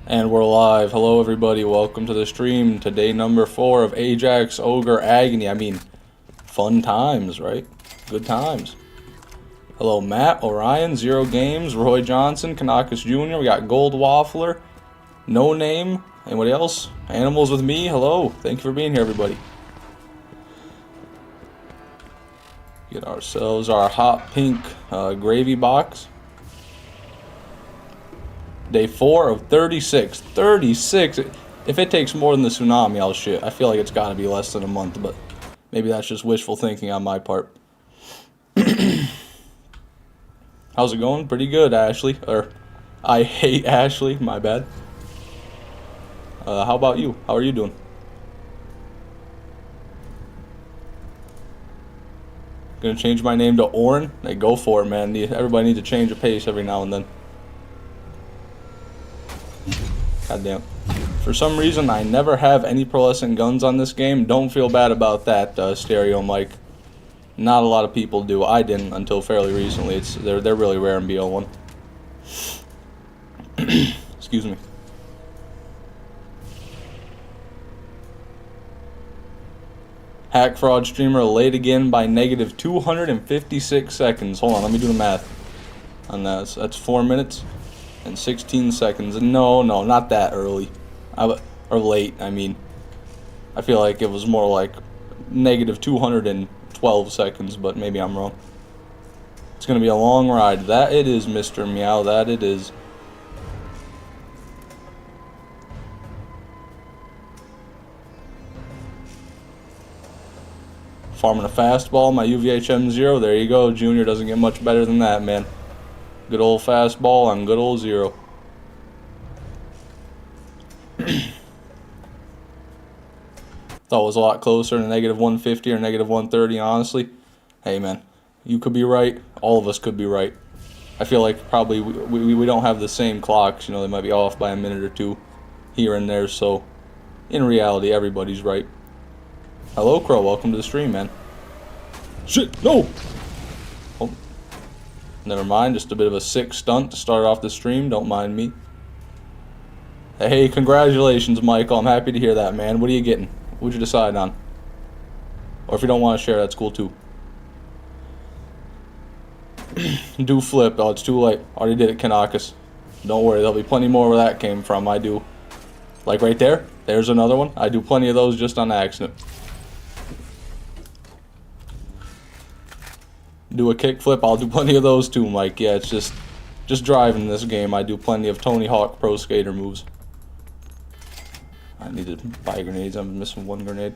And we're live. Hello everybody, welcome to the stream. Today number 4 of Ajax, Ogre, Agony. I mean, fun times, right? Good times. Hello Matt, Orion, Zero Games, Roy Johnson, Kanakis Jr. We got Gold Waffler, No Name. Anybody else? Animals with me, hello. Thank you for being here everybody. Get ourselves our hot pink gravy box. Day 4 of 36. 36! If it takes more than the tsunami, I'll shit. I feel like it's gotta be less than a month, but maybe that's just wishful thinking on my part. How's it going? Pretty good, Ashley. Or, I hate Ashley, my bad. How about you? How are you doing? Gonna change my name to Orin? Hey, go for it, man. Everybody needs to change a pace every now and then. God damn. For some reason, I never have any pearlescent guns on this game. Don't feel bad about that, stereo mic. Not a lot of people do. I didn't until fairly recently. They're really rare in BL1. Excuse me. Hack fraud streamer late again by negative 256 seconds. Hold on, let me do the math on that. That's 4 minutes and 16 seconds. No, not that early. Or late, I mean. I feel like it was more like negative 212 seconds, but maybe I'm wrong. It's going to be a long ride. That it is, Mr. Meow. That it is. Farming a fastball, my UVHM0. There you go. Junior doesn't get much better than that, man. Good old fastball on good old zero. Thought it was a lot closer to negative 150 or negative 130, honestly. Hey, man, you could be right. All of us could be right. I feel like probably we don't have the same clocks. You know, they might be off by a minute or two here and there. So, in reality, everybody's right. Hello, Crow. Welcome to the stream, man. Shit, no! Oh, never mind. Just a bit of a sick stunt to start off the stream. Don't mind me. Hey, congratulations, Michael. I'm happy to hear that, man. What are you getting? What'd you decide on? Or if you don't want to share, that's cool, too. Do flip. Oh, it's too late. Already did it, Kanakis. Don't worry. There'll be plenty more where that came from. I do. Like right there. There's another one. I do plenty of those just on accident. Do a kickflip, I'll do plenty of those too, Mike. Yeah, it's just driving this game. I do plenty of Tony Hawk Pro Skater moves. I need to buy grenades. I'm missing one grenade.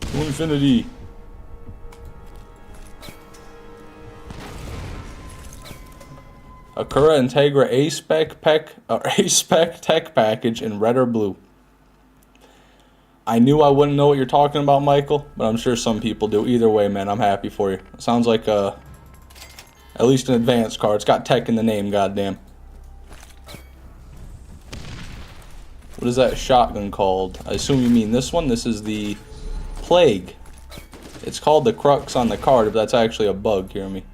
To infinity. Acura Integra A-Spec Tech Package in red or blue. I knew I wouldn't know what you're talking about, Michael, but I'm sure some people do. Either way, man, I'm happy for you. It sounds like at least an advanced car. It's got tech in the name, goddamn. What is that shotgun called? I assume you mean this one. This is the Plague. It's called the Crux on the card, if that's actually a bug, hear me.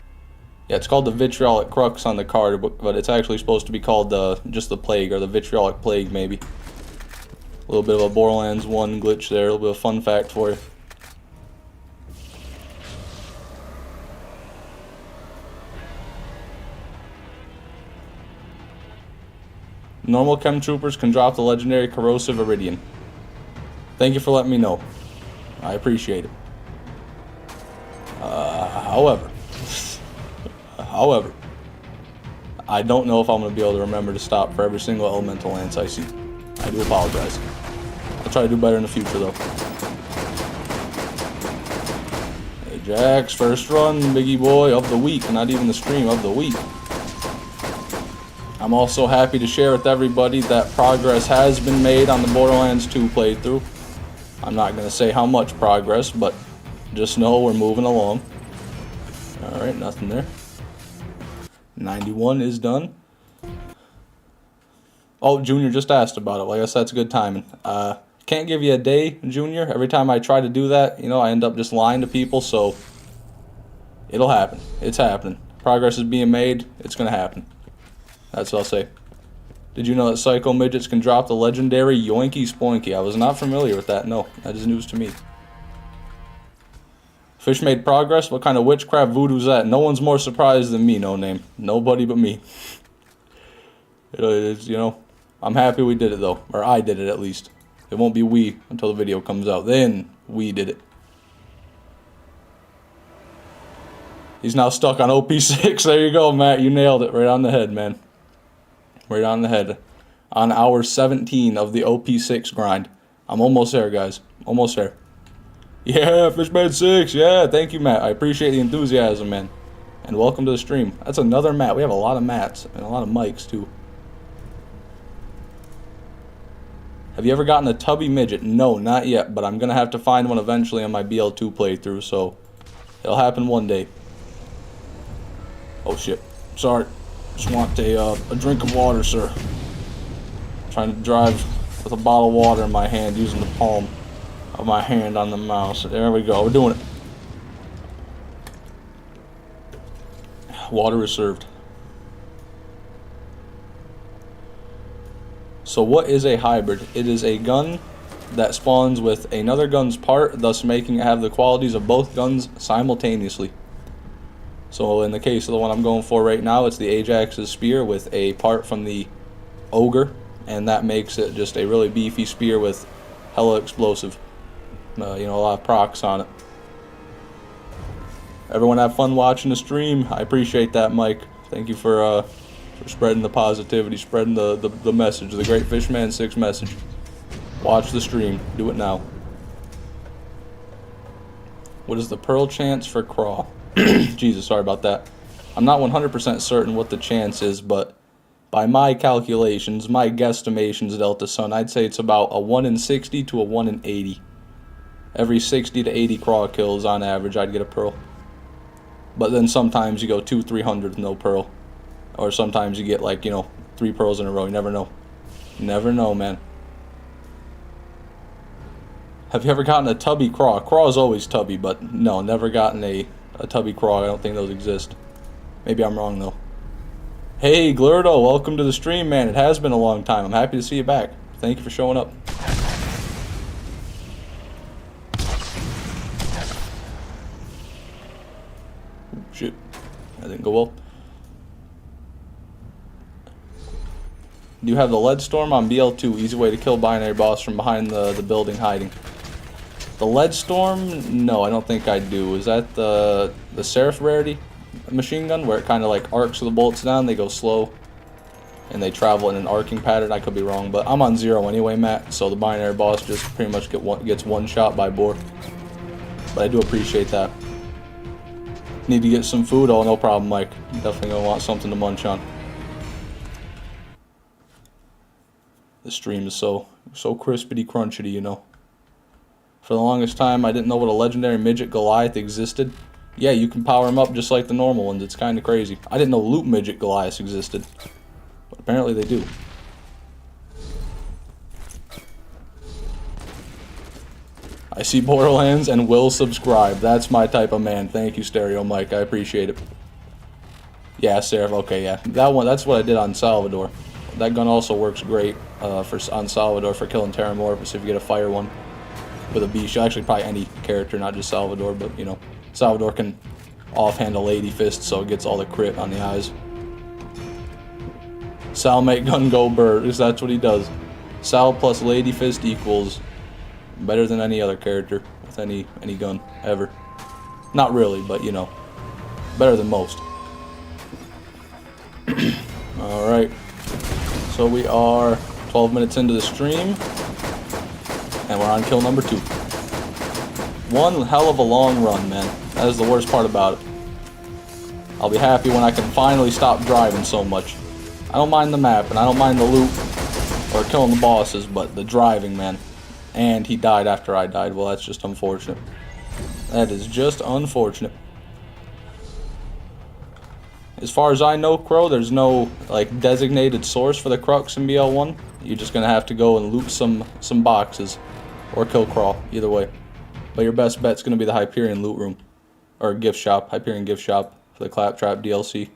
Yeah, it's called the Vitriolic Crux on the card, but it's actually supposed to be called just the Plague, or the Vitriolic Plague, maybe. A little bit of a Borderlands 1 glitch there, a little bit of fun fact for you. Normal chem troopers can drop the legendary corrosive iridium. Thank you for letting me know. I appreciate it. However, I don't know if I'm going to be able to remember to stop for every single elemental lance I see. I do apologize. I'll try to do better in the future, though. Ajax, first run, biggie boy of the week. Not even the stream, of the week. I'm also happy to share with everybody that progress has been made on the Borderlands 2 playthrough. I'm not going to say how much progress, but just know we're moving along. Alright, nothing there. 91 is done. Oh, Junior just asked about it. Well, I guess that's good timing. Can't give you a day, Junior. Every time I try to do that, you know, I end up just lying to people, so it'll happen. It's happening. Progress is being made. It's going to happen. That's what I'll say. Did you know that Psycho Midgets can drop the legendary Yoinky Spoinky? I was not familiar with that. No, that is news to me. Fish made progress? What kind of witchcraft voodoo's that? No one's more surprised than me, no name. Nobody but me. It is, you know, I'm happy we did it though. Or I did it at least. It won't be we until the video comes out. Then we did it. He's now stuck on OP6. There you go, Matt. You nailed it right on the head, man. Right on the head. On hour 17 of the OP6 grind. I'm almost there, guys. Almost there. Yeah, Fishman 6. Yeah, thank you, Matt. I appreciate the enthusiasm, man. And welcome to the stream. That's another Matt. We have a lot of Matts and a lot of Mikes, too. Have you ever gotten a tubby midget? No, not yet, but I'm going to have to find one eventually on my BL2 playthrough, so it'll happen one day. Oh, shit. Sorry. Just want a drink of water, sir. Trying to drive with a bottle of water in my hand using the palm of my hand on the mouse. There we go. We're doing it. Water is served. So what is a hybrid? It is a gun that spawns with another gun's part, thus making it have the qualities of both guns simultaneously. So in the case of the one I'm going for right now, it's the Ajax's spear with a part from the Ogre, and that makes it just a really beefy spear with hella explosive. You know, a lot of procs on it. Everyone have fun watching the stream. I appreciate that, Mike. Thank you for spreading the positivity, spreading the message, the Great Fishman 6 message. Watch the stream. Do it now. What is the pearl chance for craw? Jesus, sorry about that. I'm not 100% certain what the chance is, but by my calculations, my guesstimations, Delta Sun, I'd say it's about a 1 in 60 to a 1 in 80. Every 60 to 80 craw kills on average, I'd get a pearl. But then sometimes you go 200-300 with no pearl. Or sometimes you get, like, you know, 3 pearls in a row. You never know. You never know, man. Have you ever gotten a tubby craw? Craw is always tubby, but no, never gotten a tubby craw. I don't think those exist. Maybe I'm wrong, though. Hey, Glurdo, welcome to the stream, man. It has been a long time. I'm happy to see you back. Thank you for showing up. Shit, that didn't go well. Do you have the lead storm on BL2? Easy way to kill binary boss from behind the building hiding. The lead storm? No, I don't think I do. Is that the Seraph rarity machine gun where it kind of like arcs the bullets down? They go slow and they travel in an arcing pattern. I could be wrong, but I'm on 0 anyway, Matt. So the binary boss just pretty much gets one shot by bore. But I do appreciate that. Need to get some food? Oh, no problem, Mike. Definitely gonna want something to munch on. The stream is so crispity crunchity, you know. For the longest time, I didn't know what a legendary midget Goliath existed. Yeah, you can power him up just like the normal ones. It's kind of crazy. I didn't know loot midget Goliaths existed, but apparently they do. I see Borderlands and will subscribe. That's my type of man. Thank you, Stereo Mike. I appreciate it. Yeah, Seraph. Okay, yeah. That one. That's what I did on Salvador. That gun also works great on Salvador for killing Terramorphous if you get a fire one with a beast. Actually, probably any character, not just Salvador, but you know, Salvador can offhand a lady fist, so it gets all the crit on the eyes. Sal make gun go bird. That's what he does. Sal plus lady fist equals better than any other character with any gun ever. Not really, but you know, better than most. All right. So we are 12 minutes into the stream, and we're on kill number 2. One hell of a long run, man. That is the worst part about it. I'll be happy when I can finally stop driving so much. I don't mind the map, and I don't mind the loot or killing the bosses, but the driving, man. And he died after I died. Well, that's just unfortunate. That is just unfortunate. As far as I know, Crow, there's no like designated source for the Crux in BL1. You're just gonna have to go and loot some boxes, or kill Crawl, either way. But your best bet's gonna be the Hyperion loot room, or gift shop, Hyperion gift shop for the Claptrap DLC.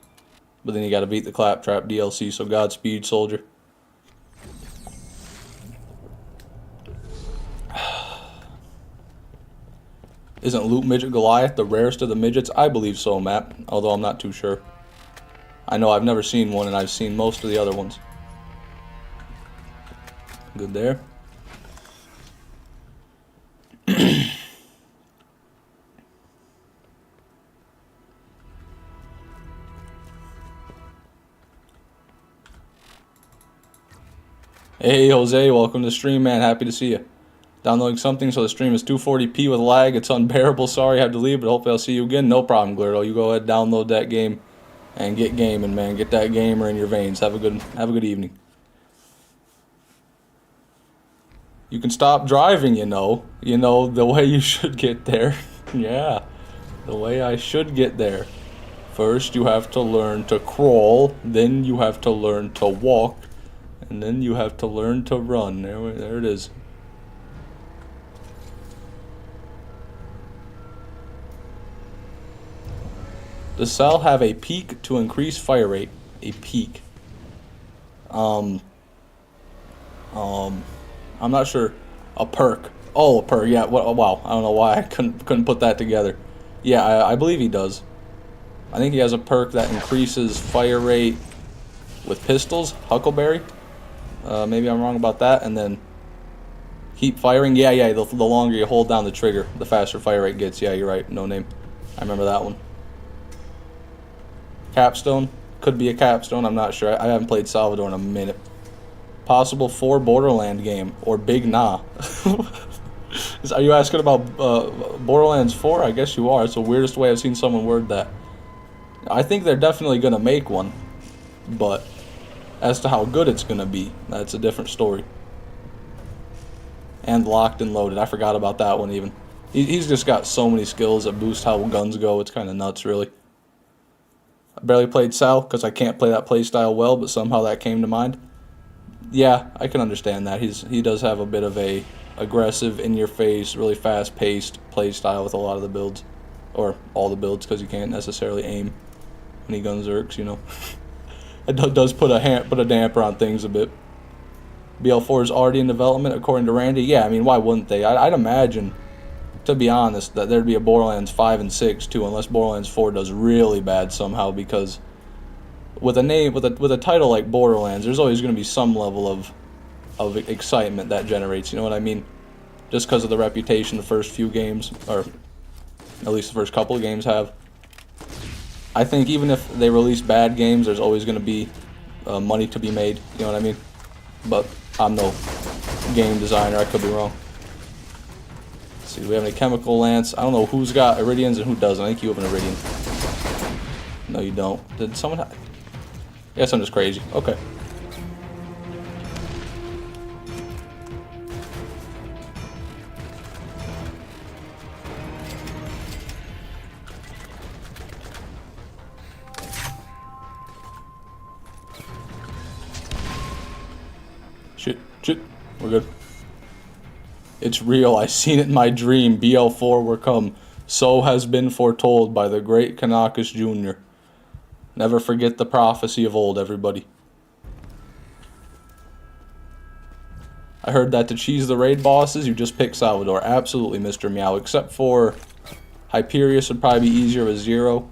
But then you gotta beat the Claptrap DLC, so Godspeed, soldier. Isn't Loot Midget Goliath the rarest of the midgets? I believe so, Matt, although I'm not too sure. I know I've never seen one, and I've seen most of the other ones. Good there. Hey, Jose, welcome to the stream, man. Happy to see you. Downloading something, so the stream is 240p with lag. It's unbearable. Sorry I have to leave, but hopefully I'll see you again. No problem, Glirdo. You go ahead, download that game, and get gaming, man. Get that gamer in your veins. Have a good evening. You can stop driving, you know. You know, the way you should get there. Yeah, the way I should get there. First, you have to learn to crawl. Then you have to learn to walk. And then you have to learn to run. There it is. Does cell have a peak to increase fire rate? A peak. I'm not sure. A perk. Oh, a perk. Yeah. What? Wow. I don't know why I couldn't put that together. Yeah, I believe he does. I think he has a perk that increases fire rate with pistols. Huckleberry. Maybe I'm wrong about that. And then keep firing. Yeah. The longer you hold down the trigger, the faster fire rate gets. Yeah, you're right. No name. I remember that one. Capstone. Could be a capstone. I'm not sure. I haven't played Salvador in a minute. Possible 4 Borderland game or Big Nah. Are you asking about Borderlands 4? I guess you are. It's the weirdest way I've seen someone word that. I think they're definitely gonna make one, but as to how good it's gonna be, that's a different story. And Locked and Loaded. I forgot about that one even. He's just got so many skills that boost how guns go. It's kind of nuts, really. I barely played Sal because I can't play that playstyle well, but somehow that came to mind. Yeah, I can understand that. He does have a bit of a aggressive, in-your-face, really fast-paced playstyle with a lot of the builds, or all the builds, because you can't necessarily aim when he guns Zerks, you know. It does put a damper on things a bit. BL4 is already in development, according to Randy. Yeah, I mean, why wouldn't they? I'd imagine, to be honest, that there'd be a Borderlands 5 and 6 too, unless Borderlands 4 does really bad somehow, because with a title like Borderlands, there's always going to be some level of excitement that generates, you know what I mean? Just because of the reputation the first few games, or at least the first couple of games have. I think even if they release bad games, there's always going to be money to be made, you know what I mean? But I'm no game designer, I could be wrong. Let's see, do we have any chemical lance? I don't know who's got iridians and who doesn't. I think you have an iridian. No, you don't. Did someone have... I guess I'm just crazy. Okay. Shit. We're good. It's real. I seen it in my dream. BL4 were come. So has been foretold by the great Kanakas Jr. Never forget the prophecy of old, everybody. I heard that to cheese the raid bosses, you just pick Salvador. Absolutely, Mr. Meow. Except for Hyperius would probably be easier with 0.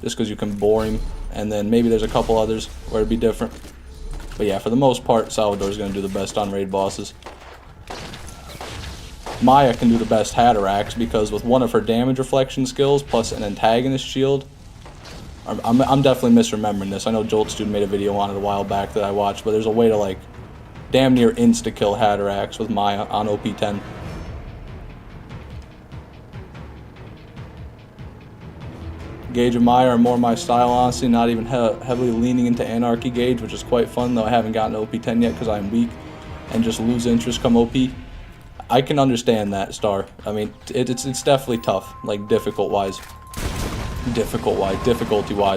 Just because you can bore him. And then maybe there's a couple others where it'd be different. But yeah, for the most part, Salvador's going to do the best on raid bosses. Maya can do the best Hatterax because with one of her damage reflection skills plus an antagonist shield, I'm definitely misremembering this. I know Jolt Student made a video on it a while back that I watched, but there's a way to like damn near insta-kill Hatterax with Maya on OP10. Gauge and Maya are more my style, honestly, not even heavily leaning into Anarchy Gauge, which is quite fun, though I haven't gotten OP10 yet because I'm weak and just lose interest come OP. I can understand that, Star. I mean, it's definitely tough, like difficulty-wise,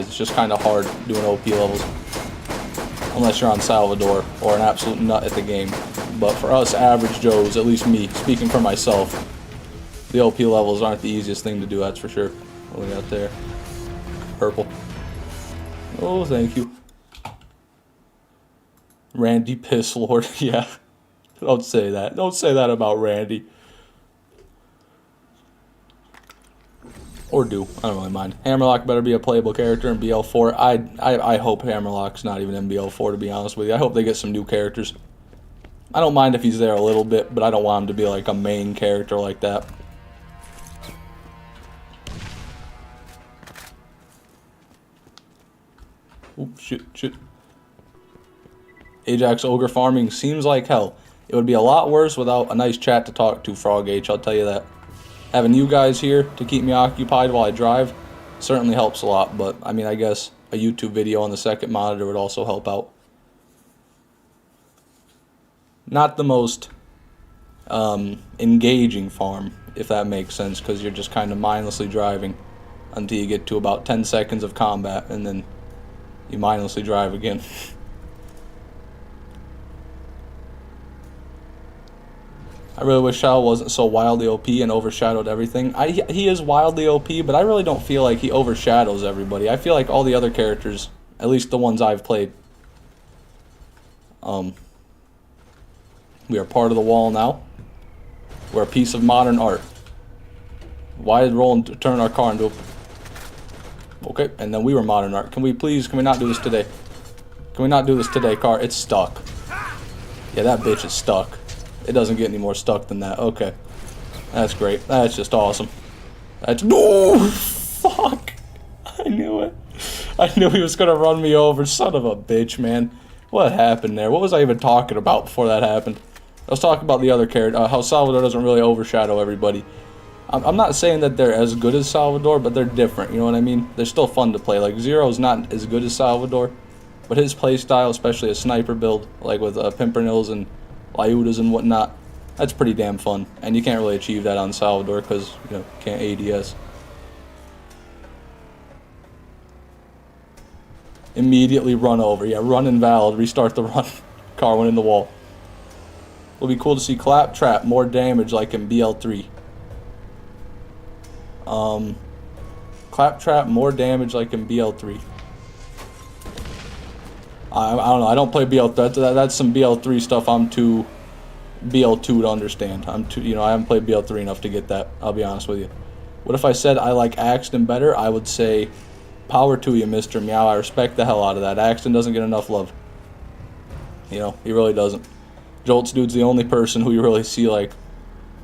it's just kind of hard doing OP levels. Unless you're on Salvador or an absolute nut at the game. But for us average Joes, at least me, speaking for myself, the OP levels aren't the easiest thing to do, that's for sure. What do we got there? Purple. Oh, thank you. Randy Piss Lord. Yeah. Don't say that. Don't say that about Randy. Or do. I don't really mind. Hammerlock better be a playable character in BL4. I hope Hammerlock's not even in BL4, to be honest with you. I hope they get some new characters. I don't mind if he's there a little bit, but I don't want him to be like a main character like that. Oop, shit. Ajax Ogre farming seems like hell. It would be a lot worse without a nice chat to talk to, Frog H, I'll tell you that. Having you guys here to keep me occupied while I drive certainly helps a lot, but I mean, I guess a YouTube video on the second monitor would also help out. Not the most engaging farm, if that makes sense, because you're just kind of mindlessly driving until you get to about 10 seconds of combat, and then you mindlessly drive again. I really wish Shao wasn't so wildly OP and overshadowed everything. He is wildly OP, but I really don't feel like he overshadows everybody. I feel like all the other characters, at least the ones I've played, we are part of the wall now. We're a piece of modern art. Why did Roland turn our car into a... Okay, and then we were modern art. Can we not do this today? Can we not do this today, car? It's stuck. Yeah, that bitch is stuck. It doesn't get any more stuck than that. Okay. That's great. That's just awesome. That's... No! Fuck! I knew it. I knew he was gonna run me over. Son of a bitch, man. What happened there? What was I even talking about before that happened? I was talking about the other character, how Salvador doesn't really overshadow everybody. I'm not saying that they're as good as Salvador, but they're different, you know what I mean? They're still fun to play. Like, Zero's not as good as Salvador, but his playstyle, especially a sniper build, like with Pimpernels and Lyudas and whatnot, that's pretty damn fun. And you can't really achieve that on Salvador because, you know, you can't ADS. Immediately run over. Yeah, run invalid. Restart the run. Car went in the wall. It would be cool to see Claptrap more damage like in BL3. Claptrap more damage like in BL3. I don't know. I don't play BL3. That's some BL3 stuff. I'm too BL2 to understand. I haven't played BL3 enough to get that. I'll be honest with you. What if I said I like Axton better? I would say, power to you, Mr. Meow. I respect the hell out of that. Axton doesn't get enough love. You know, he really doesn't. Jolts dude's the only person who you really see like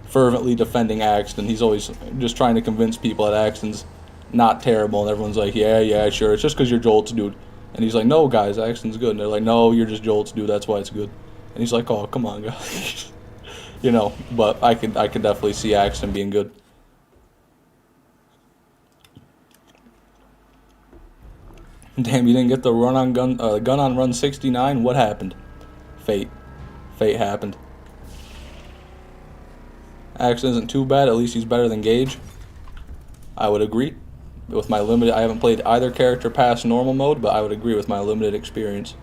fervently defending Axton. He's always just trying to convince people that Axton's not terrible, and everyone's like, yeah, sure. It's just because you're Jolts dude. And he's like, no, guys, Axton's good. And they're like, no, you're just Jolts dude. That's why it's good. And he's like, oh, come on, guys. You know, but I could definitely see Axton being good. Damn, you didn't get the gun on run 69? What happened? Fate happened. Axton isn't too bad. At least he's better than Gage. I would agree. With my limited, I haven't played either character past normal mode, but I would agree with my limited experience.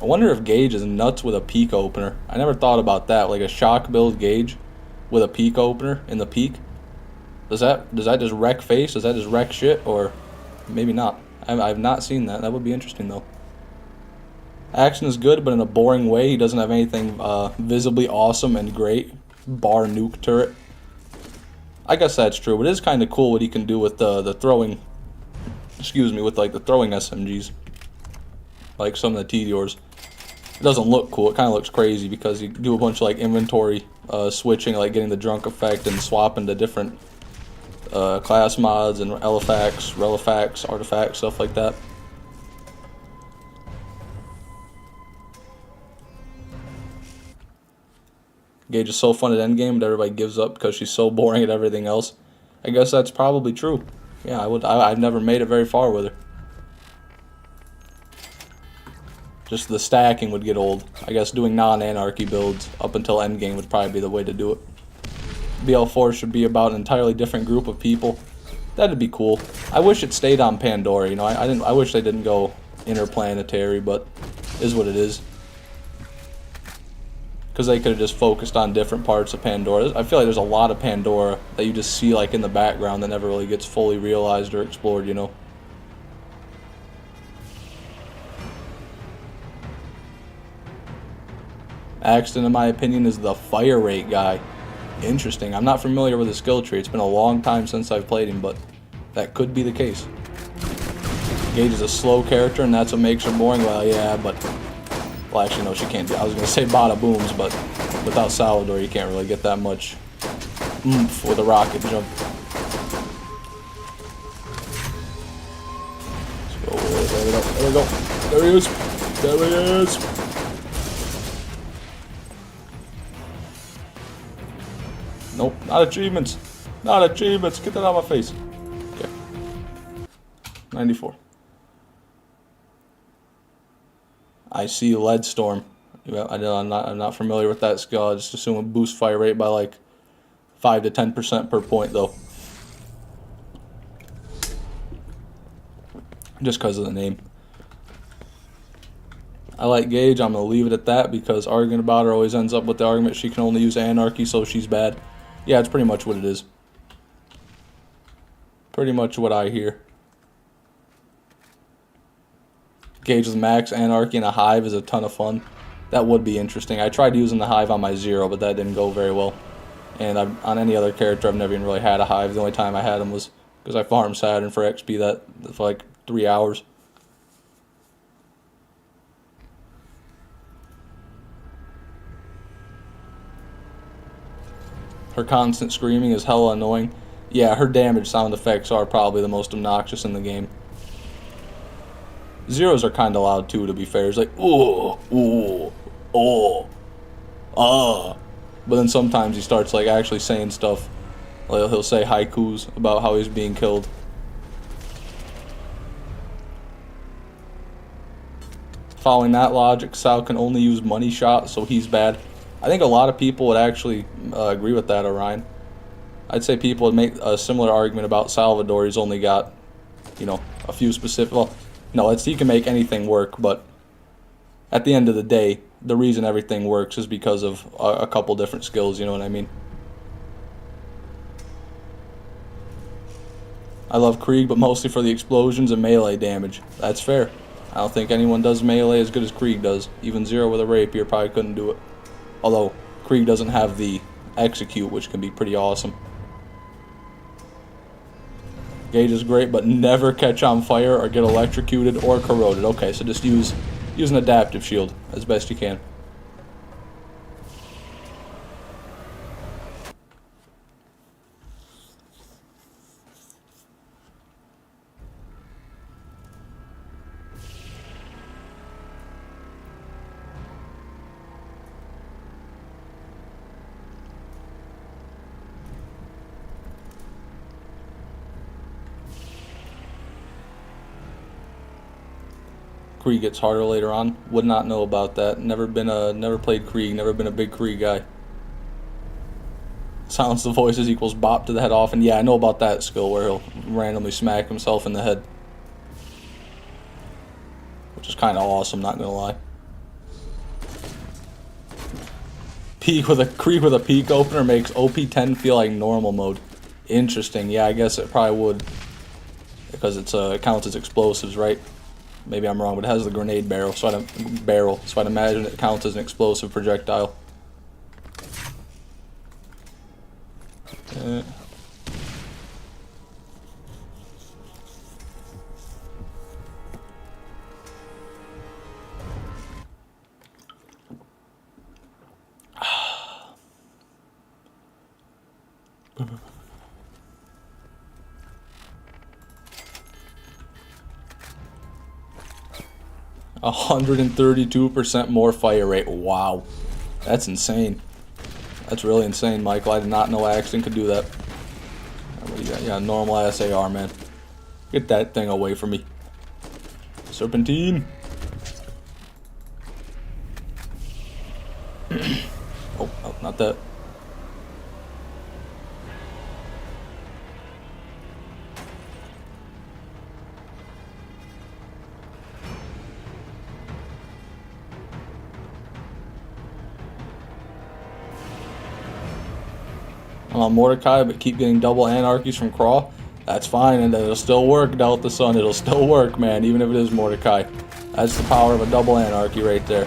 I wonder if Gage is nuts with a peak opener. I never thought about that, like a shock build Gage with a peak opener in the peak. Does that just wreck face? Does that just wreck shit? Or maybe not. I've not seen that. That would be interesting though. Action is good, but in a boring way. He doesn't have anything visibly awesome and great. Bar nuke turret. I guess that's true. But it is kind of cool what he can do with the throwing. Excuse me, with like the throwing SMGs. Like some of the Tediors. It doesn't look cool. It kind of looks crazy because you do a bunch of like inventory switching, like getting the drunk effect and swapping to different class mods and relifax, artifacts, stuff like that. Gage is so fun at endgame, but everybody gives up because she's so boring at everything else. I guess that's probably true. Yeah, I've never made it very far with her. Just the stacking would get old. I guess doing non-anarchy builds up until endgame would probably be the way to do it. BL4 should be about an entirely different group of people. That'd be cool. I wish it stayed on Pandora, you know. I wish they didn't go interplanetary, but is what it is. because they could have just focused on different parts of Pandora. I feel like there's a lot of Pandora that you just see like in the background that never really gets fully realized or explored, you know. Axton, in my opinion, is the fire rate guy. Interesting. I'm not familiar with his skill tree. It's been a long time since I've played him, but that could be the case. Gage is a slow character, and that's what makes her boring. Well, yeah, but... Well, actually, no, she can't do... I was going to say bada booms, but without Salvador, you can't really get that much oomph with a rocket jump. Let's go. There we go. There we go. There he is. There he is. Nope, not achievements. Not achievements. Get that out of my face. Okay. 94. I see Lead Storm. I'm not familiar with that skill. I just assume it boosts fire rate by like 5 to 10% per point though. Just because of the name. I like Gage. I'm going to leave it at that because arguing about her always ends up with the argument she can only use Anarchy, so she's bad. Yeah, it's pretty much what it is. Pretty much what I hear. Gage with Max, Anarchy, and a Hive is a ton of fun. That would be interesting. I tried using the Hive on my Zero, but that didn't go very well. And on any other character, I've never even really had a Hive. The only time I had them was because I farmed Saturn for XP for like 3 hours. Her constant screaming is hella annoying. Yeah, her damage sound effects are probably the most obnoxious in the game. Zeros are kind of loud too, to be fair. It's like, ooh, ooh, oh, ah. But then sometimes he starts like actually saying stuff. Like he'll say haikus about how he's being killed. Following that logic, Sal can only use money shot, so he's bad. I think a lot of people would actually agree with that, Orion. I'd say people would make a similar argument about Salvador. He's only got, you know, a few specific... Well, no, he can make anything work, but at the end of the day, the reason everything works is because of a couple different skills, you know what I mean? I love Krieg, but mostly for the explosions and melee damage. That's fair. I don't think anyone does melee as good as Krieg does. Even Zero with a rapier probably couldn't do it. Although, Krieg doesn't have the execute, which can be pretty awesome. Gage is great, but never catch on fire or get electrocuted or corroded. Okay, so just use an adaptive shield as best you can. Krieg gets harder later on. Would not know about that. Never played Krieg. Never been a big Krieg guy. Silence the voices equals bop to the head off. And yeah, I know about that skill where he'll randomly smack himself in the head, which is kind of awesome. Not gonna lie. Krieg with a peak opener makes OP10 feel like normal mode. Interesting. Yeah, I guess it probably would because it counts as explosives, right? Maybe I'm wrong, but it has the grenade barrel, so I'd imagine it counts as an explosive projectile. 132% more fire rate. Wow. That's insane. That's really insane, Michael. I did not know Axton could do that. Yeah, normal ass AR, man. Get that thing away from me. Serpentine. Oh, not that. I'm on Mordecai, but keep getting double anarchies from Craw. That's fine, and it'll still work, Delta Sun. It'll still work, man, even if it is Mordecai. That's the power of a double anarchy right there.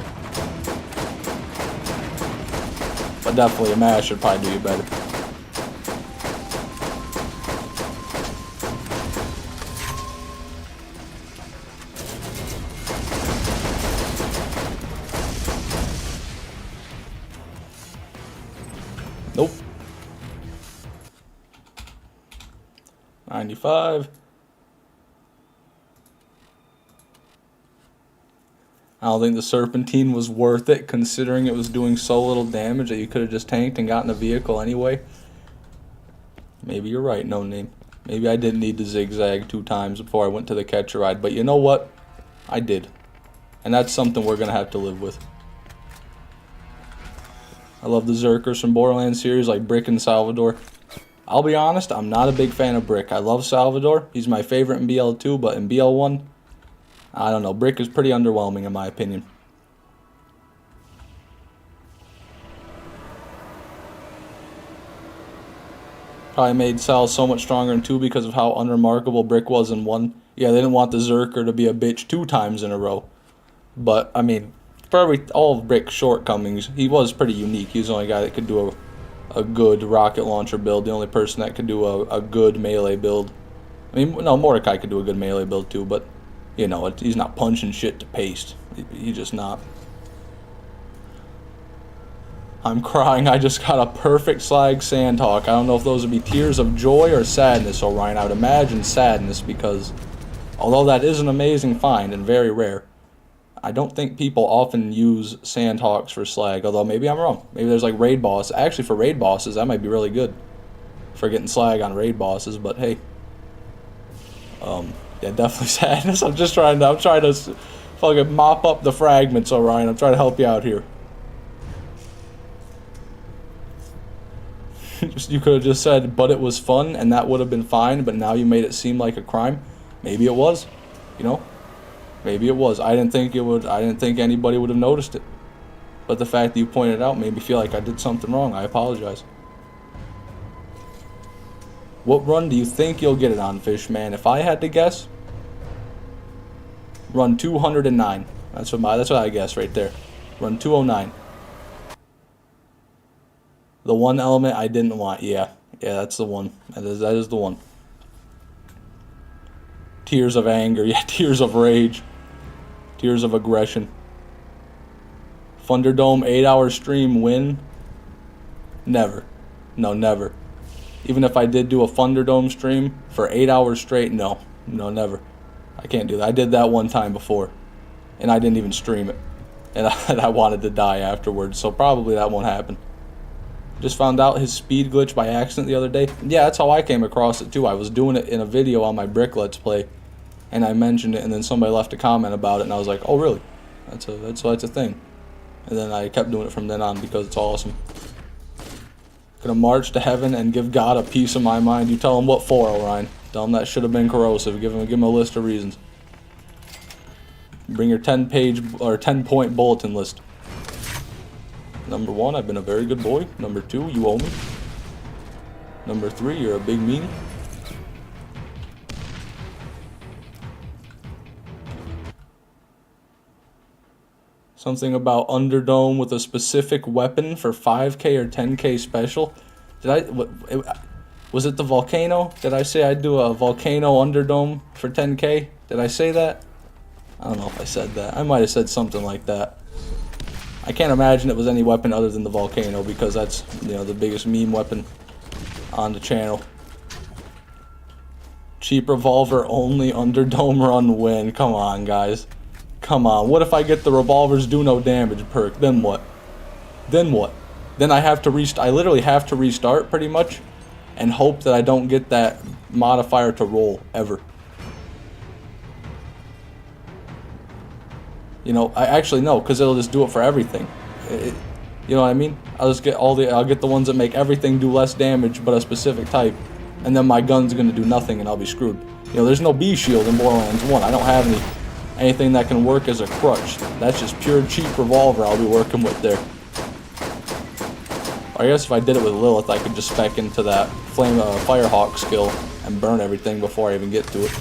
But definitely a mash should probably do you better. Nope. 95. I don't think the Serpentine was worth it, considering it was doing so little damage that you could have just tanked and gotten a vehicle anyway. Maybe you're right, No Name. Maybe I didn't need to zigzag 2 times before I went to the catcher ride, but you know what? I did. And that's something we're going to have to live with. I love the Zerkers from Borderlands series like Brick and Salvador. I'll be honest, I'm not a big fan of Brick. I love Salvador. He's my favorite in BL2, but in BL1, I don't know. Brick is pretty underwhelming in my opinion. Probably made Sal so much stronger in 2 because of how unremarkable Brick was in 1. Yeah, they didn't want the Zerker to be a bitch 2 times in a row. But, I mean, for all of Brick's shortcomings, he was pretty unique. He was the only guy that could do a good rocket launcher build. The only person that could do a good melee build. I mean, no, Mordecai could do a good melee build too, but, you know, he's not punching shit to paste. He's just not. I'm crying. I just got a perfect slag Sandhawk. I don't know if those would be tears of joy or sadness, Orion. I would imagine sadness because, although that is an amazing find and very rare, I don't think people often use Sandhawks for slag, although maybe I'm wrong. Maybe there's like raid boss. Actually, for raid bosses, that might be really good for getting slag on raid bosses, but hey. Yeah, definitely sadness. I'm trying to fucking mop up the fragments, Orion. I'm trying to help you out here. You could have just said, but it was fun, and that would have been fine, but now you made it seem like a crime. Maybe it was, you know? Maybe it was. I didn't think it would. I didn't think anybody would have noticed it. But the fact that you pointed it out made me feel like I did something wrong. I apologize. What run do you think you'll get it on, Fishman? If I had to guess, run 209. That's what I guess right there. Run 209. The one element I didn't want. Yeah, that's the one. That is the one. Tears of anger. Yeah, tears of rage. Tears of aggression. Thunderdome 8-hour stream win? Never. No, never. Even if I did do a Thunderdome stream for 8 hours straight, no, never. I can't do that. I did that one time before, and I didn't even stream it, and I wanted to die afterwards, so probably that won't happen. Just found out his speed glitch by accident the other day. Yeah, that's how I came across it too. I was doing it in a video on my Brick Let's Play, and I mentioned it, and then somebody left a comment about it, and I was like, oh really? That's a thing. And then I kept doing it from then on because it's awesome. Gonna march to heaven and give God a piece of my mind. You tell him what for, Orion. Tell him that should have been corrosive. Give him a list of reasons. Bring your 10-page or 10-point bulletin list. Number 1, I've been a very good boy. Number 2, you owe me. Number 3, you're a big meanie. Something about Underdome with a specific weapon for 5k or 10k special. Was it the volcano? Did I say I'd do a volcano Underdome for 10k? Did I say that? I don't know if I said that. I might have said something like that. I can't imagine it was any weapon other than the volcano because that's, you know, the biggest meme weapon on the channel. Cheap revolver only Underdome run win. Come on, guys. Come on. What if I get the revolvers do no damage perk? Then what? Then what? Then I have to restart. I literally have to restart pretty much and hope that I don't get that modifier to roll ever. You know, I actually no, because it'll just do it for everything. You know what I mean? I'll get the ones that make everything do less damage but a specific type, and then my gun's gonna do nothing and I'll be screwed. You know, there's no B shield in Borderlands 1. I don't have anything that can work as a crutch. That's just pure cheap revolver I'll be working with there. I guess if I did it with Lilith, I could just spec into that Flame Firehawk skill and burn everything before I even get to it.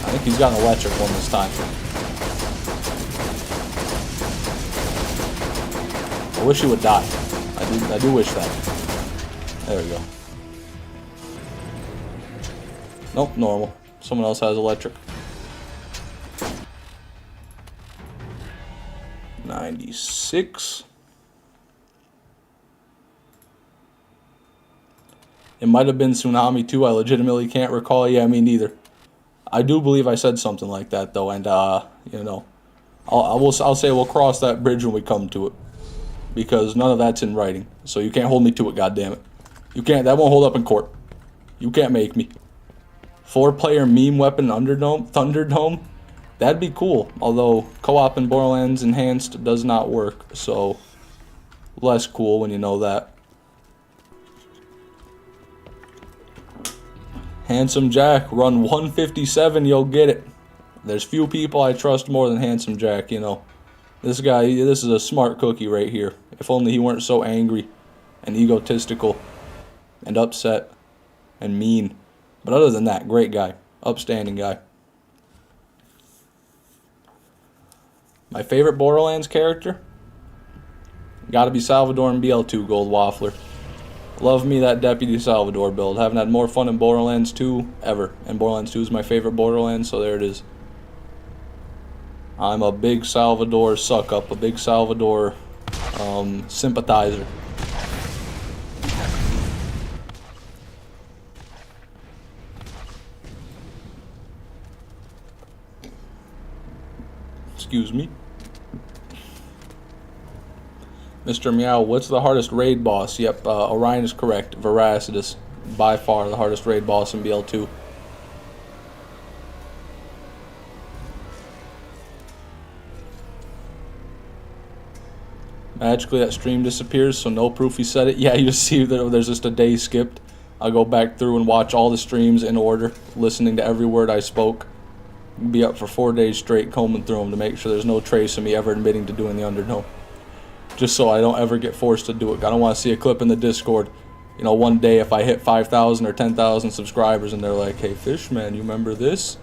I think he's got an electric one this time. I wish he would die. I do wish that. There we go. Nope, normal. Someone else has electric. 96. It might have been Tsunami too. I legitimately can't recall. Yeah, me neither. I do believe I said something like that though, and you know, I'll say we'll cross that bridge when we come to it, because none of that's in writing. So you can't hold me to it. God damn it, you can't. That won't hold up in court. You can't make me. 4-player meme weapon Thunderdome. That'd be cool. Although co-op in Borderlands Enhanced does not work, so less cool when you know that. Handsome Jack, run 157, you'll get it. There's few people I trust more than Handsome Jack, you know. This guy, this is a smart cookie right here. If only he weren't so angry and egotistical and upset and mean. But other than that, great guy. Upstanding guy. My favorite Borderlands character? Gotta be Salvador in BL2 Gold Waffler. Love me that Deputy Salvador build. Haven't had more fun in Borderlands 2 ever. And Borderlands 2 is my favorite Borderlands, so there it is. I'm a big Salvador suck-up, a big Salvador sympathizer. Excuse me. Mr. Meow, what's the hardest raid boss? Yep, Orion is correct. Veracitus, by far the hardest raid boss in BL2. Magically that stream disappears, so no proof he said it. Yeah, you see that there's just a day skipped. I'll go back through and watch all the streams in order, listening to every word I spoke. Be up for 4 days straight combing through them to make sure there's no trace of me ever admitting to doing the Undertone. Just so I don't ever get forced to do it. I don't want to see a clip in the Discord, you know, one day if I hit 5,000 or 10,000 subscribers and they're like, hey Fishman, you remember this?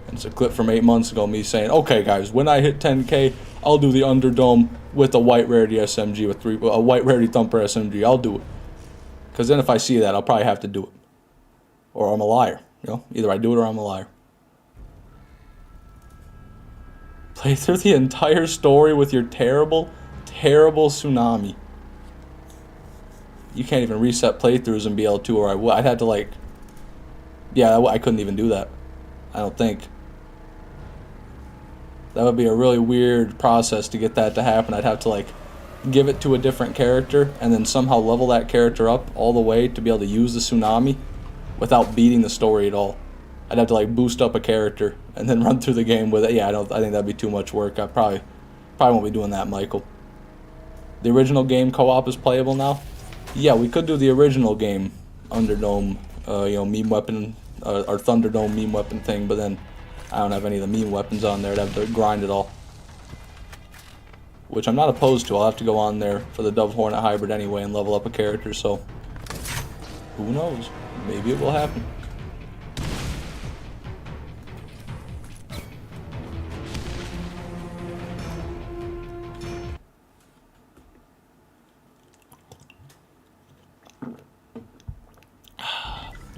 And it's a clip from 8 months ago, me saying, okay guys, when I hit 10K, I'll do the Underdome with a white rarity SMG, with a white rarity thumper SMG. I'll do it. Because then if I see that, I'll probably have to do it. Or I'm a liar, you know? Either I do it or I'm a liar. Play through the entire story with your terrible Tsunami. You can't even reset playthroughs in BL2, or I'd have to, like... Yeah, I couldn't even do that. I don't think. That would be a really weird process to get that to happen. I'd have to, like, give it to a different character and then somehow level that character up all the way to be able to use the Tsunami without beating the story at all. I'd have to, like, boost up a character and then run through the game with it. Yeah, I think that'd be too much work. I probably won't be doing that, Michael. The original game co-op is playable now? Yeah, we could do the original game Underdome, you know, meme weapon, or Thunderdome meme weapon thing, but then I don't have any of the meme weapons on there. I'd have to grind it all. Which I'm not opposed to. I'll have to go on there for the Dove Hornet hybrid anyway and level up a character, so who knows? Maybe it will happen.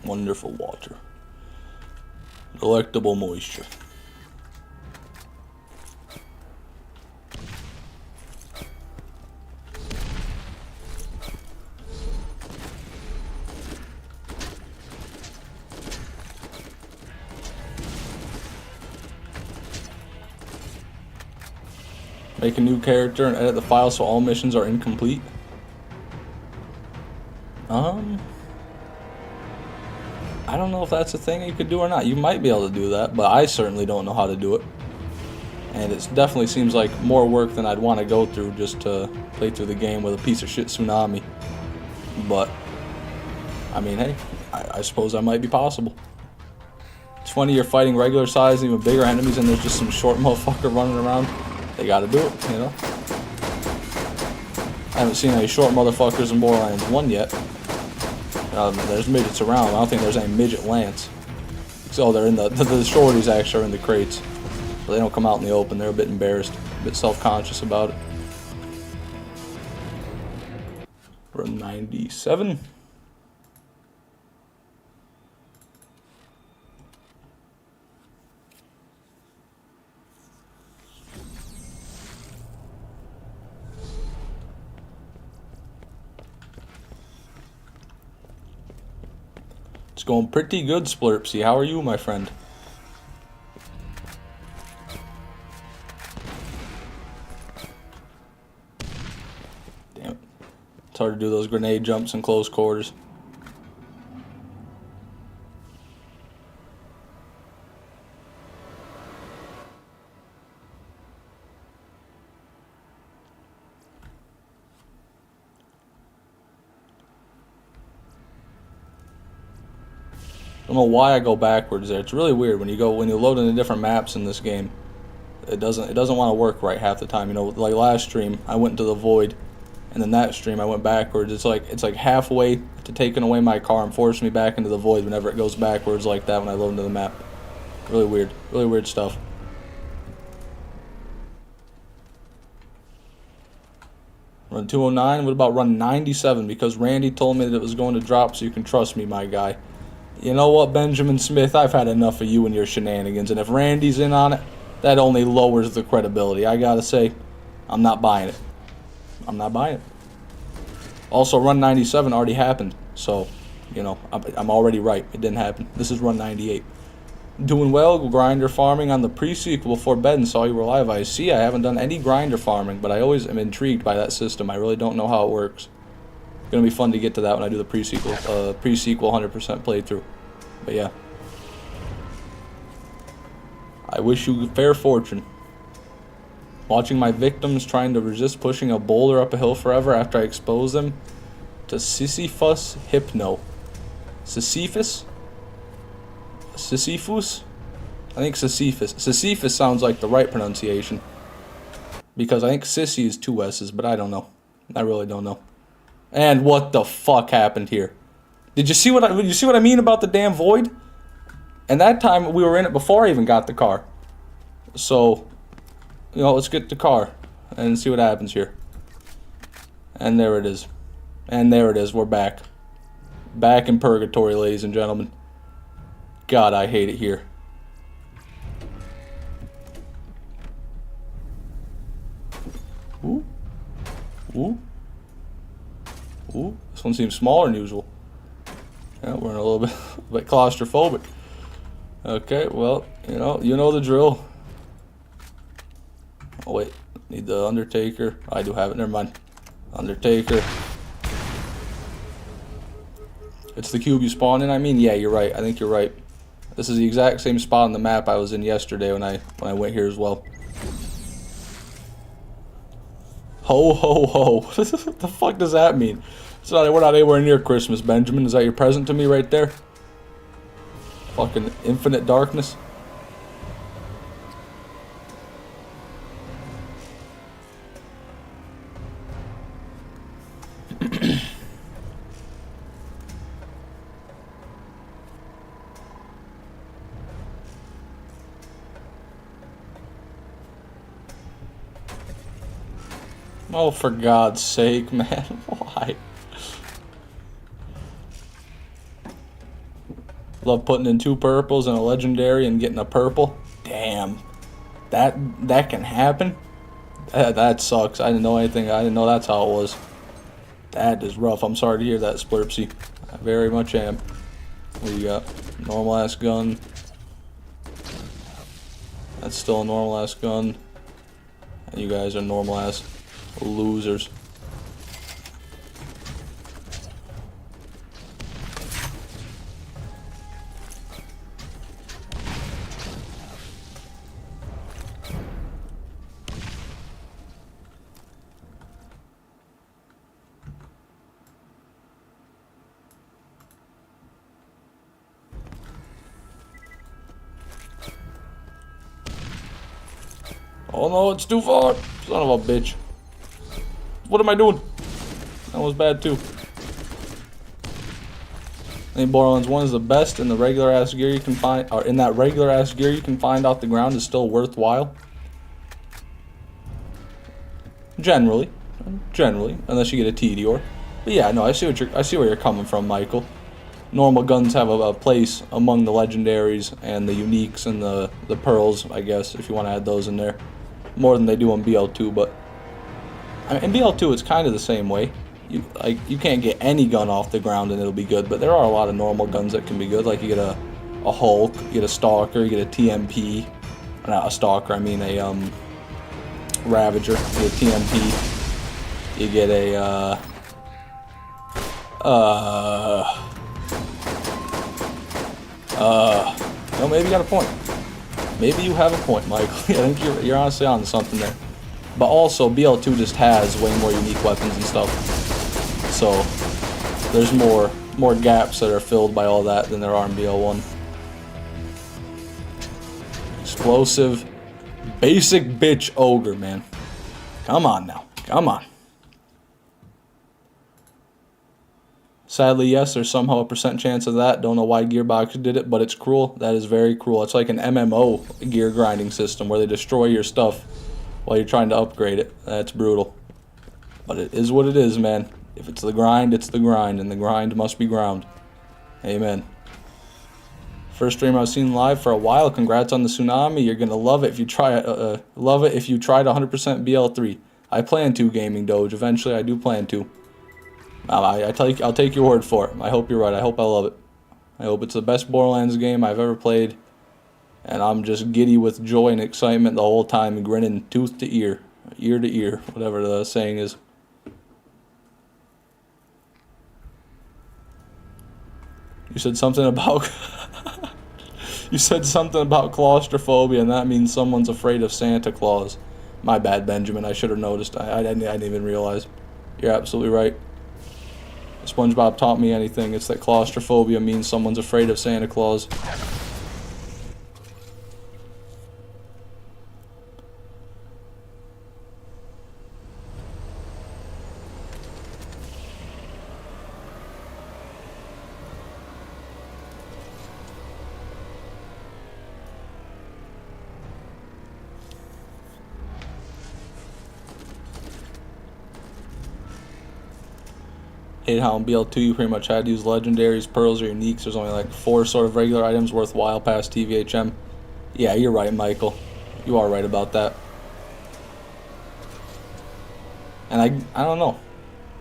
Wonderful water. Delectable moisture. Make a new character and edit the file so all missions are incomplete. I don't know if that's a thing you could do or not. You might be able to do that, but I certainly don't know how to do it. And it definitely seems like more work than I'd want to go through just to play through the game with a piece of shit Tsunami. But, I mean, hey, I suppose that might be possible. It's funny you're fighting regular size, even bigger enemies, and there's just some short motherfucker running around. They gotta do it, you know? I haven't seen any short motherfuckers in Borderlands 1 yet. There's midgets around. I don't think there's any midget Lance. So they're in the shorties actually are in the crates. So they don't come out in the open. They're a bit embarrassed, a bit self-conscious about it. We're 97. It's going pretty good, Splurpsy. How are you, my friend? Damn it. It's hard to do those grenade jumps in close quarters. I don't know why I go backwards there. It's really weird when you load into different maps in this game. It doesn't want to work right half the time. You know, like last stream I went into the void, and then that stream I went backwards. It's like halfway to taking away my car and forcing me back into the void whenever it goes backwards like that when I load into the map. Really weird stuff. Run 209. What about run 97? Because Randy told me that it was going to drop, so you can trust me, my guy. You know what, Benjamin Smith? I've had enough of you and your shenanigans, and if Randy's in on it, that only lowers the credibility. I gotta say, I'm not buying it. I'm not buying it. Also, run 97 already happened, so, you know, I'm already right. It didn't happen. This is run 98. Doing well, grinder farming on the pre-sequel before bed and saw you were live. I see, I haven't done any grinder farming, but I always am intrigued by that system. I really don't know how it works. Gonna be fun to get to that when I do the pre-sequel 100% playthrough. But yeah, I wish you fair fortune. Watching my victims trying to resist pushing a boulder up a hill forever after I expose them to Sisyphus Hypno. Sisyphus? Sisyphus? I think Sisyphus. Sisyphus sounds like the right pronunciation. Because I think Sissy is 2 S's, but I don't know. I really don't know. And what the fuck happened here? Did you see what I mean about the damn void? And that time we were in it before I even got the car. So, you know, let's get the car and see what happens here. And there it is. And there it is. We're back. Back in purgatory, ladies and gentlemen. God, I hate it here. Ooh. Ooh. Ooh, this one seems smaller than usual. Yeah, we're in a little bit claustrophobic. Okay, well, you know the drill. Oh wait, need the Undertaker. I do have it. Never mind. Undertaker. It's the cube you spawn in. I mean, yeah, you're right. I think you're right. This is the exact same spot on the map I was in yesterday when I went here as well. Ho, ho, ho. What the fuck does that mean? We're not anywhere near Christmas, Benjamin. Is that your present to me right there? Fucking infinite darkness. Oh, for God's sake, man. Why? Love putting in 2 purples and a legendary and getting a purple. Damn. That can happen? That sucks. I didn't know anything. I didn't know that's how it was. That is rough. I'm sorry to hear that, Splurpsy. I very much am. We got normal ass gun. That's still a normal ass gun. And you guys are normal ass losers. Oh no, it's too far. Son of a bitch. What am I doing? That was bad too. I think Borderlands 1 is the best in the regular ass gear you can find, or in that regular ass gear you can find off the ground is still worthwhile. Generally, unless you get a Tedior. But yeah, no, I see where you're coming from, Michael. Normal guns have a place among the legendaries and the uniques and the pearls, I guess, if you want to add those in there, more than they do on BL2. But I mean, in BL2, it's kind of the same way. You can't get any gun off the ground and it'll be good, but there are a lot of normal guns that can be good. Like you get a Hulk, you get a Stalker, you get a TMP, not a Stalker, I mean a Ravager, you get a TMP, you get a no, maybe you got a point. Maybe you have a point, Michael. I think you're honestly on something there. But also, BL2 just has way more unique weapons and stuff. So, there's more gaps that are filled by all that than there are in BL1. Explosive, basic bitch Ogre, man. Come on now. Come on. Sadly, yes, there's somehow a % chance of that. Don't know why Gearbox did it, but it's cruel. That is very cruel. It's like an MMO gear grinding system where they destroy your stuff while you're trying to upgrade it. That's brutal. But it is what it is, man. If it's the grind, it's the grind, and the grind must be ground. Amen. First stream I've seen live for a while. Congrats on the tsunami. You're gonna love it if you try it. Love it if you tried 100% BL3. I plan to, Gaming Doge. Eventually, I do plan to. I'll take your word for it. I hope you're right. I hope I love it. I hope it's the best Borderlands game I've ever played. And I'm just giddy with joy and excitement the whole time, grinning tooth to ear to ear, whatever the saying is. You said something about you said something about claustrophobia, and that means someone's afraid of Santa Claus. My bad, Benjamin. I should have noticed. I didn't even realize. You're absolutely right. SpongeBob taught me anything. It's that claustrophobia means someone's afraid of Santa Claus. Hate how in BL2 you pretty much had to use legendaries, pearls, or uniques. There's only like 4 sort of regular items worthwhile past TVHM. Yeah, you're right, Michael. You are right about that. And I don't know.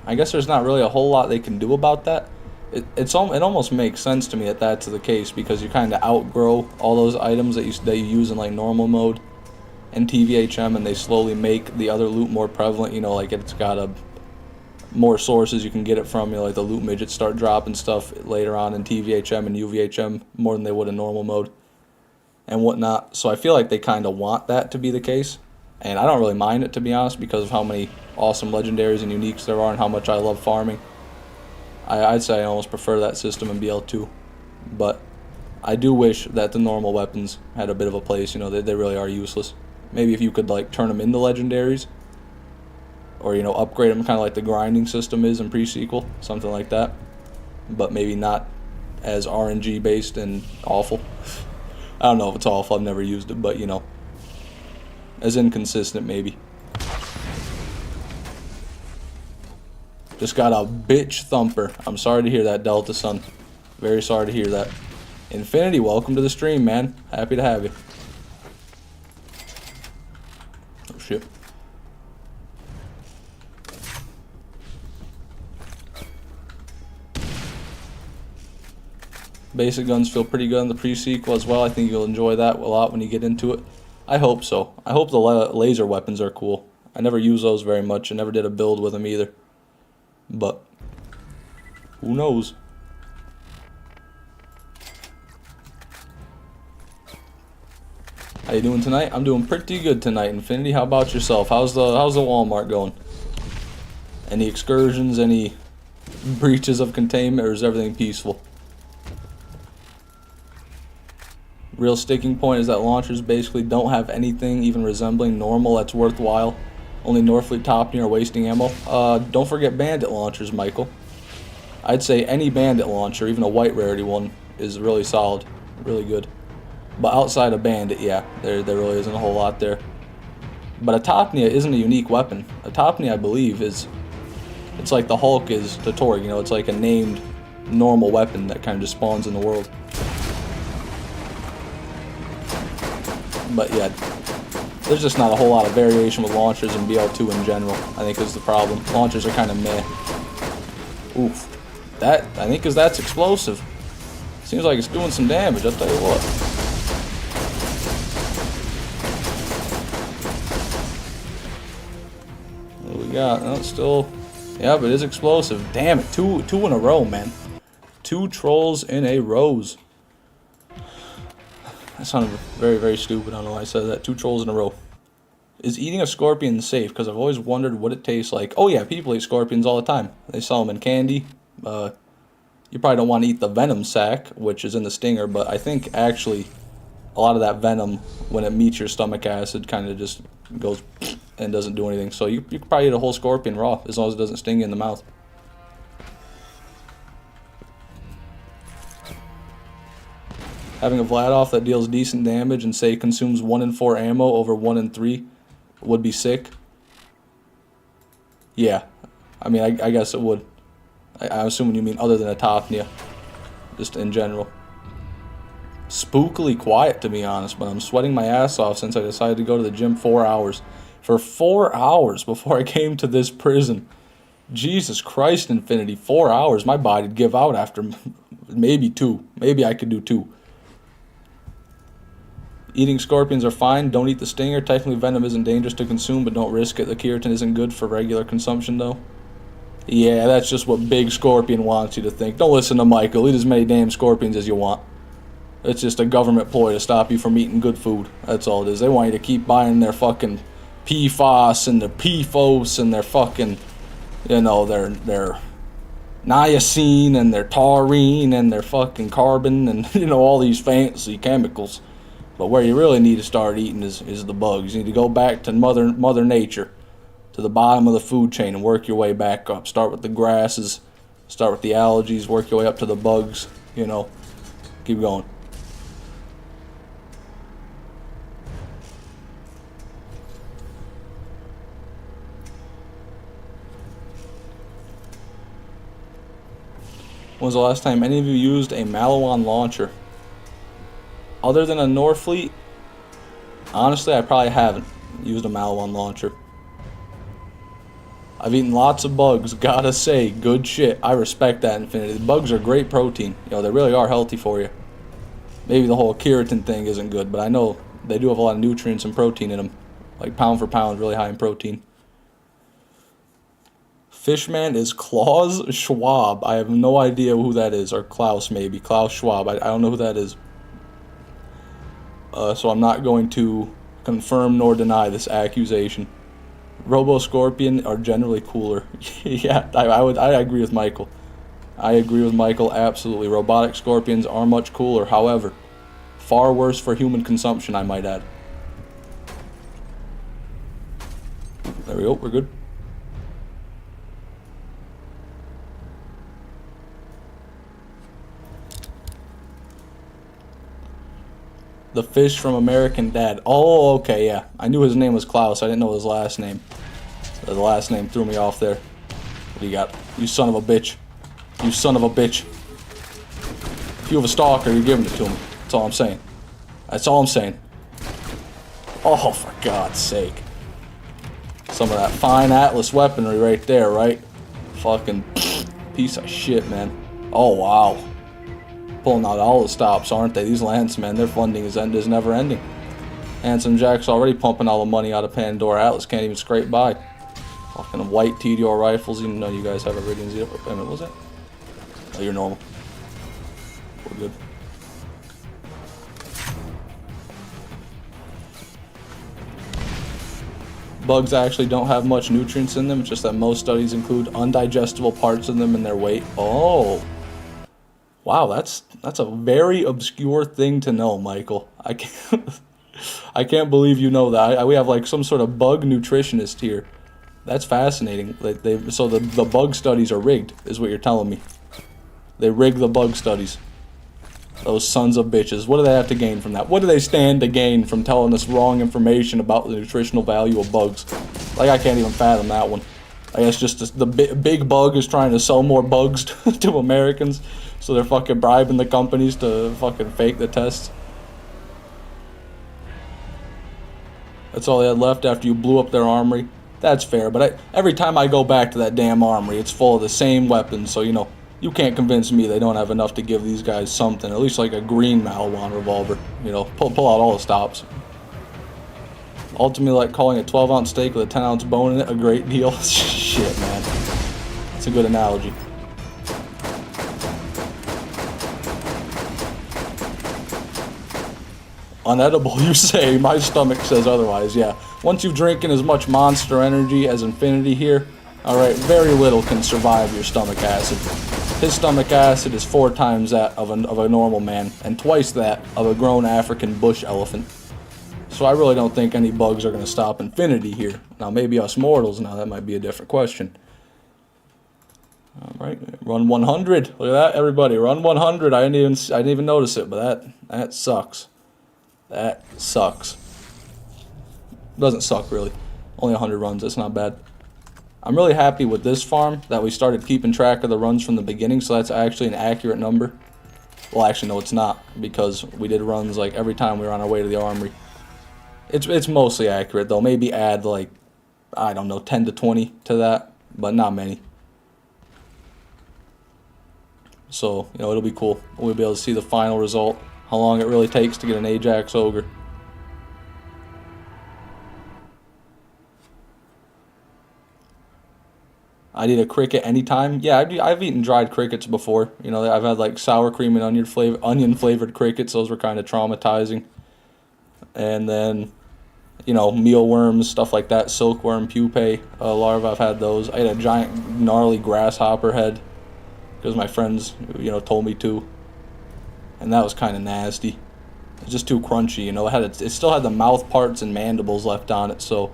I guess there's not really a whole lot they can do about that. It almost makes sense to me that that's the case, because you kind of outgrow all those items that you use in like normal mode and TVHM, and they slowly make the other loot more prevalent. You know, like it's got more sources you can get it from. You know, like the loot midgets start dropping stuff later on in TVHM and UVHM more than they would in normal mode and whatnot. So I feel like they kind of want that to be the case, and I don't really mind it, to be honest, because of how many awesome legendaries and uniques there are and how much I love farming. I'd say I almost prefer that system in BL2, but I do wish that the normal weapons had a bit of a place. You know, they really are useless. Maybe if you could like turn them into legendaries, or, you know, upgrade them kind of like the grinding system is in pre-sequel, something like that. But maybe not as RNG based and awful. I don't know if it's awful, I've never used it, but, you know, as inconsistent maybe. Just got a bitch thumper. I'm sorry to hear that, Delta Sun. Very sorry to hear that. Infinity, welcome to the stream, man. Happy to have you. Oh, shit. Basic guns feel pretty good in the pre-sequel as well. I think you'll enjoy that a lot when you get into it. I hope so. I hope the laser weapons are cool. I never use those very much. I never did a build with them either. But who knows? How you doing tonight? I'm doing pretty good tonight, Infinity. How about yourself? How's the Walmart going? Any excursions? Any breaches of containment, or is everything peaceful? Real sticking point is that launchers basically don't have anything even resembling normal that's worthwhile. Only Norfleet Topney are wasting ammo. Don't forget bandit launchers, Michael. I'd say any bandit launcher, even a white rarity one, is really solid, really good. But outside of bandit, yeah, there really isn't a whole lot there. But a Topnia isn't a unique weapon. A Topnia, I believe, it's like the Hulk is to Torg, you know, it's like a named normal weapon that kind of just spawns in the world. But yeah, there's just not a whole lot of variation with launchers in BL2 in general, I think is the problem. Launchers are kind of meh. Oof. That, I think, because that's explosive. Seems like it's doing some damage, I'll tell you what. What do we got? No, it's still... Yeah, but it is explosive. Damn it, two in a row, man. 2 trolls in a row. That sounded very, very stupid. I don't know why I said that. 2 trolls in a row. Is eating a scorpion safe? Because I've always wondered what it tastes like. Oh yeah, people eat scorpions all the time. They sell them in candy. You probably don't want to eat the venom sac, which is in the stinger, but I think actually a lot of that venom, when it meets your stomach acid, kind of just goes and doesn't do anything. So you could probably eat a whole scorpion raw, as long as it doesn't sting you in the mouth. Having a Vladoff that deals decent damage and say consumes 1 in 4 ammo over 1 in 3 would be sick. Yeah, I mean, I guess it would. I'm assuming you mean other than a Topnia, just in general. Spookily quiet, to be honest, but I'm sweating my ass off since I decided to go to the gym 4 hours. For 4 hours before I came to this prison. Jesus Christ, Infinity, 4 hours. My body'd give out after maybe 2. Maybe I could do 2. Eating scorpions are fine. Don't eat the stinger. Technically, venom isn't dangerous to consume, but don't risk it. The keratin isn't good for regular consumption, though. Yeah, that's just what Big Scorpion wants you to think. Don't listen to Michael. Eat as many damn scorpions as you want. It's just a government ploy to stop you from eating good food. That's all it is. They want you to keep buying their fucking PFOS and their PFOS and their fucking, you know, their niacin and their taurine and their fucking carbon and, you know, all these fancy chemicals. But where you really need to start eating is the bugs. You need to go back to Mother Nature, to the bottom of the food chain, and work your way back up. Start with the grasses, start with the algae, work your way up to the bugs, you know. Keep going. When was the last time any of you used a Malawan launcher? Other than a Norfleet, honestly, I probably haven't used a Malawan launcher. I've eaten lots of bugs, gotta say, good shit. I respect that, Infinity. The bugs are great protein. You know, they really are healthy for you. Maybe the whole keratin thing isn't good, but I know they do have a lot of nutrients and protein in them. Like pound for pound, really high in protein. Fishman is Klaus Schwab. I have no idea who that is. Or Klaus, maybe. Klaus Schwab. I don't know who that is. So I'm not going to confirm nor deny this accusation. Robo-Scorpion are generally cooler. Yeah, I agree with Michael. I agree with Michael, absolutely. Robotic Scorpions are much cooler. However, far worse for human consumption, I might add. There we go, we're good. The fish from American Dad. Oh, okay, yeah. I knew his name was Klaus. I didn't know his last name. The last name threw me off there. What do you got? You son of a bitch. You son of a bitch. If you have a stalker, you're giving it to him. That's all I'm saying. That's all I'm saying. Oh, for God's sake. Some of that fine Atlas weaponry right there, right? Fucking piece of shit, man. Oh, wow. Pulling out all the stops, aren't they? These Lance, man, their funding is never ending. Handsome Jack's already pumping all the money out of Pandora. Atlas can't even scrape by. Fucking white TDR rifles, even though you guys have Iridian Zero. Wait a minute, what was that? Oh, you're normal. We're good. Bugs actually don't have much nutrients in them, it's just that most studies include undigestible parts of them in their weight. Oh. Wow, that's a very obscure thing to know, Michael. I can't I can't believe you know that. We have like some sort of bug nutritionist here. That's fascinating. Like so the bug studies are rigged, is what you're telling me. They rig the bug studies. Those sons of bitches. What do they have to gain from that? What do they stand to gain from telling us wrong information about the nutritional value of bugs? Like, I can't even fathom that one. I guess just the big bug is trying to sell more bugs to Americans, so they're fucking bribing the companies to fucking fake the tests. That's all they had left after you blew up their armory. That's fair, but every time I go back to that damn armory, it's full of the same weapons, so, you know, you can't convince me they don't have enough to give these guys something, at least like a green Malawan revolver. You know, pull out all the stops. Ultimately, like calling a 12-ounce steak with a 10-ounce bone in it a great deal. Shit, man. That's a good analogy. Unedible, you say. My stomach says otherwise, yeah. Once you've drinking as much Monster Energy as Infinity here, alright, very little can survive your stomach acid. His stomach acid is 4 times that of a normal man, and twice that of a grown African bush elephant. So I really don't think any bugs are going to stop Infinity here. Now, maybe us mortals, now that might be a different question. Alright, run 100. Look at that, everybody. Run 100. I didn't even notice it, but that sucks. That sucks. Doesn't suck, really. Only 100 runs, that's not bad. I'm really happy with this farm that we started keeping track of the runs from the beginning, so that's actually an accurate number. Well, actually, no, it's not, because we did runs like every time we were on our way to the armory. It's mostly accurate, though. Maybe add, like, I don't know, 10 to 20 to that, but not many. So, you know, it'll be cool. We'll be able to see the final result, how long it really takes to get an Ajax Ogre. I'd eat a cricket anytime. Yeah, I've eaten dried crickets before. You know, I've had like sour cream and onion flavored crickets. Those were kind of traumatizing. And then, you know, mealworms, stuff like that, silkworm, pupae larvae. I've had those. I had a giant gnarly grasshopper head because my friends, you know, told me to, and that was kind of nasty. It was just too crunchy. You know, it still had the mouth parts and mandibles left on it, so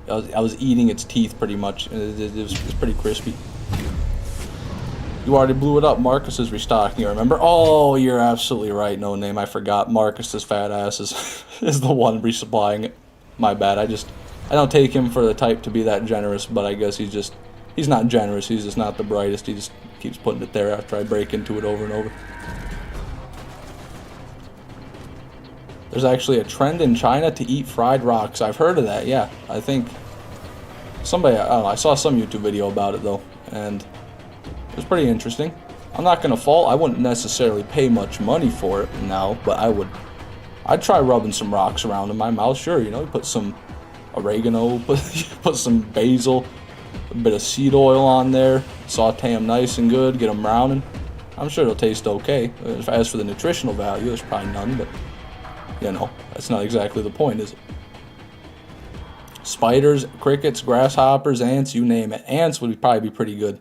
I was eating its teeth pretty much. It was pretty crispy. You already blew it up. Marcus is restocking, you remember? Oh, you're absolutely right, No Name. I forgot. Marcus's fat ass is the one resupplying it. My bad. I don't take him for the type to be that generous, but I guess he's not generous. He's just not the brightest. He just keeps putting it there after I break into it over and over. There's actually a trend in China to eat fried rocks. I've heard of that, yeah. I think somebody, I don't know, I saw some YouTube video about it though, and it was pretty interesting. I'm not gonna fault, I wouldn't necessarily pay much money for it now, but I'd try rubbing some rocks around in my mouth, sure, you know, put some oregano, put some basil, a bit of seed oil on there, saute them nice and good, get them browning. I'm sure it'll taste okay. As for the nutritional value, there's probably none, but you know, that's not exactly the point, is it? Spiders, crickets, grasshoppers, ants, you name it. Ants would probably be pretty good,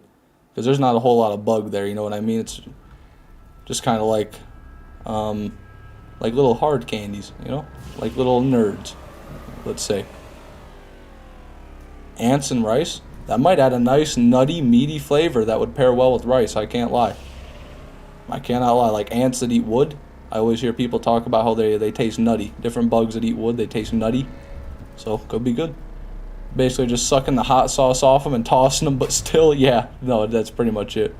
because there's not a whole lot of bug there, you know what I mean? It's just kind of like little hard candies, you know? Like little nerds, let's say. Ants and rice? That might add a nice, nutty, meaty flavor that would pair well with rice, I can't lie. I cannot lie. Like ants that eat wood, I always hear people talk about how they taste nutty. Different bugs that eat wood, they taste nutty. So, could be good. Basically just sucking the hot sauce off them and tossing them, but still, yeah, no, that's pretty much it.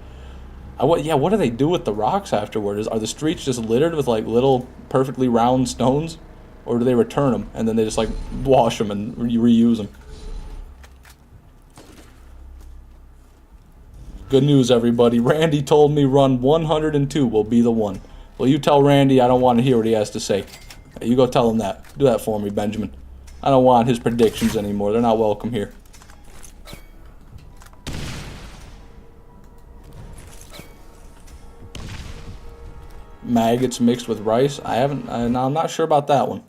What do they do with the rocks afterward? Are the streets just littered with like little perfectly round stones? Or do they return them and then they just like wash them and reuse them? Good news, everybody. Randy told me run 102 will be the one. Well, you tell Randy I don't want to hear what he has to say. You go tell him that. Do that for me, Benjamin. I don't want his predictions anymore. They're not welcome here. Maggots mixed with rice. I'm not sure about that one.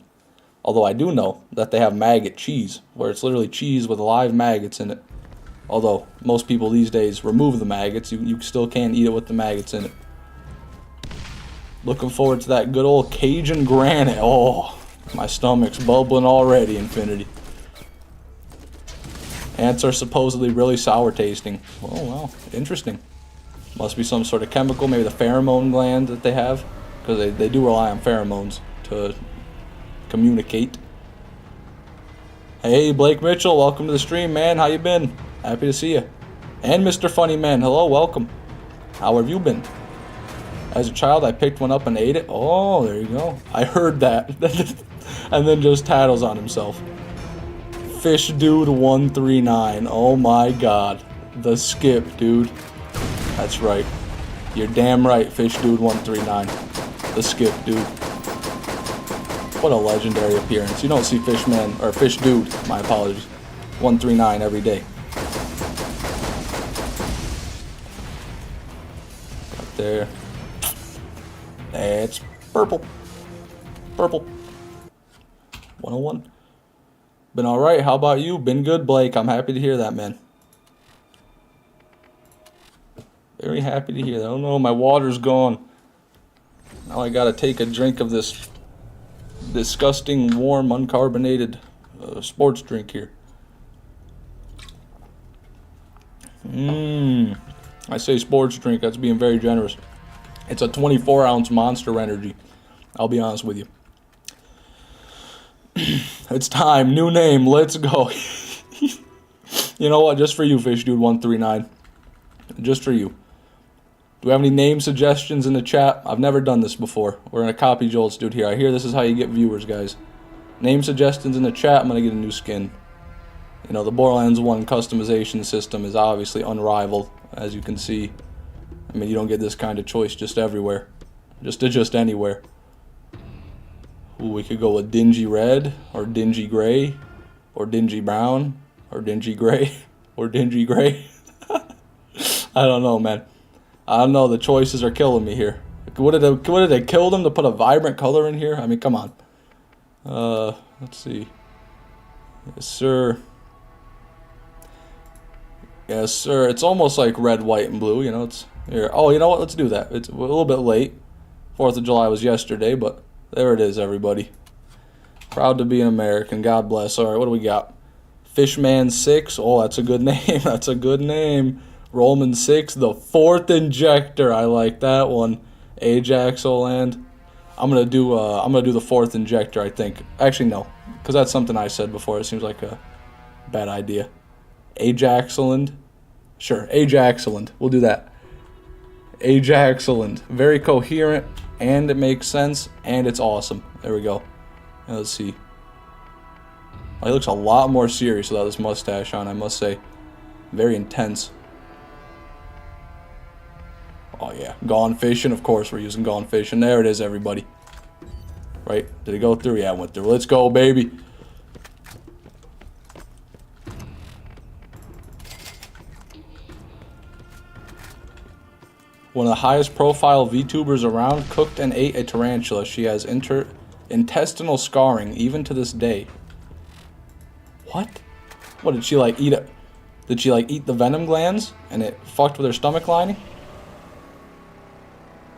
Although I do know that they have maggot cheese, where it's literally cheese with live maggots in it. Although most people these days remove the maggots, you still can't eat it with the maggots in it. Looking forward to that good old Cajun granite. Oh, my stomach's bubbling already, Infinity. Ants are supposedly really sour tasting. Oh, wow. Interesting. Must be some sort of chemical, maybe the pheromone gland that they have. Because they do rely on pheromones to communicate. Hey, Blake Mitchell, welcome to the stream, man. How you been? Happy to see you. And Mr. Funny Man, hello, welcome. How have you been? As a child, I picked one up and ate it. Oh, there you go. I heard that. And then just tattles on himself. Fish Dude 139. Oh my god. The skip, dude. That's right. You're damn right, Fish Dude 139. The skip, dude. What a legendary appearance. You don't see Fishman, or Fish Dude, my apologies, 139 every day. Right there. It's purple. Purple. 101. Been alright, how about you? Been good, Blake. I'm happy to hear that, man. Very happy to hear that. Oh no, my water's gone. Now I gotta take a drink of this disgusting, warm, uncarbonated sports drink here. I say sports drink, that's being very generous. It's a 24-ounce Monster Energy. I'll be honest with you. It's time, new name, let's go. You know what, just for you, Fish Dude 139. Just for you. Do we have any name suggestions in the chat? I've never done this before. We're gonna copy Joel's dude here. I hear this is how you get viewers, guys. Name suggestions in the chat, I'm gonna get a new skin. You know, the Borderlands 1 customization system is obviously unrivaled, as you can see. I mean, you don't get this kind of choice just everywhere. Just anywhere. Ooh, we could go with dingy red, or dingy gray, or dingy brown, or dingy gray, or dingy gray. I don't know, man. I don't know, the choices are killing me here. Would it have killed them to put a vibrant color in here? I mean, come on. Let's see. Yes, sir. Yes, sir. It's almost like red, white, and blue, you know, it's here. Oh, you know what? Let's do that. It's a little bit late. 4th of July was yesterday, but there it is, everybody. Proud to be an American. God bless. All right, what do we got? Fishman 6. Oh, that's a good name. That's a good name. Roman 6, the 4th injector. I like that one. Ajax land. I'm gonna do the 4th injector, I think. Actually, no, because that's something I said before. It seems like a bad idea. Ajaxland. Sure, Ajaxland. We'll do that. Ajaxland. Very coherent, and it makes sense, and it's awesome. There we go. Now, let's see. Oh, he looks a lot more serious without this mustache on, I must say. Very intense. Oh yeah, Gone Fishing, of course we're using Gone Fishing. There it is, everybody. Right, did it go through? Yeah, it went through. Let's go, baby. One of the highest profile VTubers around cooked and ate a tarantula. She has intestinal scarring, even to this day. What? What, did she like eat it? Did she like eat the venom glands and it fucked with her stomach lining?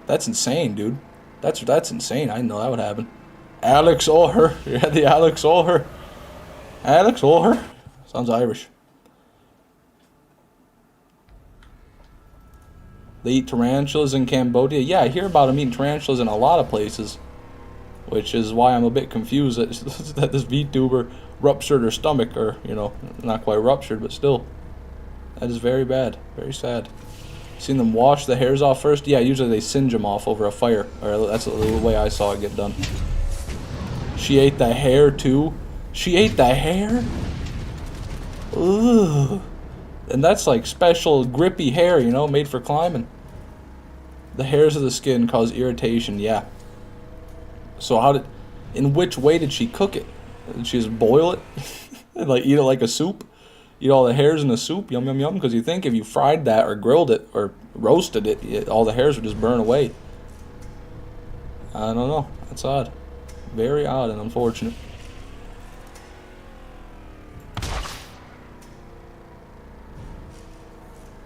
That's insane, dude. That's insane. I didn't know that would happen. Alex O'Her. Yeah, the Alex O'Her. Alex O'Her. Sounds Irish. They eat tarantulas in Cambodia. Yeah, I hear about them eating tarantulas in a lot of places. Which is why I'm a bit confused that this VTuber ruptured her stomach. Or, you know, not quite ruptured, but still. That is very bad. Very sad. Seen them wash the hairs off first? Yeah, usually they singe them off over a fire. Or that's the way I saw it get done. She ate the hair too? She ate the hair? Ugh. And that's like special grippy hair, you know, made for climbing. The hairs of the skin cause irritation, yeah. So in which way did she cook it? Did she just boil it? And like eat it like a soup? Eat all the hairs in the soup, yum yum yum, because you think if you fried that or grilled it or roasted it, all the hairs would just burn away. I don't know. That's odd. Very odd and unfortunate.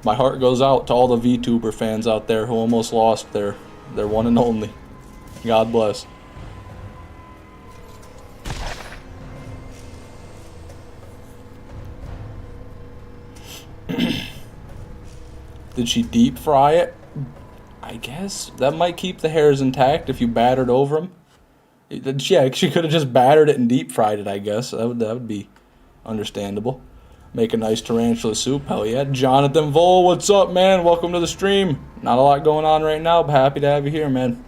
My heart goes out to all the VTuber fans out there who almost lost their one and only. God bless. Did she deep fry it? I guess that might keep the hairs intact if you battered over them. Yeah, she could have just battered it and deep fried it, I guess. That would be understandable. Make a nice tarantula soup. Hell yeah. Jonathan Vole, what's up, man? Welcome to the stream. Not a lot going on right now, but happy to have you here, man.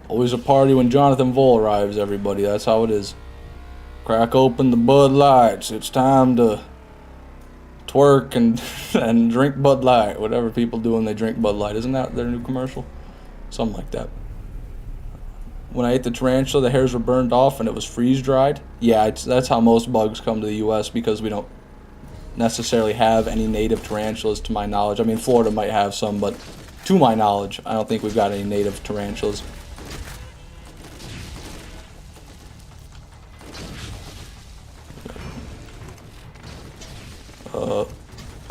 Always a party when Jonathan Vole arrives, everybody. That's how it is. Crack open the Bud Lights. It's time to twerk and drink Bud Light. Whatever people do when they drink Bud Light. Isn't that their new commercial? Something like that. When I ate the tarantula, the hairs were burned off and it was freeze-dried. Yeah, that's how most bugs come to the U.S. because we don't necessarily have any native tarantulas to my knowledge. I mean, Florida might have some, but to my knowledge, I don't think we've got any native tarantulas.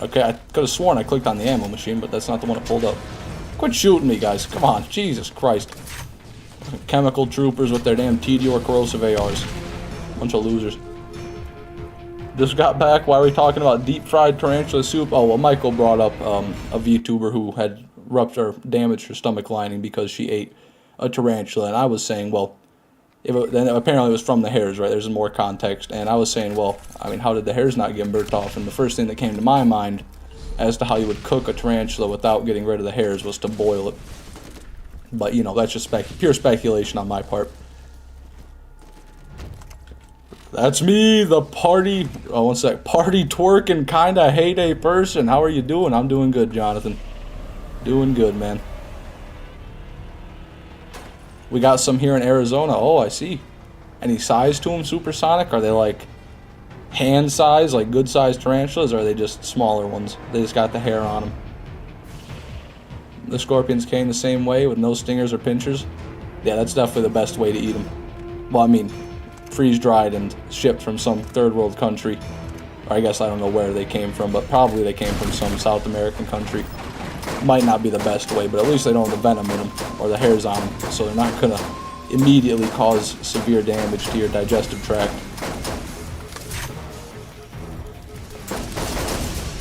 Okay, I could have sworn I clicked on the ammo machine, but that's not the one that pulled up. Quit shooting me, guys. Come on. Jesus Christ. Chemical troopers with their damn TD or corrosive ARs. Bunch of losers. Just got back. Why are we talking about deep fried tarantula soup? Oh, well, Michael brought up a VTuber who had ruptured or damaged her stomach lining because she ate a tarantula. And I was saying, well, then apparently it was from the hairs, right? There's more context. And I was saying, well, I mean, how did the hairs not get burnt off? And the first thing that came to my mind as to how you would cook a tarantula without getting rid of the hairs was to boil it. But, you know, that's just pure speculation on my part. That's me, the party, oh, one sec, party twerking kinda heyday person. How are you doing? I'm doing good, Jonathan. Doing good, man. We got some here in Arizona. Oh, I see. Any size to them, supersonic? Are they like hand size, like good sized tarantulas, or are they just smaller ones? They just got the hair on them. The scorpions came the same way with no stingers or pinchers. Yeah, that's definitely the best way to eat them. Well, I mean, freeze-dried and shipped from some third world country. Or I guess I don't know where they came from, but probably they came from some South American country. Might not be the best way, but at least they don't have the venom in them or the hairs on them, so they're not gonna immediately cause severe damage to your digestive tract.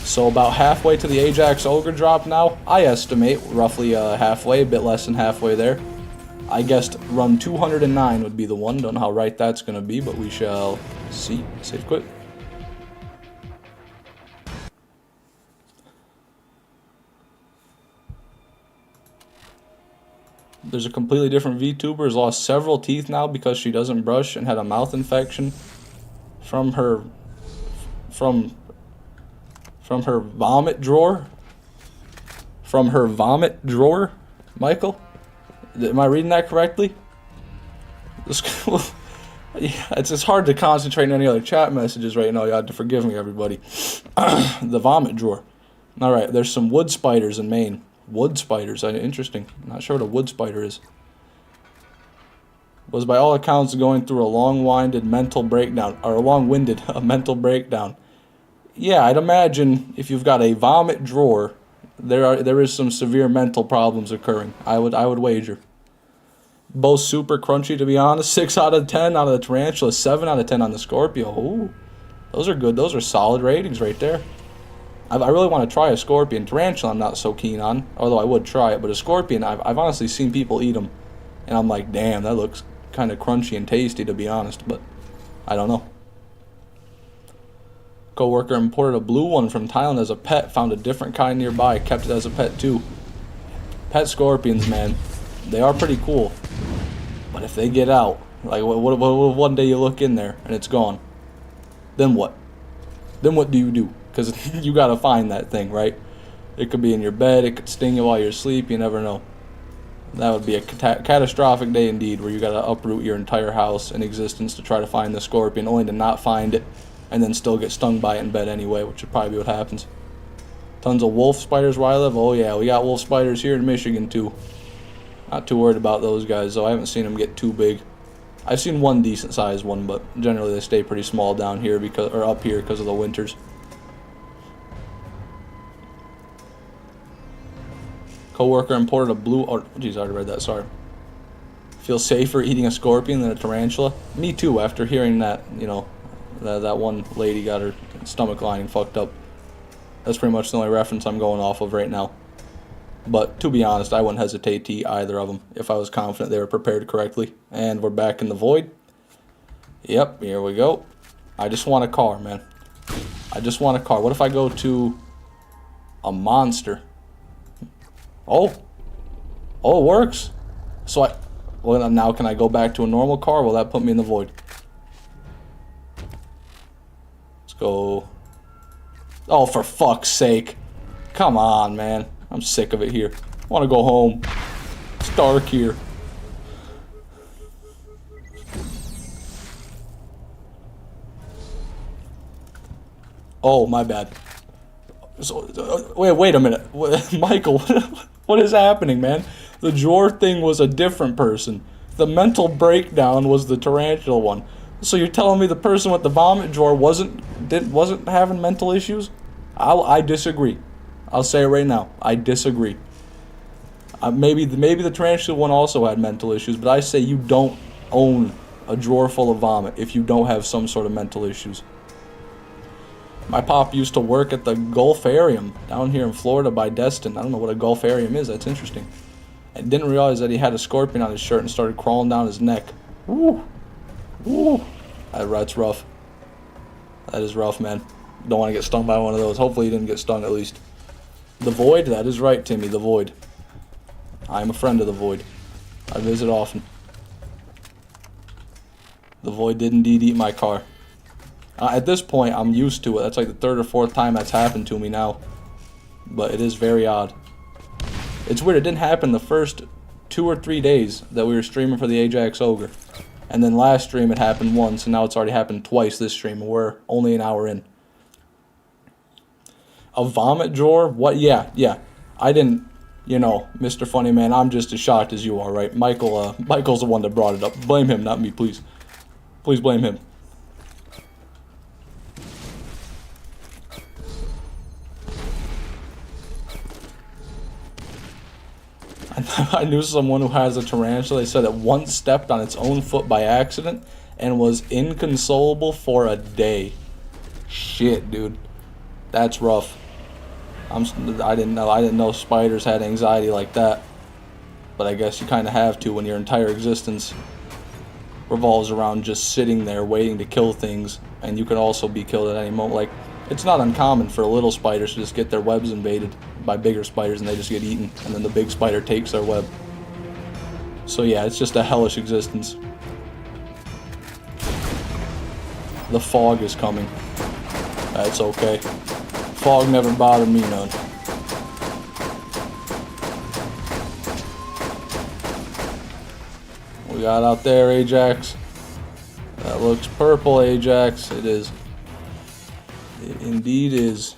So about halfway to the Ajax Ogre drop now. I estimate roughly halfway, a bit less than halfway there. I guessed run 209 would be the one. Don't know how right that's going to be, but we shall see. Save quit. There's a completely different VTuber who's lost several teeth now because she doesn't brush and had a mouth infection from her vomit drawer. From her vomit drawer, Michael? Am I reading that correctly? Yeah, it's hard to concentrate on any other chat messages right now. You have to forgive me, everybody. The vomit drawer. All right, there's some wood spiders in Maine. Wood spiders, interesting. Not sure what a wood spider is. Was by all accounts going through a long-winded mental breakdown, or a long-winded mental breakdown. Yeah, I'd imagine if you've got a vomit drawer, there is some severe mental problems occurring. I would wager. Both super crunchy, to be honest. 6 out of 10 out of the tarantula, 7 out of 10 on the Scorpio. Ooh, those are good. Those are solid ratings right there. I really want to try a scorpion. Tarantula I'm not so keen on, although I would try it. But a scorpion, I've honestly seen people eat them, and I'm like, damn, that looks kind of crunchy and tasty, to be honest. But I don't know. Coworker imported a blue one from Thailand as a pet, found a different kind nearby, kept it as a pet too. Pet scorpions, man, they are pretty cool. But if they get out, like what one day you look in there and it's gone, then what? Then what do you do? Because you gotta find that thing, right? It could be in your bed, it could sting you while you're asleep, you never know. That would be a catastrophic day indeed, where you gotta uproot your entire house and existence to try to find the scorpion, only to not find it, and then still get stung by it in bed anyway, which would probably be what happens. Tons of wolf spiders where I live. Oh yeah, we got wolf spiders here in Michigan too. Not too worried about those guys, though. I haven't seen them get too big. I've seen one decent sized one, but generally they stay pretty small down here up here because of the winters. Coworker imported a blue. Oh, geez, I already read that. Sorry. feel safer eating a scorpion than a tarantula. Me too, after hearing that, you know, that one lady got her stomach lining fucked up. That's pretty much the only reference I'm going off of right now. But to be honest, I wouldn't hesitate to eat either of them if I was confident they were prepared correctly. And we're back in the void. Yep, here we go. I just want a car, man. I just want a car. What if I go to a monster? Oh. Oh, it works. So well, now can I go back to a normal car? Will that put me in the void? Let's go. Oh, for fuck's sake. Come on, man. I'm sick of it here. I want to go home. It's dark here. Oh, my bad. So, wait a minute. Michael, what is happening, man? The drawer thing was a different person. The mental breakdown was the tarantula one. So you're telling me the person with the vomit drawer wasn't having mental issues? I disagree. I'll say it right now. I disagree. Maybe the tarantula one also had mental issues, but I say you don't own a drawer full of vomit if you don't have some sort of mental issues. My pop used to work at the Gulfarium down here in Florida by Destin. I don't know what a Gulfarium is. That's interesting. I didn't realize that he had a scorpion on his shirt and started crawling down his neck. Woo! Woo! That's rough. That is rough, man. Don't want to get stung by one of those. Hopefully you didn't get stung at least. The Void? That is right, Timmy. The Void. I am a friend of the Void. I visit often. The Void did indeed eat my car. At this point, I'm used to it. That's like the third or fourth time that's happened to me now. But it is very odd. It's weird. It didn't happen the first 2 or 3 days that we were streaming for the Ajax Ogre. And then last stream it happened once, and now it's already happened twice this stream, and we're only an hour in. A vomit drawer? What? Yeah. I didn't, you know, Mr. Funny Man, I'm just as shocked as you are, right? Michael's the one that brought it up. Blame him, not me, please. Please blame him. I knew someone who has a tarantula. They said it once stepped on its own foot by accident and was inconsolable for a day. Shit, dude. That's rough. I didn't know spiders had anxiety like that. But I guess you kind of have to when your entire existence revolves around just sitting there waiting to kill things, and you can also be killed at any moment. Like, it's not uncommon for little spiders to just get their webs invaded by bigger spiders and they just get eaten, and then the big spider takes their web. So yeah, it's just a hellish existence. The fog is coming. That's okay. Fog never bothered me none. We got out there, Ajax. That looks purple, Ajax. It is. It indeed is.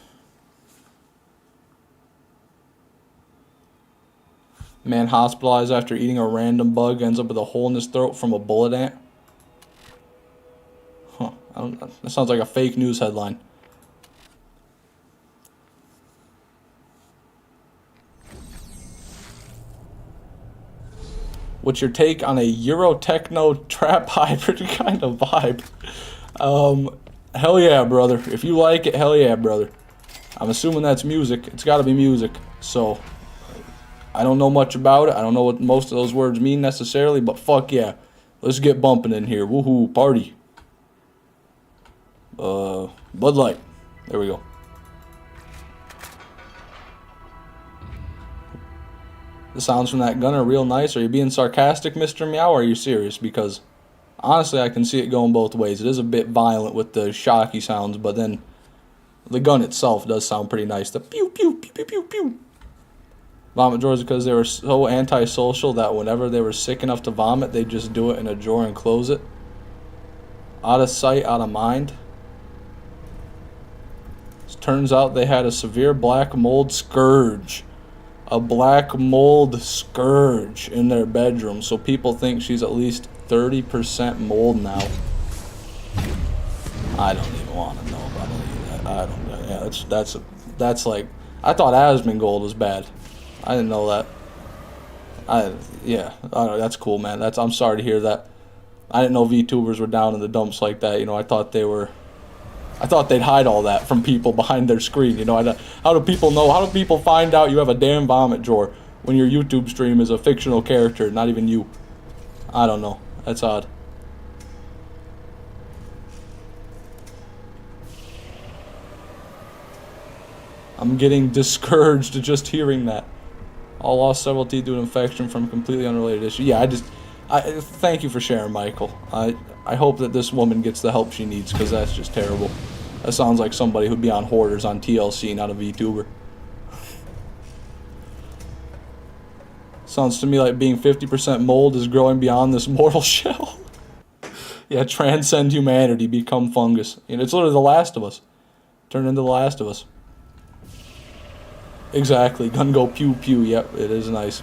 Man hospitalized after eating a random bug ends up with a hole in his throat from a bullet ant. Huh. That sounds like a fake news headline. What's your take on a Euro techno trap hybrid kind of vibe? Hell yeah, brother. If you like it, hell yeah, brother. I'm assuming that's music. It's got to be music. So, I don't know much about it. I don't know what most of those words mean necessarily, but fuck yeah. Let's get bumping in here. Woohoo, party. Bud Light. There we go. The sounds from that gun are real nice. Are you being sarcastic, Mr. Meow, or are you serious? Because, honestly, I can see it going both ways. It is a bit violent with the shocky sounds, but then the gun itself does sound pretty nice. The pew, pew, pew, pew, pew, pew. Vomit drawers, because they were so antisocial that whenever they were sick enough to vomit, they'd just do it in a drawer and close it. Out of sight, out of mind. It turns out they had a severe black mold scourge. A black mold scourge in their bedroom, so people think she's at least 30% mold now. I don't even want to know about any of that. I don't. Yeah, that's like, I thought Asmongold was bad. I didn't know that. Yeah, I don't know, that's cool, man. I'm sorry to hear that. I didn't know VTubers were down in the dumps like that. You know, I thought they'd hide all that from people behind their screen. You know, how do people know? How do people find out you have a damn vomit drawer when your YouTube stream is a fictional character, not even you? I don't know. That's odd. I'm getting discouraged just hearing that. All lost several teeth due to infection from completely unrelated issue. Yeah, I thank you for sharing, Michael. I hope that this woman gets the help she needs, because that's just terrible. That sounds like somebody who'd be on Hoarders on TLC, not a VTuber. Sounds to me like being 50% mold is growing beyond this mortal shell. Yeah, transcend humanity, become fungus. You know, it's literally The Last of Us. Turn into The Last of Us. Exactly. Gun go pew pew. Yep, it is nice.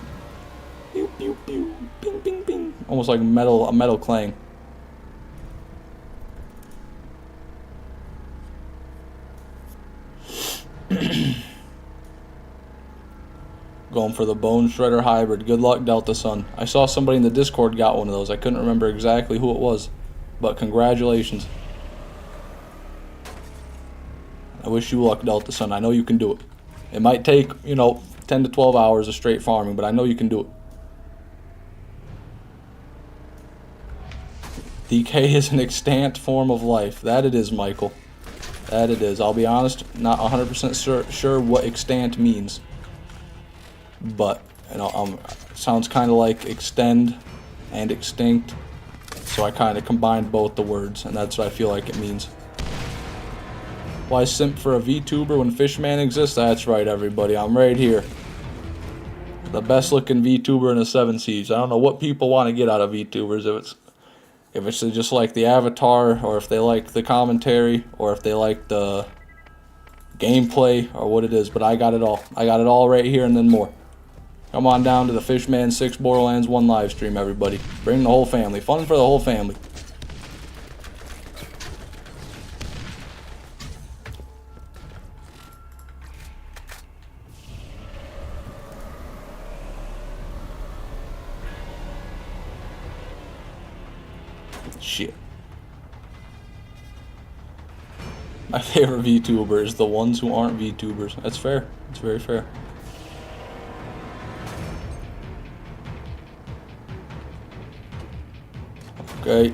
Pew pew pew. Ping ping ping. Almost like a metal clang. Going for the Bone Shredder Hybrid. Good luck, Delta Sun. I saw somebody in the Discord got one of those. I couldn't remember exactly who it was, but congratulations. I wish you luck, Delta Sun. I know you can do it. It might take, you know, 10 to 12 hours of straight farming, but I know you can do it. Decay is an extant form of life. That it is, Michael. That it is. I'll be honest, not 100% sure what extant means. But, you know, sounds kind of like extend and extinct. So I kind of combined both the words, and that's what I feel like it means. Why simp for a VTuber when Fishman exists? That's right, everybody. I'm right here. The best looking VTuber in the 7 Seas. I don't know what people want to get out of VTubers. If it's just like the avatar, or if they like the commentary, or if they like the gameplay, or what it is. But I got it all. I got it all right here and then more. Come on down to the Fishman 6 Borderlands 1 live stream, everybody. Bring the whole family. Fun for the whole family. Shit. My favorite VTuber is the ones who aren't VTubers. That's fair. It's very fair. Okay.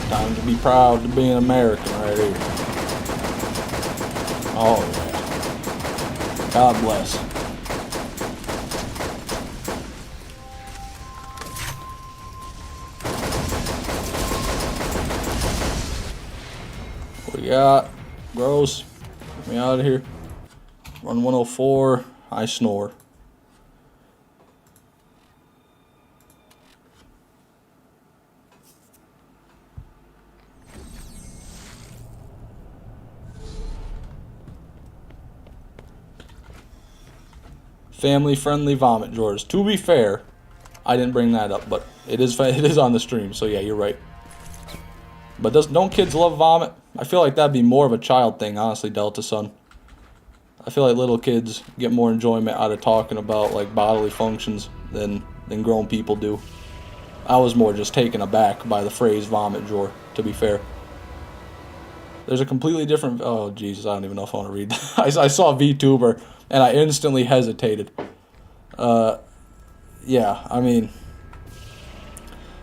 Time to be proud to be an American right here. Oh, yeah. God bless. What we got? Gross. Get me out of here. Run 104. I snore. Family-friendly vomit drawers. To be fair, I didn't bring that up, but it is on the stream, so yeah, you're right. But don't kids love vomit? I feel like that'd be more of a child thing, honestly, Delta Sun. I feel like little kids get more enjoyment out of talking about like bodily functions than grown people do. I was more just taken aback by the phrase vomit drawer, to be fair. There's a completely different... Oh, Jesus, I don't even know if I want to read that. I saw VTuber, and I instantly hesitated. Yeah, I mean...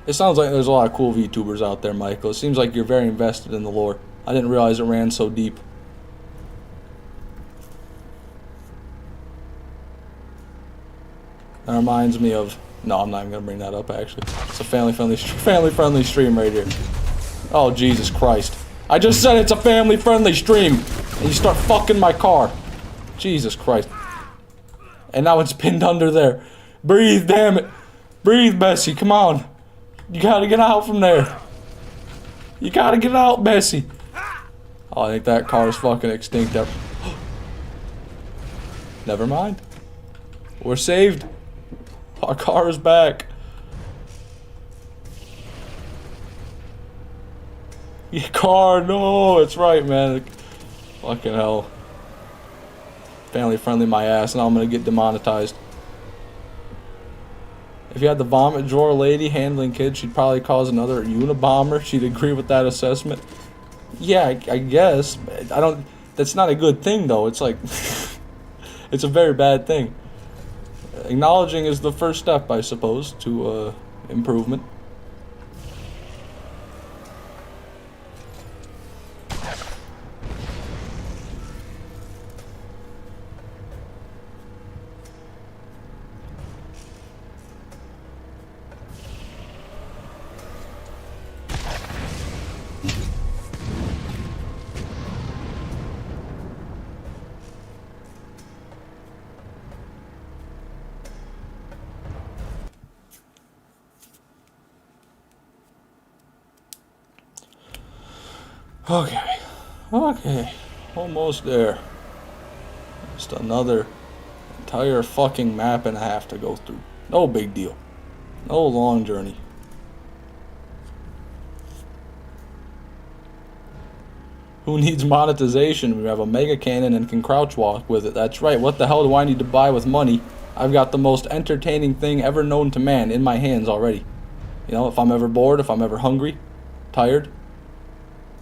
It sounds like there's a lot of cool VTubers out there, Michael. It seems like you're very invested in the lore. I didn't realize it ran so deep. That reminds me of... No, I'm not even going to bring that up, actually. It's a family-friendly stream right here. Oh, Jesus Christ. I just said it's a family-friendly stream, and you start fucking my car. Jesus Christ. And now it's pinned under there. Breathe, damn it. Breathe, Bessie, come on. You gotta get out from there. You gotta get out, Bessie. Oh, I think that car is fucking extinct. Never mind. We're saved. Our car is back. Your car, no, it's right, man. Fucking hell. Family friendly my ass, and I'm gonna get demonetized. If you had the vomit drawer lady handling kids, she'd probably cause another Unabomber. She'd agree with that assessment. Yeah, I guess. I don't. That's not a good thing, though. It's like, it's a very bad thing. Acknowledging is the first step, I suppose, to improvement. Okay, almost there. Just another entire fucking map and a half to go through. No big deal. No long journey. Who needs monetization? We have a mega cannon and can crouch walk with it. That's right. What the hell do I need to buy with money? I've got the most entertaining thing ever known to man in my hands already. You know, if I'm ever bored, if I'm ever hungry, tired,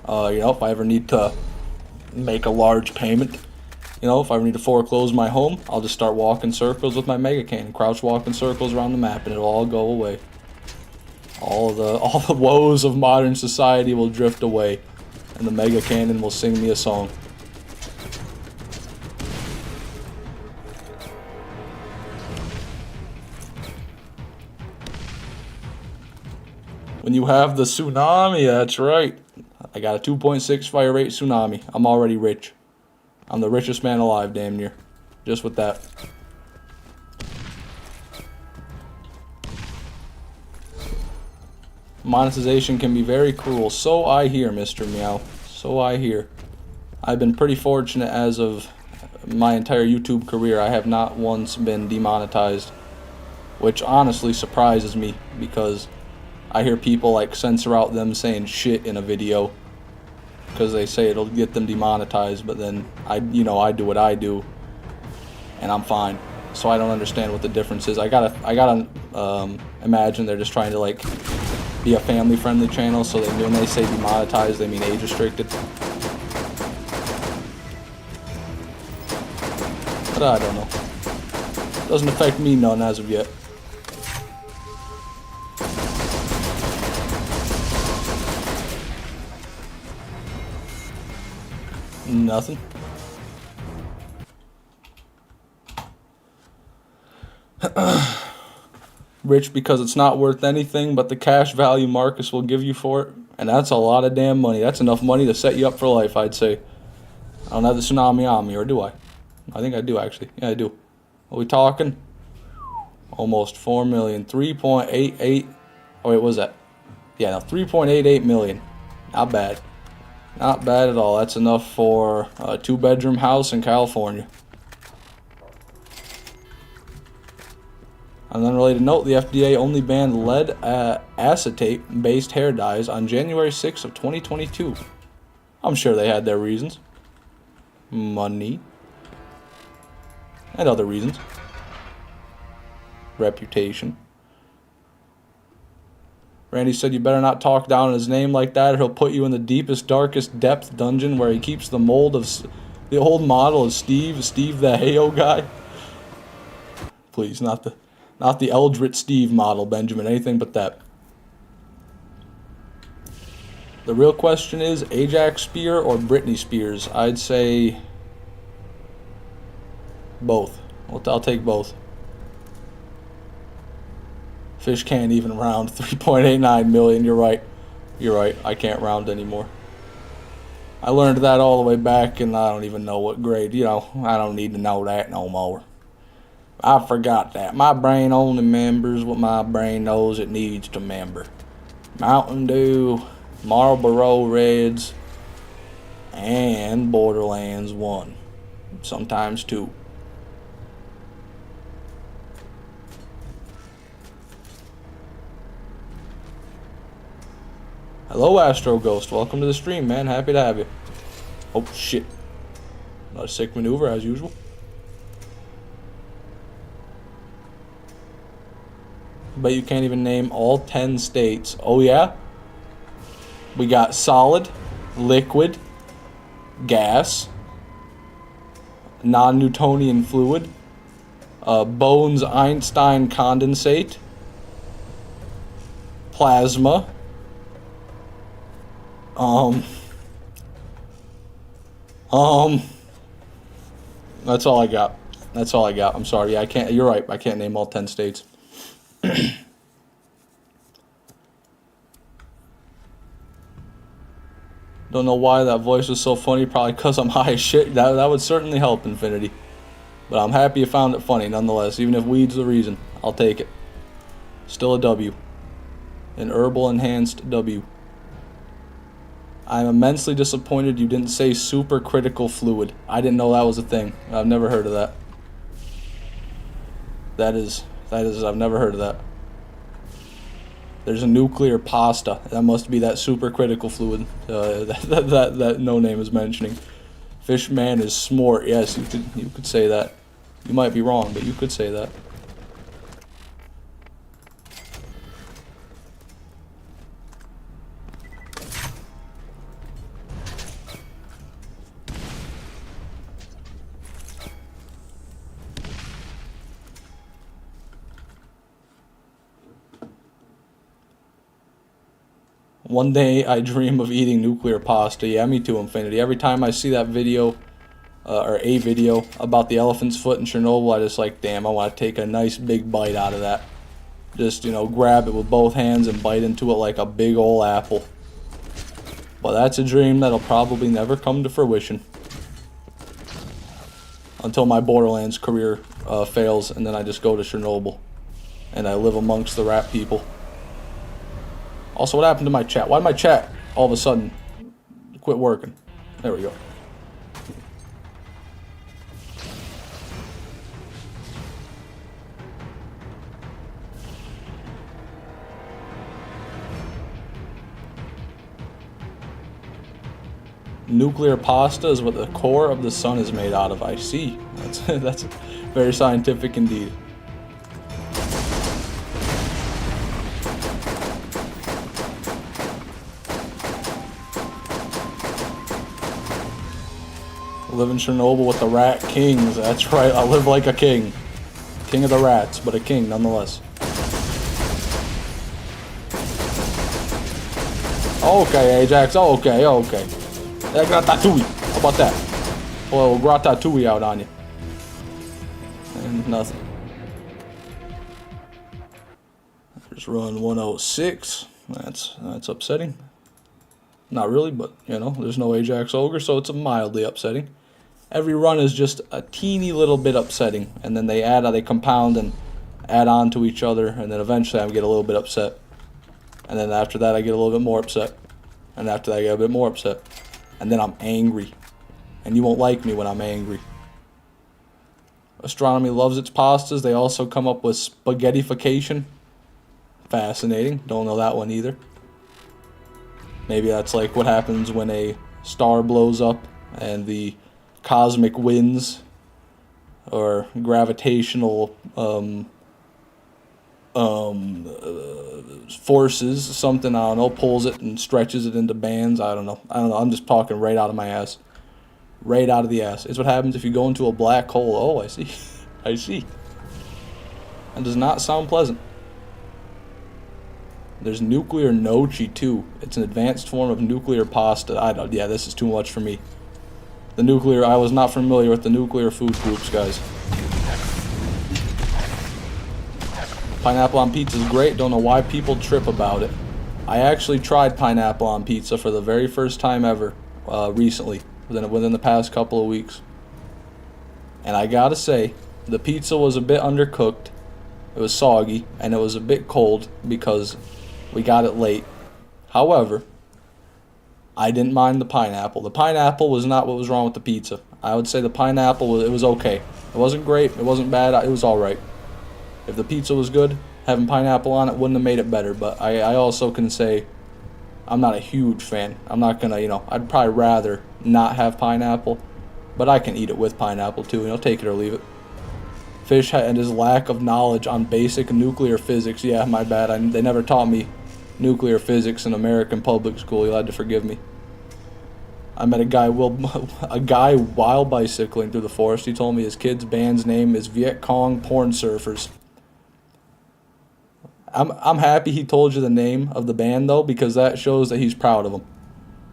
you know, if I ever need to make a large payment, you know, if I ever need to foreclose my home, I'll just start walking circles with my mega cannon, crouch walking circles around the map, and it'll all go away. All the woes of modern society will drift away, and the mega cannon will sing me a song. When you have the tsunami, that's right. I got a 2.6 fire rate tsunami. I'm already rich. I'm the richest man alive, damn near. Just with that. Monetization can be very cruel. So I hear, Mr. Meow. So I hear. I've been pretty fortunate as of my entire YouTube career. I have not once been demonetized. Which honestly surprises me, because I hear people like censor out them saying shit in a video because they say it'll get them demonetized, but then I do what I do and I'm fine. So I don't understand what the difference is. I gotta imagine they're just trying to like be a family friendly channel, so when they say demonetized they mean age restricted. But I don't know. Doesn't affect me none as of yet. Nothing. Rich because it's not worth anything but the cash value Marcus will give you for it. And that's a lot of damn money. That's enough money to set you up for life, I'd say. I don't have the tsunami on me, or do I? I think I do, actually. Yeah, I do. Are we talking? Almost 4 million. 3.88. Oh, wait, what was that? Yeah, no, 3.88 million. Not bad. Not bad at all. That's enough for a 2-bedroom house in California. On an unrelated note, the FDA only banned lead acetate-based hair dyes on January 6th of 2022. I'm sure they had their reasons. Money. And other reasons. Reputation. Randy said you better not talk down his name like that, or he'll put you in the deepest, darkest depth dungeon where he keeps the mold of the old model of Steve the Heyo guy. Please, not the Eldritch Steve model, Benjamin. Anything but that. The real question is Ajax Spear or Britney Spears. I'd say both. I'll take both. Fish can't even round. 3.89 million. You're right. You're right. I can't round anymore. I learned that all the way back, and I don't even know what grade. You know, I don't need to know that no more. I forgot that. My brain only remembers what my brain knows it needs to remember. Mountain Dew, Marlboro Reds, and Borderlands 1. Sometimes 2. Hello, Astro Ghost. Welcome to the stream, man. Happy to have you. Oh, shit. Not a sick maneuver, as usual. But you can't even name all 10 states. Oh yeah? We got solid, liquid, gas, non-Newtonian fluid, Bones-Einstein condensate, plasma, that's all I got. That's all I got. I'm sorry. I can't. You're right. I can't name all 10 states. Don't know why that voice was so funny. Probably because I'm high as shit. That would certainly help, Infinity. But I'm happy you found it funny nonetheless. Even if weed's the reason, I'll take it. Still a W. An herbal enhanced W. I'm immensely disappointed you didn't say supercritical fluid. I didn't know that was a thing. I've never heard of that. That is, I've never heard of that. There's a nuclear pasta. That must be that supercritical fluid that No Name is mentioning. Fishman is smart. Yes, you could say that. You might be wrong, but you could say that. One day I dream of eating nuclear pasta. Yeah, me too, Infinity. Every time I see that video, or a video about the elephant's foot in Chernobyl, I just like, damn, I want to take a nice big bite out of that. Just, you know, grab it with both hands and bite into it like a big ol' apple. But that's a dream that'll probably never come to fruition. Until my Borderlands career fails, and then I just go to Chernobyl. And I live amongst the rat people. Also, what happened to my chat? Why did my chat all of a sudden quit working? There we go. Nuclear pasta is what the core of the sun is made out of. I see. That's very scientific indeed. Live in Chernobyl with the Rat Kings. That's right, I live like a king. King of the rats, but a king nonetheless. Okay, Ajax, okay. Gratatouille, how about that? A little gratatouille out on you. And nothing. There's run 106. That's upsetting. Not really, but, you know, there's no Ajax Ogre, so it's mildly upsetting. Every run is just a teeny little bit upsetting, and then they compound and add on to each other, and then eventually I get a little bit upset. And then after that I get a little bit more upset. And after that I get a bit more upset. And then I'm angry. And you won't like me when I'm angry. Astronomy loves its pastas. They also come up with spaghettification. Fascinating. Don't know that one either. Maybe that's like what happens when a star blows up and the cosmic winds or gravitational forces, something, I don't know, pulls it and stretches it into bands. I don't know. I'm just talking right out of my ass. Right out of the ass. It's what happens if you go into a black hole. Oh, I see. I see. That does not sound pleasant. There's nuclear nochi too. It's an advanced form of nuclear pasta. Yeah, this is too much for me. I was not familiar with the nuclear food groups, guys. Pineapple on pizza is great. Don't know why people trip about it. I actually tried pineapple on pizza for the very first time ever recently, within the past couple of weeks. And I gotta say, the pizza was a bit undercooked. It was soggy, and it was a bit cold because we got it late. However, I didn't mind the pineapple. The pineapple was not what was wrong with the pizza. I would say the pineapple, it was okay. It wasn't great, it wasn't bad, it was alright. If the pizza was good, having pineapple on it wouldn't have made it better, but I also can say I'm not a huge fan. I'm not gonna, I'd probably rather not have pineapple, but I can eat it with pineapple too, take it or leave it. Fish and his lack of knowledge on basic nuclear physics. Yeah, my bad. They never taught me nuclear physics in American public school. You'll have to forgive me. I met a guy while bicycling through the forest. He told me his kid's band's name is Viet Cong Porn Surfers. I'm happy he told you the name of the band though, because that shows that he's proud of them.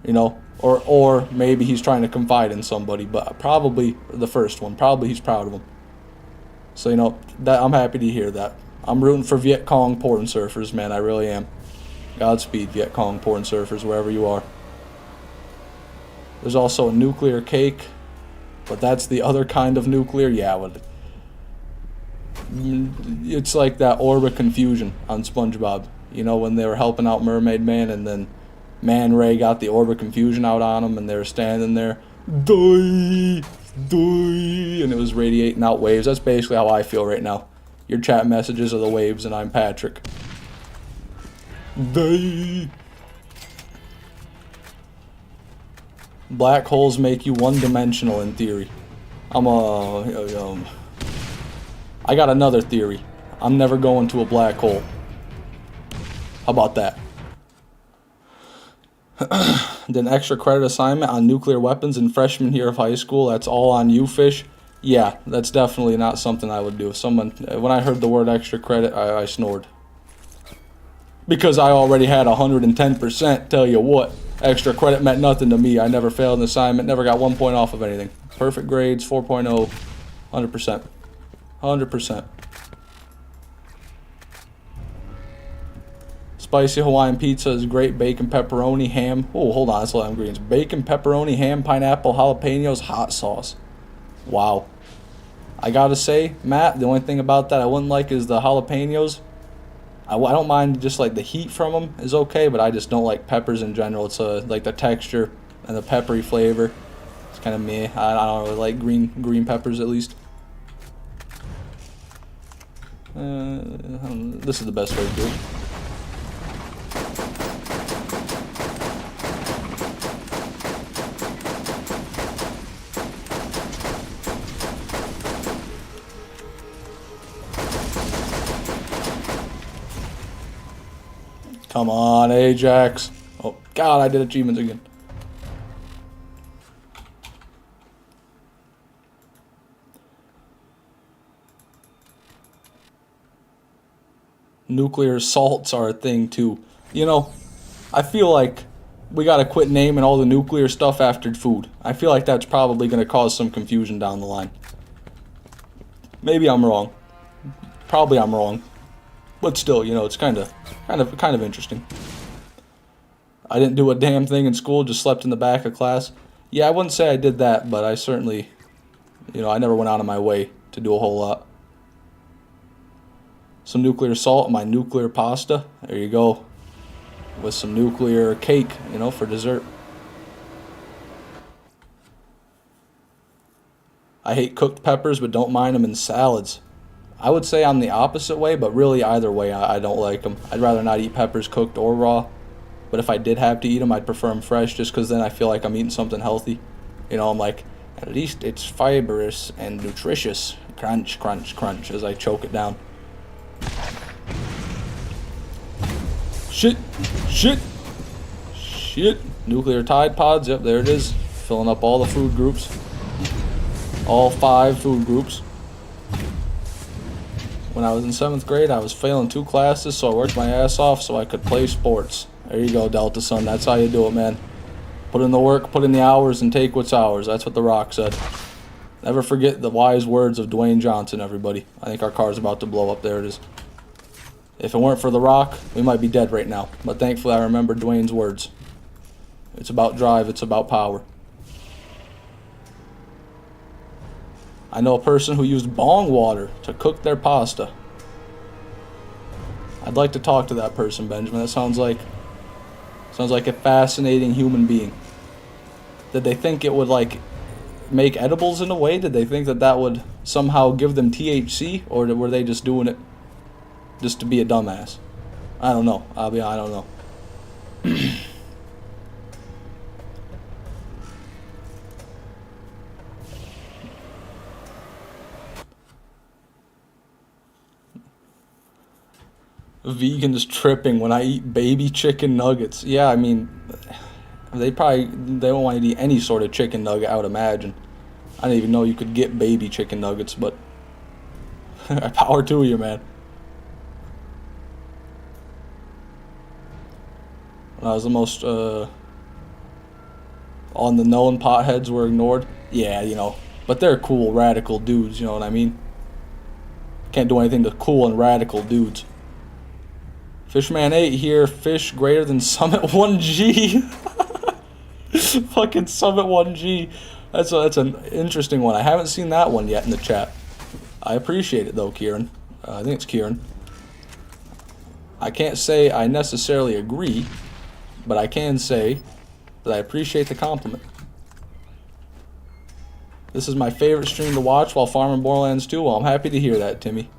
You know, or maybe he's trying to confide in somebody, but probably the first one. Probably he's proud of them. So, you know, that I'm happy to hear that. I'm rooting for Viet Cong Porn Surfers, man. I really am. Godspeed, Viet Cong Porn Surfers, wherever you are. There's also a nuclear cake, but that's the other kind of nuclear. Yeah, well, it's like that orb of confusion on SpongeBob. You know, when they were helping out Mermaid Man, and then Man Ray got the orb of confusion out on him, and they were standing there, die, and it was radiating out waves. That's basically how I feel right now. Your chat messages are the waves, and I'm Patrick. Die. Black holes make you one-dimensional in theory. I got another theory. I'm never going to a black hole. How about that? Did an extra credit assignment on nuclear weapons in freshman year of high school. That's all on you, Fish. Yeah, that's definitely not something I would do. When I heard the word extra credit, I snored. Because I already had 110%, tell you what. Extra credit meant nothing to me. I never failed an assignment, never got 1 point off of anything. Perfect grades, 4.0, 100%. 100%. Spicy Hawaiian pizza is great. Bacon, pepperoni, ham. Oh, hold on, that's a lot of ingredients. Bacon, pepperoni, ham, pineapple, jalapenos, hot sauce. Wow. I gotta say, Matt, the only thing about that I wouldn't like is the jalapenos. I don't mind, just like the heat from them is okay, but I just don't like peppers in general. It's like the texture and the peppery flavor. It's kind of meh. I don't really like green peppers at least. This is the best way to do it. Come on, Ajax. Oh, God, I did achievements again. Nuclear assaults are a thing, too. You know, I feel like we gotta quit naming all the nuclear stuff after food. I feel like that's probably gonna cause some confusion down the line. Maybe I'm wrong. Probably I'm wrong. But still, you know, it's kind of interesting. I didn't do a damn thing in school, just slept in the back of class. Yeah, I wouldn't say I did that, but I certainly, you know, I never went out of my way to do a whole lot. Some nuclear salt in my nuclear pasta. There you go. With some nuclear cake, you know, for dessert. I hate cooked peppers, but don't mind them in salads. I would say I'm the opposite way, but really either way I don't like them. I'd rather not eat peppers cooked or raw. But if I did have to eat them, I'd prefer them fresh, just because then I feel like I'm eating something healthy. You know, I'm like, at least it's fibrous and nutritious. Crunch, crunch, crunch, as I choke it down. Shit, shit, shit. Nuclear Tide Pods, yep, there it is. Filling up all the food groups. All 5 food groups. When I was in 7th grade, I was failing 2 classes, so I worked my ass off so I could play sports. There you go, Delta Sun. That's how you do it, man. Put in the work, put in the hours, and take what's ours. That's what The Rock said. Never forget the wise words of Dwayne Johnson, everybody. I think our car's about to blow up. There it is. If it weren't for The Rock, we might be dead right now. But thankfully, I remembered Dwayne's words. It's about drive. It's about power. I know a person who used bong water to cook their pasta. I'd like to talk to that person, Benjamin. That sounds like a fascinating human being. Did they think it would, like, make edibles in a way? Did they think that that would somehow give them THC? Or were they just doing it just to be a dumbass? I don't know. I don't know. Vegans tripping when I eat baby chicken nuggets. Yeah, I mean, they don't want to eat any sort of chicken nugget, I would imagine. I didn't even know you could get baby chicken nuggets, but power to you, man. When I was the most on the known potheads were ignored. Yeah, you know, but they're cool, radical dudes. You know what I mean? Can't do anything to cool and radical dudes. Fishman 8 here. Fish greater than Summit 1G. Fucking Summit 1G. That's an interesting one. I haven't seen that one yet in the chat. I appreciate it though, Kieran. I think it's Kieran. I can't say I necessarily agree, but I can say that I appreciate the compliment. This is my favorite stream to watch while farming Borderlands 2. Well, I'm happy to hear that, Timmy.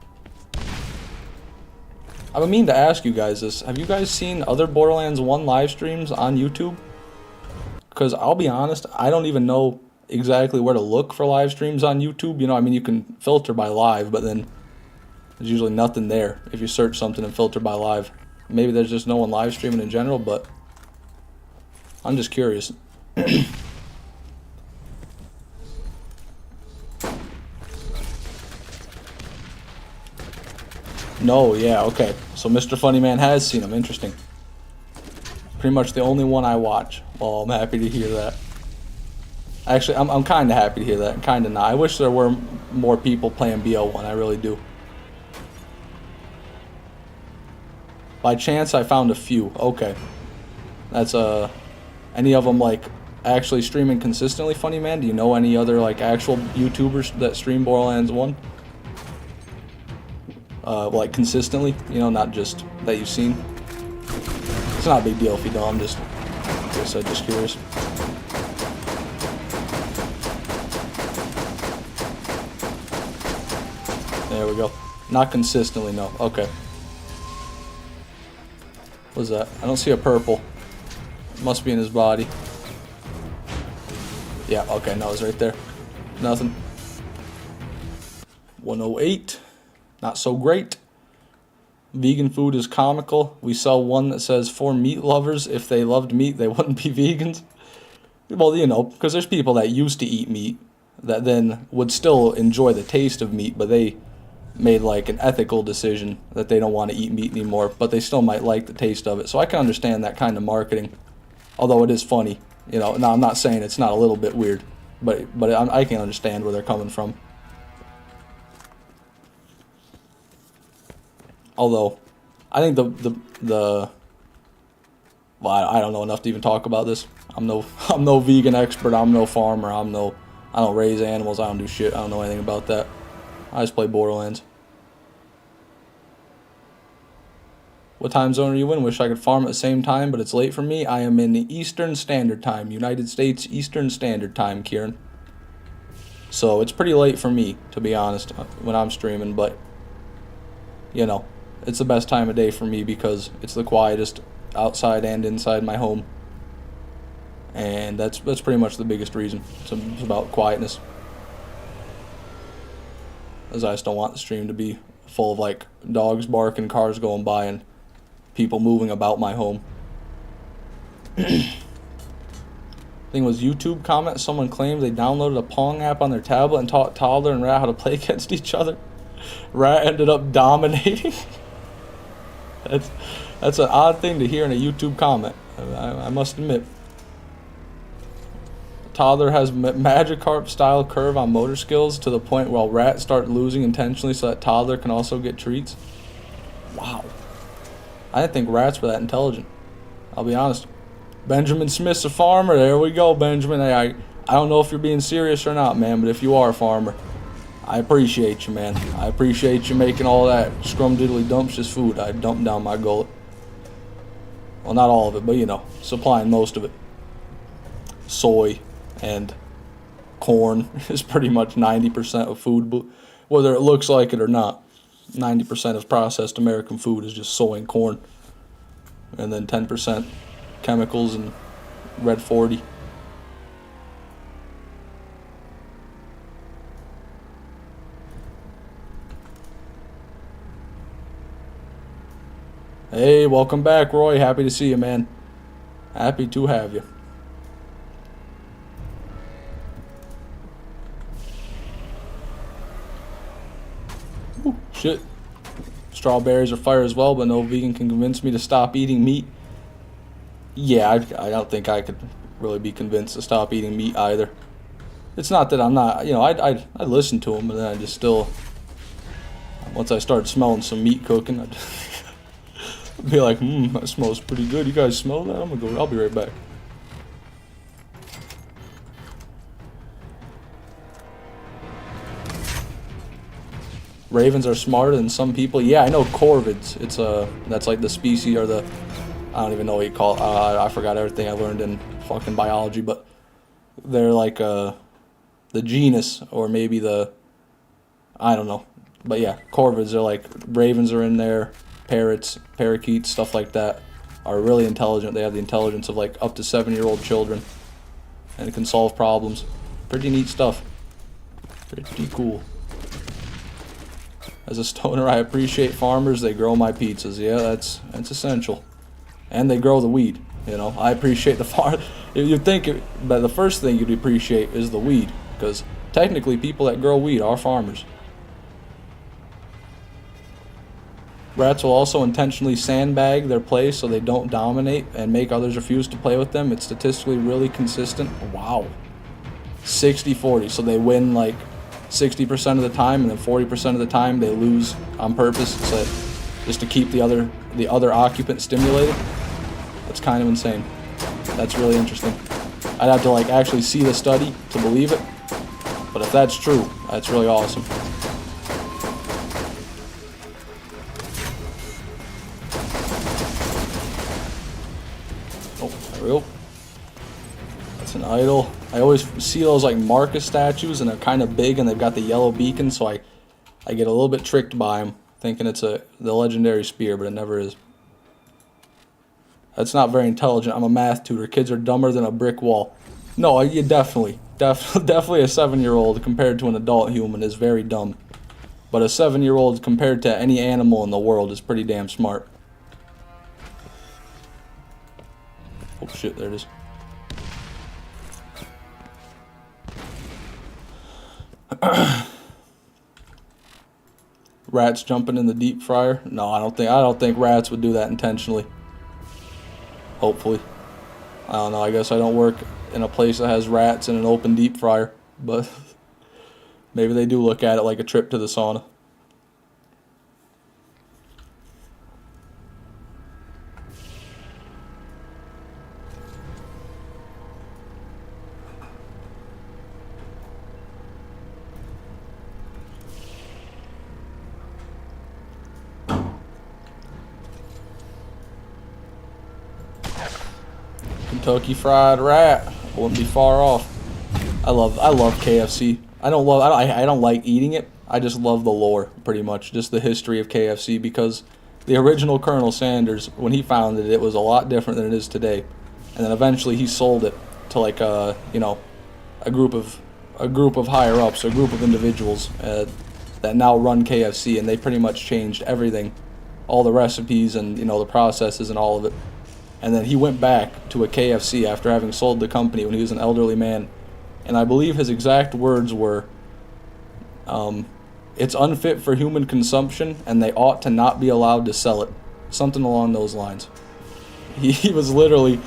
I mean to ask you guys this. Have you guys seen other Borderlands 1 live streams on YouTube? Because I'll be honest, I don't even know exactly where to look for live streams on YouTube. You know, I mean, you can filter by live, but then there's usually nothing there if you search something and filter by live. Maybe there's just no one live streaming in general, but I'm just curious. No, yeah, okay. So Mr. Funnyman has seen them. Interesting. Pretty much the only one I watch. Well, I'm happy to hear that. Actually, I'm kind of happy to hear that. Kind of not. I wish there were more people playing BO1. I really do. By chance, I found a few. Okay. That's, any of them, like, actually streaming consistently, Funnyman? Do you know any other, like, actual YouTubers that stream Borderlands 1? Like, consistently? You know, not just that you've seen? It's not a big deal if you don't. I'm just, like I said, just curious. There we go. Not consistently, no. Okay. What's that? I don't see a purple. It must be in his body. Yeah, okay, no, it's right there. Nothing. 108. Not so great. Vegan food is comical. We sell one that says, for meat lovers. If they loved meat, they wouldn't be vegans. Well, you know, because there's people that used to eat meat that then would still enjoy the taste of meat, but they made like an ethical decision that they don't want to eat meat anymore, but they still might like the taste of it. So I can understand that kind of marketing, although it is funny. You know, now I'm not saying it's not a little bit weird, but I can understand where they're coming from. Although, I think well, I don't know enough to even talk about this. I'm no vegan expert. I'm no farmer. I don't raise animals. I don't do shit. I don't know anything about that. I just play Borderlands. What time zone are you in? Wish I could farm at the same time, but it's late for me. I am in the Eastern Standard Time, United States Eastern Standard Time, Kieran. So it's pretty late for me, to be honest, when I'm streaming, but, you know, it's the best time of day for me because it's the quietest outside and inside my home. And that's pretty much the biggest reason. It's about quietness. As I just don't want the stream to be full of, like, dogs barking, cars going by, and people moving about my home. Thing was, YouTube comment, someone claimed they downloaded a Pong app on their tablet and taught Toddler and Rat how to play against each other. Rat ended up dominating. That's an odd thing to hear in a YouTube comment, I must admit. Toddler has Magikarp style curve on motor skills to the point where Rat start losing intentionally so that Toddler can also get treats. Wow. I didn't think rats were that intelligent. I'll be honest. Benjamin Smith's a farmer. There we go, Benjamin. I don't know if you're being serious or not, man, but if you are a farmer, I appreciate you, man. I appreciate you making all that scrum-diddly-dumptious food I dumped down my gullet. Well, not all of it, but, you know, supplying most of it. Soy and corn is pretty much 90% of food, whether it looks like it or not. 90% of processed American food is just soy and corn. And then 10% chemicals and red 40. Hey, welcome back, Roy. Happy to see you, man. Happy to have you. Ooh, shit. Strawberries are fire as well, but no vegan can convince me to stop eating meat. Yeah, I don't think I could really be convinced to stop eating meat either. It's not that I'm not, you know, I listen to them, but then I just still, once I start smelling some meat cooking, I'd be like, that smells pretty good. You guys smell that? I'm gonna go, I'll be right back. Ravens are smarter than some people. Yeah, I know corvids. It's that's like the species or the, I don't even know what you call it. I forgot everything I learned in fucking biology, but they're like the genus or maybe the, I don't know. But yeah, corvids are like, ravens are in there, parrots, parakeets, stuff like that are really intelligent. They have the intelligence of like up to 7-year-old children and can solve problems. Pretty neat stuff. Pretty cool. As a stoner, I appreciate farmers. They grow my pizzas. Yeah, that's essential. And they grow the weed. You know, I appreciate the farm. You'd think that the first thing you'd appreciate is the weed, because technically people that grow weed are farmers. Rats will also intentionally sandbag their play so they don't dominate and make others refuse to play with them. It's statistically really consistent. Wow. 60-40. So they win like 60% of the time, and then 40% of the time they lose on purpose, so just to keep the other occupant stimulated. That's kind of insane. That's really interesting. I'd have to like actually see the study to believe it, but if that's true, that's really awesome. Oh, there we go. That's an idol. I always see those like Marcus statues, and they're kind of big, and they've got the yellow beacon, so I get a little bit tricked by them, thinking it's the legendary spear, but it never is. That's not very intelligent. I'm a math tutor. Kids are dumber than a brick wall. No, you definitely a 7-year-old compared to an adult human is very dumb. But a 7-year-old compared to any animal in the world is pretty damn smart. Oh shit, there it is. Rats jumping in the deep fryer? No, I don't think rats would do that intentionally. Hopefully. I don't know, I guess I don't work in a place that has rats in an open deep fryer, but maybe they do look at it like a trip to the sauna. Kentucky Fried Rat. Wouldn't be far off. I love KFC. I don't like eating it. I just love the lore, pretty much, just the history of KFC, because the original Colonel Sanders, when he founded it, it was a lot different than it is today. And then eventually he sold it to like a group of higher ups, a group of individuals that now run KFC, and they pretty much changed everything, all the recipes and the processes and all of it. And then he went back to a KFC after having sold the company when he was an elderly man. And I believe his exact words were, it's unfit for human consumption and they ought to not be allowed to sell it. Something along those lines. He was literally,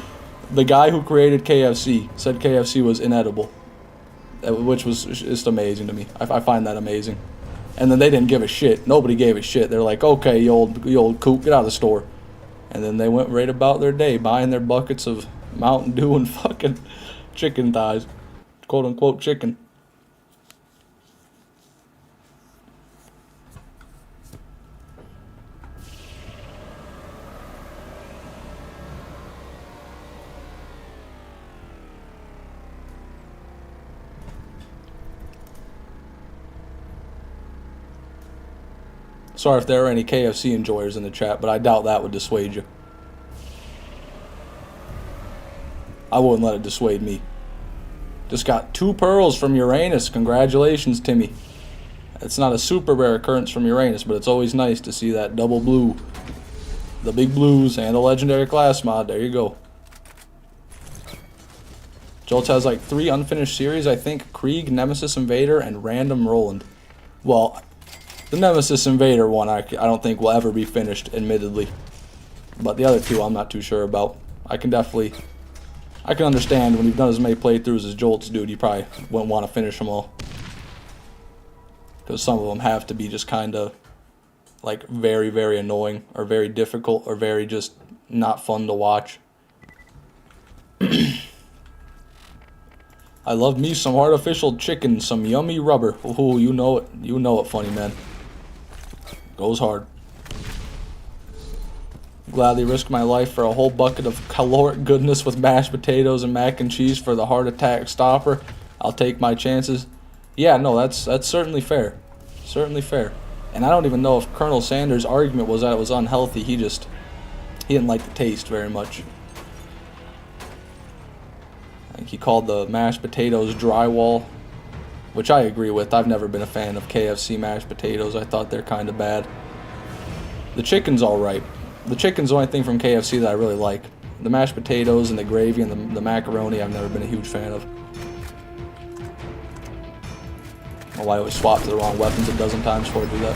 the guy who created KFC said KFC was inedible. Which was just amazing to me. I find that amazing. And then they didn't give a shit. Nobody gave a shit. They're like, okay, you old kook, get out of the store. And then they went right about their day, buying their buckets of Mountain Dew and fucking chicken thighs. Quote unquote chicken. Sorry if there are any KFC enjoyers in the chat, but I doubt that would dissuade you. I wouldn't let it dissuade me. Just got 2 pearls from Uranus. Congratulations, Timmy. It's not a super rare occurrence from Uranus, but it's always nice to see that double blue. The big blues and the legendary class mod. There you go. Jolts has like 3 unfinished series, I think. Krieg, Nemesis Invader, and Random Roland. Well, the Nemesis Invader one I don't think will ever be finished, admittedly. But the other 2 I'm not too sure about. I can understand when you've done as many playthroughs as Jolts, dude, you probably wouldn't want to finish them all. Because some of them have to be just kind of like very, very annoying, or very difficult, or very just not fun to watch. I love me some artificial chicken, some yummy rubber. Ooh, you know it, funny man. Goes hard. Gladly risk my life for a whole bucket of caloric goodness with mashed potatoes and mac and cheese for the heart attack stopper. I'll take my chances. Yeah, no, that's certainly fair. Certainly fair. And I don't even know if Colonel Sanders' argument was that it was unhealthy. He didn't like the taste very much. I think he called the mashed potatoes drywall, which I agree with. I've never been a fan of KFC mashed potatoes. I thought they're kind of bad. The chicken's alright. The chicken's the only thing from KFC that I really like. The mashed potatoes and the gravy and the macaroni I've never been a huge fan of. I don't know why I always swap to the wrong weapons a dozen times before I do that.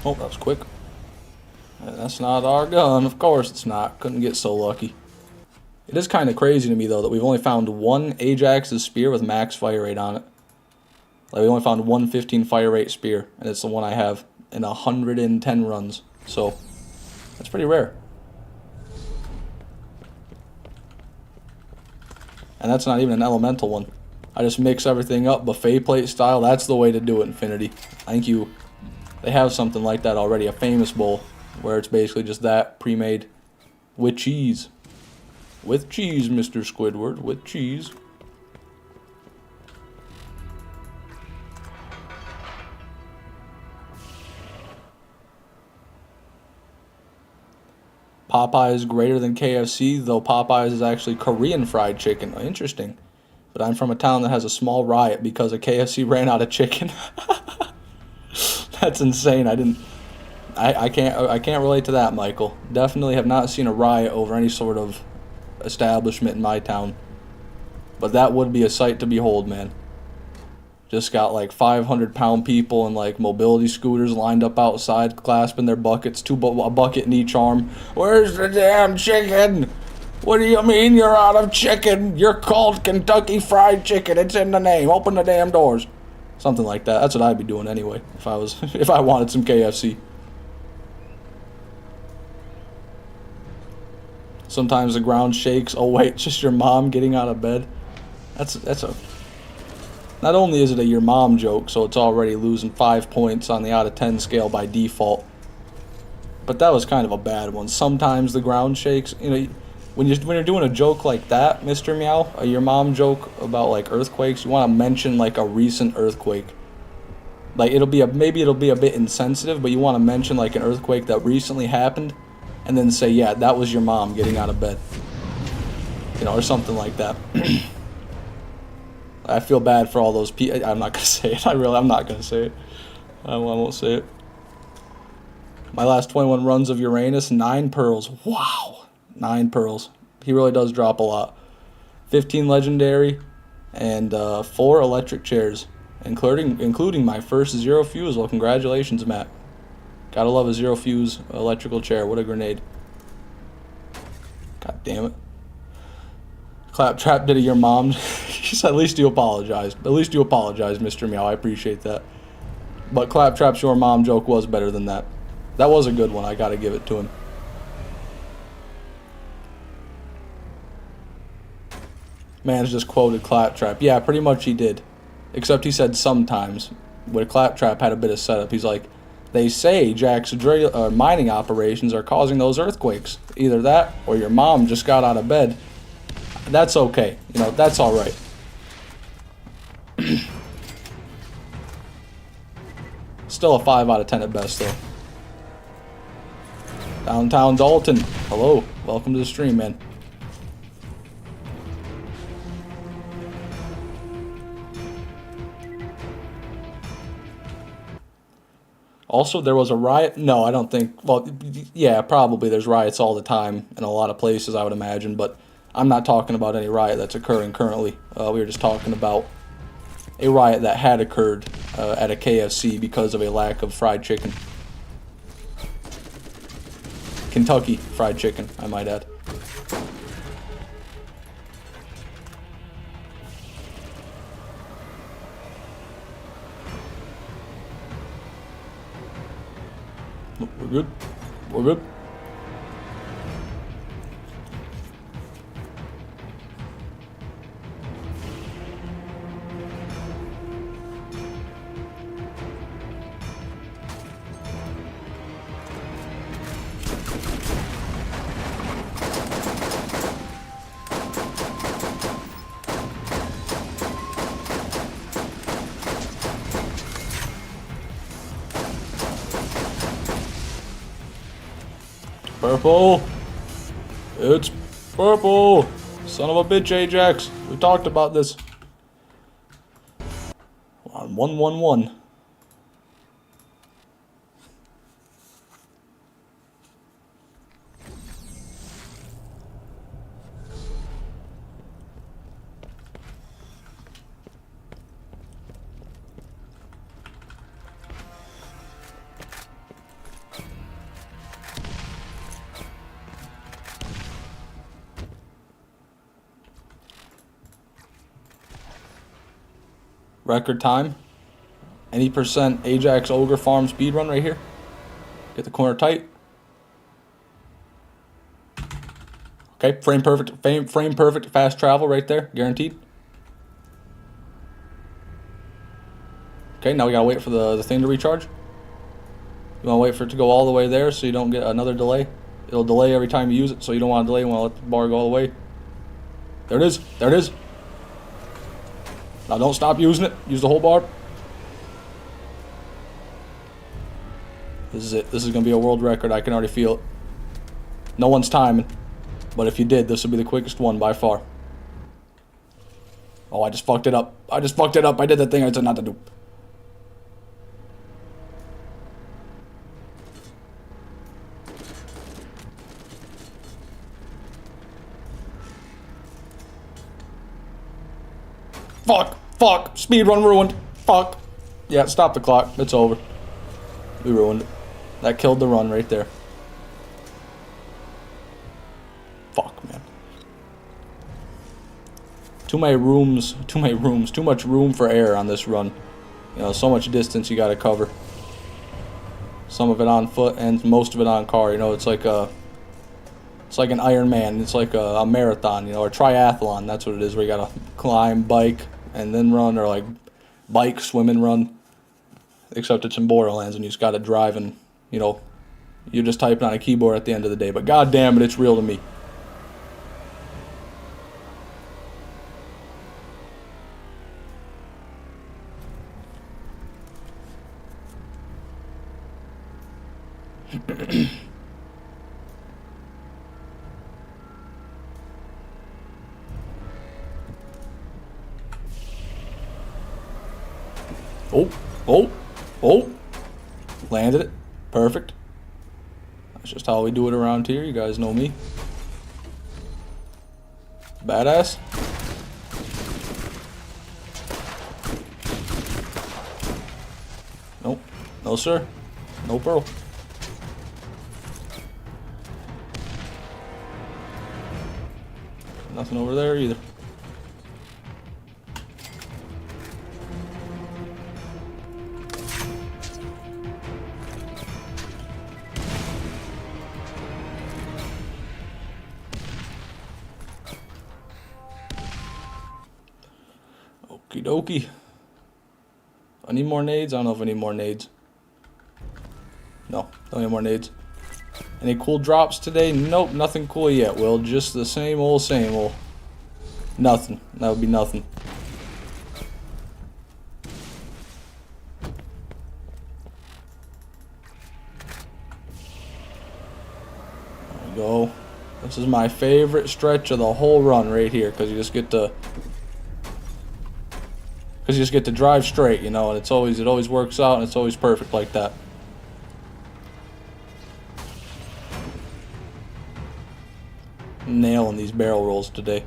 Oh, that was quick. That's not our gun, of course it's not. Couldn't get so lucky. It is kind of crazy to me, though, that we've only found one Ajax's spear with max fire rate on it. Like, we only found one 15 fire rate spear, and it's the one I have in 110 runs. So, that's pretty rare. And that's not even an elemental one. I just mix everything up, buffet plate style. That's the way to do it, Infinity. I think they have something like that already, a famous bowl, where it's basically just that pre-made with cheese. With cheese, Mr. Squidward, with cheese. Popeyes is greater than KFC, though Popeyes is actually Korean fried chicken. Interesting. But I'm from a town that has a small riot because a KFC ran out of chicken. That's insane. I can't relate to that, Michael. Definitely have not seen a riot over any sort of establishment in my town. But that would be a sight to behold, man. Just got like 500-pound people and like mobility scooters lined up outside, clasping their buckets, a bucket in each arm. Where's the damn chicken? What do you mean you're out of chicken? You're called Kentucky Fried Chicken. It's in the name. Open the damn doors. Something like that. That's what I'd be doing anyway if I wanted some KFC. Sometimes the ground shakes. Oh wait, it's just your mom getting out of bed. Not only is it a your mom joke, so it's already losing 5 points on the out of 10 scale by default, but that was kind of a bad one. Sometimes the ground shakes. You know, when you're doing a joke like that, Mr. Meow, your mom joke about like earthquakes, you want to mention like a recent earthquake. Like maybe it'll be a bit insensitive, but you want to mention like an earthquake that recently happened, and then say, yeah, that was your mom getting out of bed. You know, or something like that. I feel bad for all those people. I'm not going to say it. I'm not going to say it. I won't say it. My last 21 runs of Uranus, 9 pearls. Wow. 9 pearls. He really does drop a lot. 15 legendary and 4 electric chairs, including my first zero fuse. Well, congratulations, Matt. Gotta love a zero fuse electrical chair. What a grenade. God damn it. Claptrap did it your mom. She said, at least you apologized. At least you apologized, Mr. Meow. I appreciate that. But Claptrap's your mom joke was better than that. That was a good one. I gotta give it to him. Man's just quoted Claptrap. Yeah, pretty much he did. Except he said sometimes. Where Claptrap had a bit of setup. He's like, they say Jack's mining operations are causing those earthquakes. Either that or your mom just got out of bed. That's okay. You know, that's alright. Still a 5 out of 10 at best, though. Downtown Dalton. Hello. Welcome to the stream, man. Also, there was a riot. No, I don't think. Well, yeah, probably there's riots all the time in a lot of places, I would imagine. But I'm not talking about any riot that's occurring currently. We were just talking about a riot that had occurred at a KFC because of a lack of fried chicken. Kentucky fried chicken, I might add. We're good. We're good. Purple! It's purple! Son of a bitch, Ajax. We talked about this. We're on 1-1-1. Record time. Any percent Ajax Ogre farm speed run right here. Get the corner tight. Okay, frame perfect, frame perfect, fast travel right there, guaranteed. Okay, now we gotta wait for the thing to recharge. You wanna wait for it to go all the way there so you don't get another delay. It'll delay every time you use it, so you don't want to delay. You want to let the bar go all the way. There it is. There it is. Now don't stop using it. Use the whole bar. This is it. This is going to be a world record. I can already feel it. No one's timing. But if you did, this would be the quickest one by far. Oh, I just fucked it up. I just fucked it up. I did the thing I said not to do. Fuck. Fuck. Speedrun ruined. Fuck. Yeah, stop the clock. It's over. We ruined it. That killed the run right there. Fuck, man. Too much room for error on this run. You know, so much distance you gotta cover. Some of it on foot and most of it on car. You know, it's like an Ironman. It's like a marathon, you know, or triathlon. That's what it is, where you gotta climb, bike, and then run, or like bike, swim, and run. Except it's in Borderlands and you just gotta drive and, you know, you're just typing on a keyboard at the end of the day. But god damn it, it's real to me. Oh. Landed it. Perfect. That's just how we do it around here. You guys know me. Badass. Nope. No, sir. No pearl. Nothing over there either. Okie dokie. I need more nades. I don't know if I need more nades. No, don't need more nades. Any cool drops today? Nope, nothing cool yet, Will. Just the same old, same old. Nothing. That would be nothing. go. This is my favorite stretch of the whole run right here, because you just get to drive straight, you know, and it always works out, and it's always perfect like that. Nailing these barrel rolls today.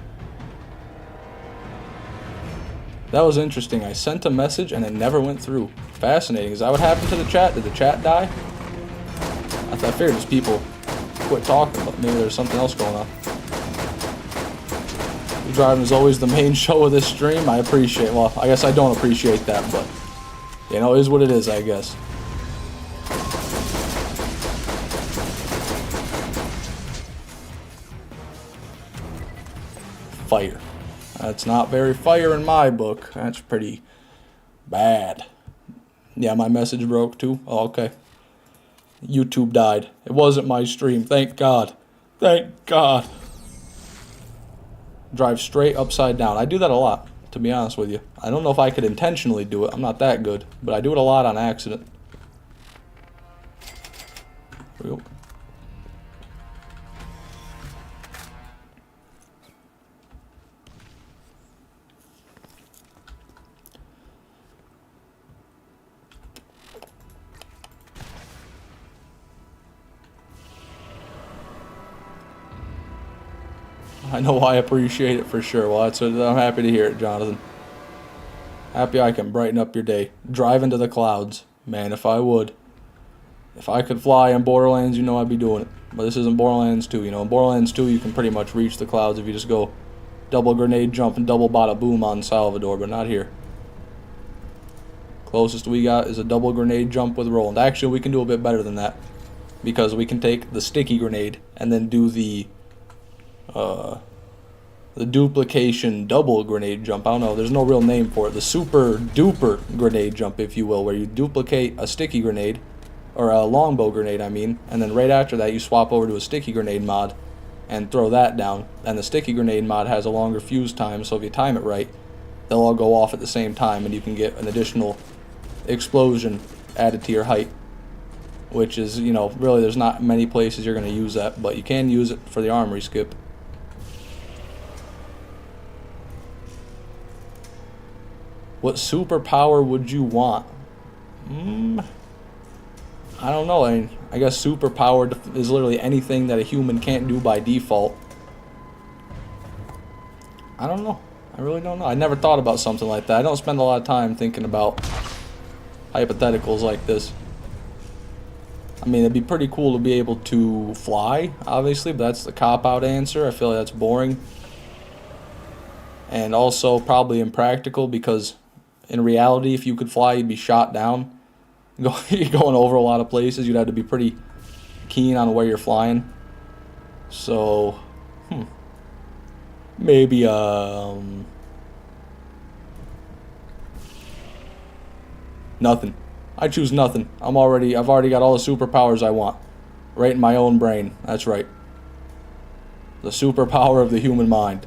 That was interesting. I sent a message and it never went through. Fascinating. Is that what happened to the chat? Did the chat die? I figured it was people quit talking, but maybe there's something else going on. Driving is always the main show of this stream. I appreciate, well, I guess I don't appreciate that, but, you know, it is what it is, I guess. Fire. That's not very fire in my book. That's pretty bad. Yeah, my message broke too. Oh, okay. YouTube died. It wasn't my stream. Thank God. Thank God. Drive straight upside down. I do that a lot, to be honest with you. I don't know if I could intentionally do it. I'm not that good. But I do it a lot on accident. Here we go. I know I appreciate it for sure. Well, I'm happy to hear it, Jonathan. Happy I can brighten up your day. Drive into the clouds. Man, if I would. If I could fly in Borderlands, you know I'd be doing it. But this isn't Borderlands 2, you know. In Borderlands 2, you can pretty much reach the clouds if you just go double grenade jump and double bada boom on Salvador, but not here. Closest we got is a double grenade jump with Roland. Actually, we can do a bit better than that. Because we can take the sticky grenade and then do the duplication double grenade jump. I don't know, there's no real name for it. The super duper grenade jump, if you will, where you duplicate a sticky grenade, or a longbow grenade, I mean, and then right after that you swap over to a sticky grenade mod and throw that down. And the sticky grenade mod has a longer fuse time, so if you time it right, they'll all go off at the same time, and you can get an additional explosion added to your height. Which is, you know, really there's not many places you're going to use that, but you can use it for the armory skip. What superpower would you want? I don't know. I mean, I guess superpower is literally anything that a human can't do by default. I don't know. I really don't know. I never thought about something like that. I don't spend a lot of time thinking about hypotheticals like this. I mean, it'd be pretty cool to be able to fly, obviously, but that's the cop-out answer. I feel like that's boring. And also probably impractical, because in reality, if you could fly, you'd be shot down. You're going over a lot of places. You'd have to be pretty keen on where you're flying. So, maybe, nothing. I choose nothing. I've already got all the superpowers I want. Right in my own brain. That's right. The superpower of the human mind.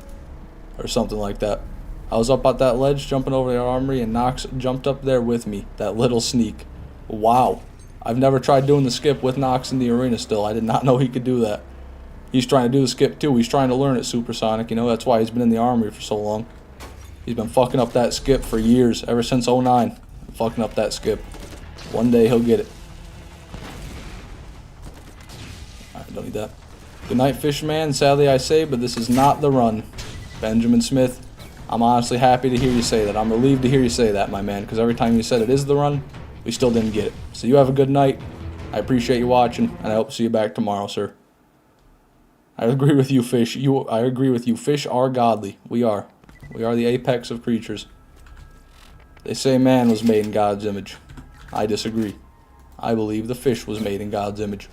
Or something like that. I was up at that ledge jumping over the armory, and Nox jumped up there with me. That little sneak. Wow. I've never tried doing the skip with Nox in the arena still. I did not know he could do that. He's trying to do the skip too. He's trying to learn it supersonic, you know. That's why he's been in the armory for so long. He's been fucking up that skip for years. Ever since 09. Fucking up that skip. One day he'll get it. Alright, don't need that. Good night, Fishman. Sadly I say, but this is not the run. Benjamin Smith, I'm honestly happy to hear you say that. I'm relieved to hear you say that, my man, because every time you said it is the run, we still didn't get it. So you have a good night. I appreciate you watching, and I hope to see you back tomorrow, sir. I agree with you, Fish. I agree with you. Fish are godly. We are. We are the apex of creatures. They say man was made in God's image. I disagree. I believe the fish was made in God's image.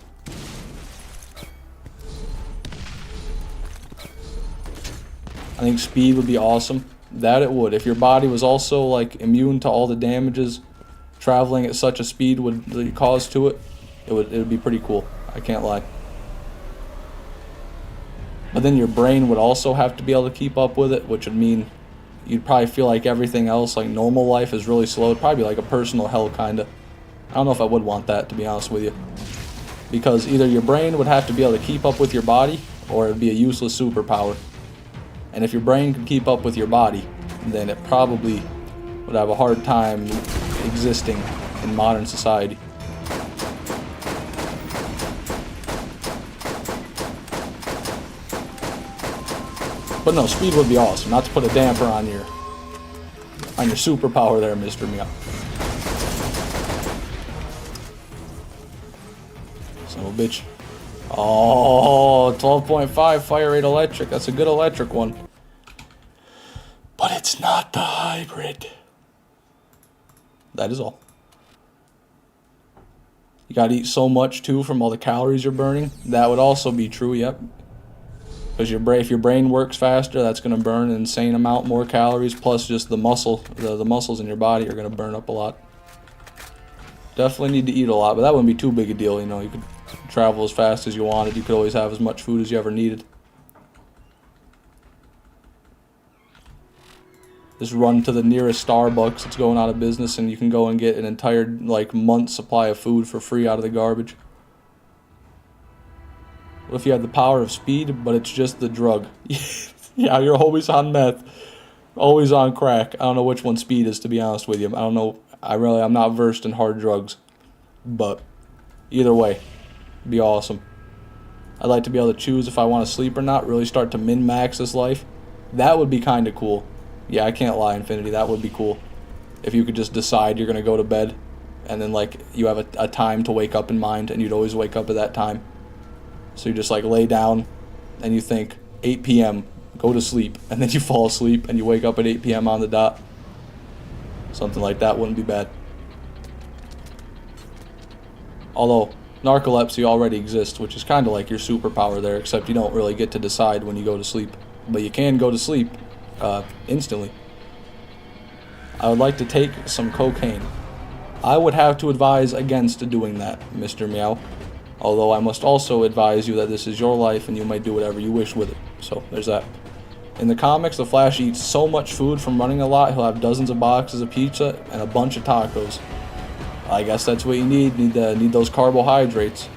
I think speed would be awesome. That it would. If your body was also like immune to all the damages traveling at such a speed would cause to it, it would be pretty cool. I can't lie. But then your brain would also have to be able to keep up with it, which would mean you'd probably feel like everything else, like normal life, is really slow. It'd probably be like a personal hell, kind of. I don't know if I would want that, to be honest with you. Because either your brain would have to be able to keep up with your body, or it would be a useless superpower. And if your brain could keep up with your body, then it probably would have a hard time existing in modern society. But no, speed would be awesome. Not to put a damper on your superpower there, Mr. Meow. Son of a bitch. Oh, 12.5 fire rate electric. That's a good electric one. But it's not the hybrid. That is all. You gotta eat so much too from all the calories you're burning. That would also be true, yep. Because if your brain works faster, that's going to burn an insane amount more calories, plus just the muscles in your body are going to burn up a lot. Definitely need to eat a lot, but that wouldn't be too big a deal, you know. You could travel as fast as you wanted. You could always have as much food as you ever needed. Just run to the nearest Starbucks that's going out of business, and you can go and get an entire, like, month's supply of food for free out of the garbage. What if you had the power of speed, but it's just the drug? Yeah, you're always on meth. Always on crack. I don't know which one speed is, to be honest with you. I don't know. I'm not versed in hard drugs. But either way, it'd be awesome. I'd like to be able to choose if I want to sleep or not. Really start to min-max this life. That would be kind of cool. Yeah, I can't lie, Infinity. That would be cool. If you could just decide you're going to go to bed, and then, like, you have a time to wake up in mind, and you'd always wake up at that time. So you just, like, lay down and you think 8 p.m. go to sleep, and then you fall asleep and you wake up at 8 p.m. on the dot. Something like that wouldn't be bad. Although narcolepsy already exists, which is kind of like your superpower there, except you don't really get to decide when you go to sleep. But you can go to sleep instantly. I would like to take some cocaine. I would have to advise against doing that, Mr. Meow. Although I must also advise you that this is your life and you might do whatever you wish with it. So there's that. In the comics, the Flash eats so much food from running a lot, he'll have dozens of boxes of pizza and a bunch of tacos. I guess that's what you need. Need those carbohydrates.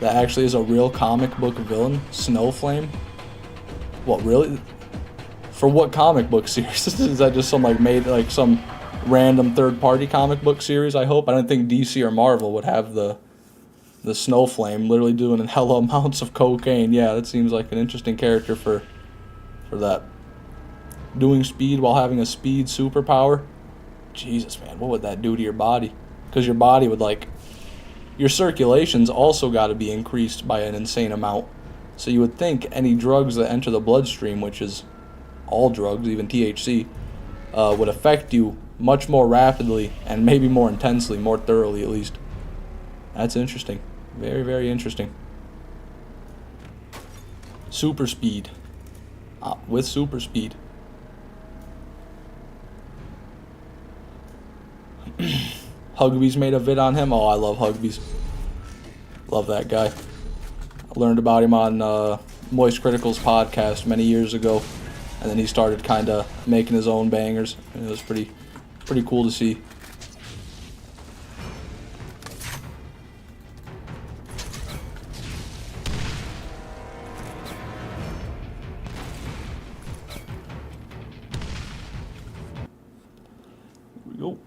That actually is a real comic book villain, Snowflame. What, really? For what comic book series? Is that just some some random third-party comic book series? I hope. I don't think DC or Marvel would have the Snowflame literally doing hella amounts of cocaine. Yeah, that seems like an interesting character for that. Doing speed while having a speed superpower. Jesus, man, what would that do to your body? Because your body would, like, your circulation's also got to be increased by an insane amount. So you would think any drugs that enter the bloodstream, which is all drugs, even THC, would affect you much more rapidly and maybe more intensely, more thoroughly at least. That's interesting. Very, very interesting. Super speed. With super speed. Hugby's made a vid on him. Oh, I love Hugby's. Love that guy. I learned about him on Moist Critical's podcast many years ago, and then he started kind of making his own bangers, and it was pretty cool to see. Here we go.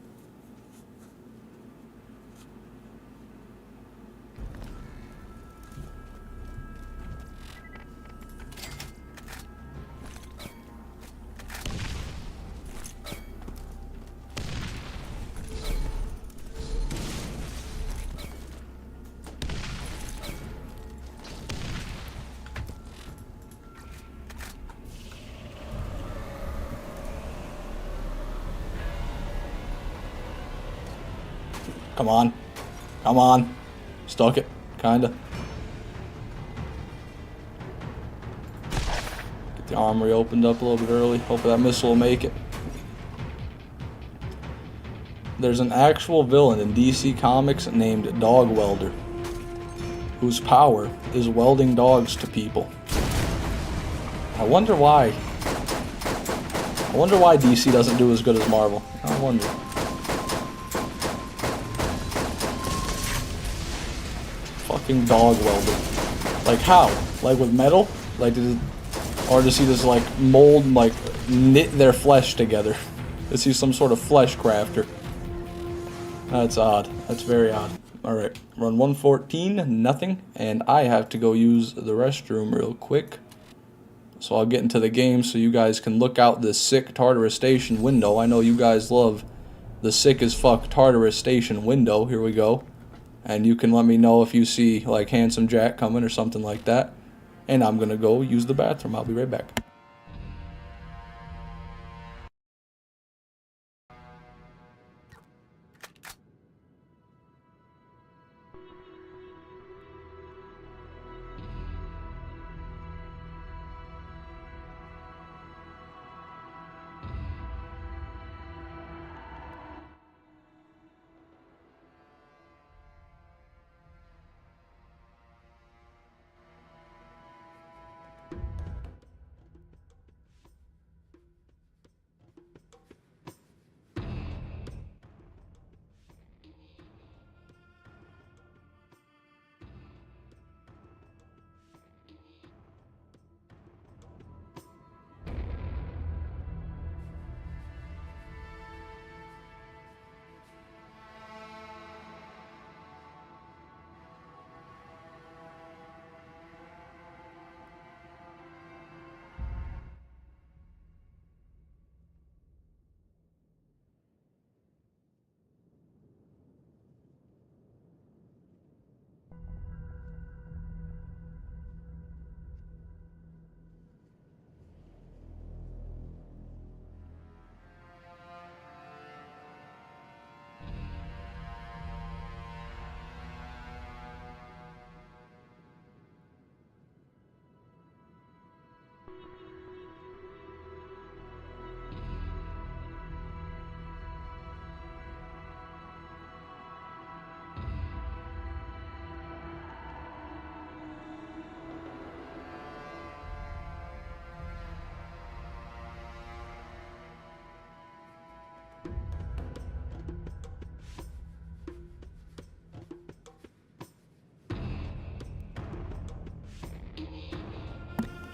Come on. Come on. Stuck it. Kinda. Get the armory opened up a little bit early. Hopefully that missile will make it. There's an actual villain in DC Comics named Dog Welder, whose power is welding dogs to people. I wonder why. I wonder why DC doesn't do as good as Marvel. I wonder. fucking dog welded. Like how? Like with metal? Like or does he just like mold, like knit their flesh together? Is he some sort of flesh crafter? That's odd. That's very odd. Alright, run 114, nothing, and I have to go use the restroom real quick. So I'll get into the game so you guys can look out this sick Tartarus Station window. I know you guys love the sick as fuck Tartarus Station window. Here we go. And you can let me know if you see like Handsome Jack coming or something like that. And I'm gonna go use the bathroom. I'll be right back.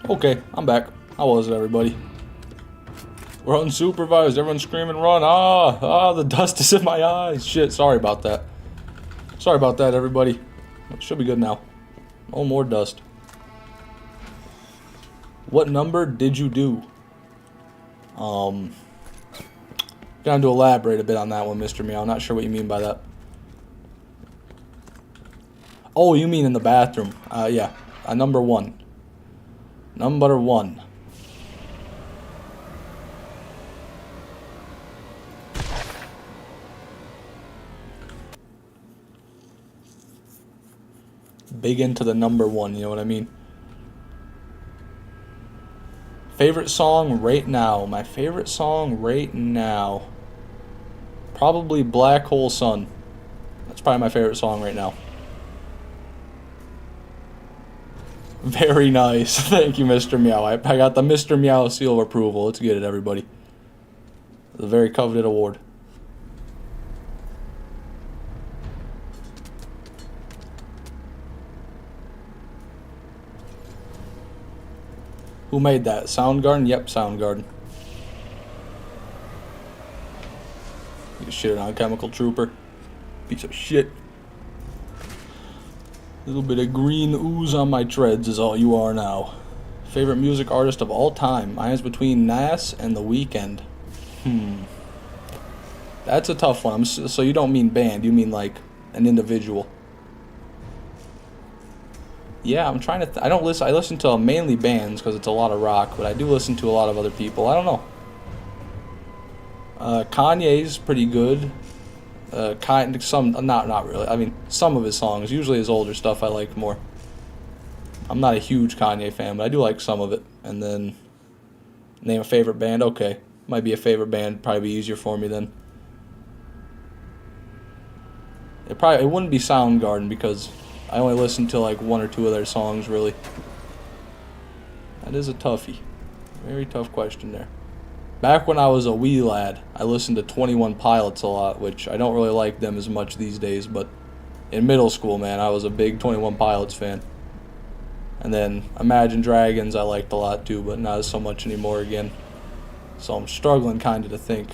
Okay, I'm back. How was it, everybody? We're unsupervised. Everyone's screaming, run. The dust is in my eyes. Shit, sorry about that. Sorry about that, everybody. It should be good now. No more dust. What number did you do? Gonna have to elaborate a bit on that one, Mr. Meow. I'm not sure what you mean by that. Oh, you mean in the bathroom. Yeah. Number 1. Number 1. Big into the number 1, you know what I mean? Favorite song right now. My favorite song right now. Probably Black Hole Sun. That's probably my favorite song right now. Very nice. Thank you, Mr. Meow. I got the Mr. Meow seal of approval. Let's get it, everybody. The very coveted award. Who made that? Soundgarden? Yep, Soundgarden. You shit on Chemical Trooper. Piece of shit. Little bit of green ooze on my treads is all you are now. Favorite music artist of all time. Mine is between Nas and The Weeknd. That's a tough one. So you don't mean band, you mean like an individual. Yeah, I'm trying to... I don't listen... I listen to mainly bands because it's a lot of rock, but I do listen to a lot of other people. I don't know. Kanye's pretty good. Not really. I mean, some of his songs. Usually his older stuff I like more. I'm not a huge Kanye fan, but I do like some of it. And then... Name a favorite band? Okay. Might be a favorite band. Probably be easier for me then. It wouldn't be Soundgarden because... I only listen to like 1 or 2 of their songs, really. That is a toughie. Very tough question there. Back when I was a wee lad, I listened to 21 Pilots a lot, which I don't really like them as much these days, but in middle school, man, I was a big 21 Pilots fan. And then Imagine Dragons I liked a lot too, but not so much anymore again. So I'm struggling kind of to think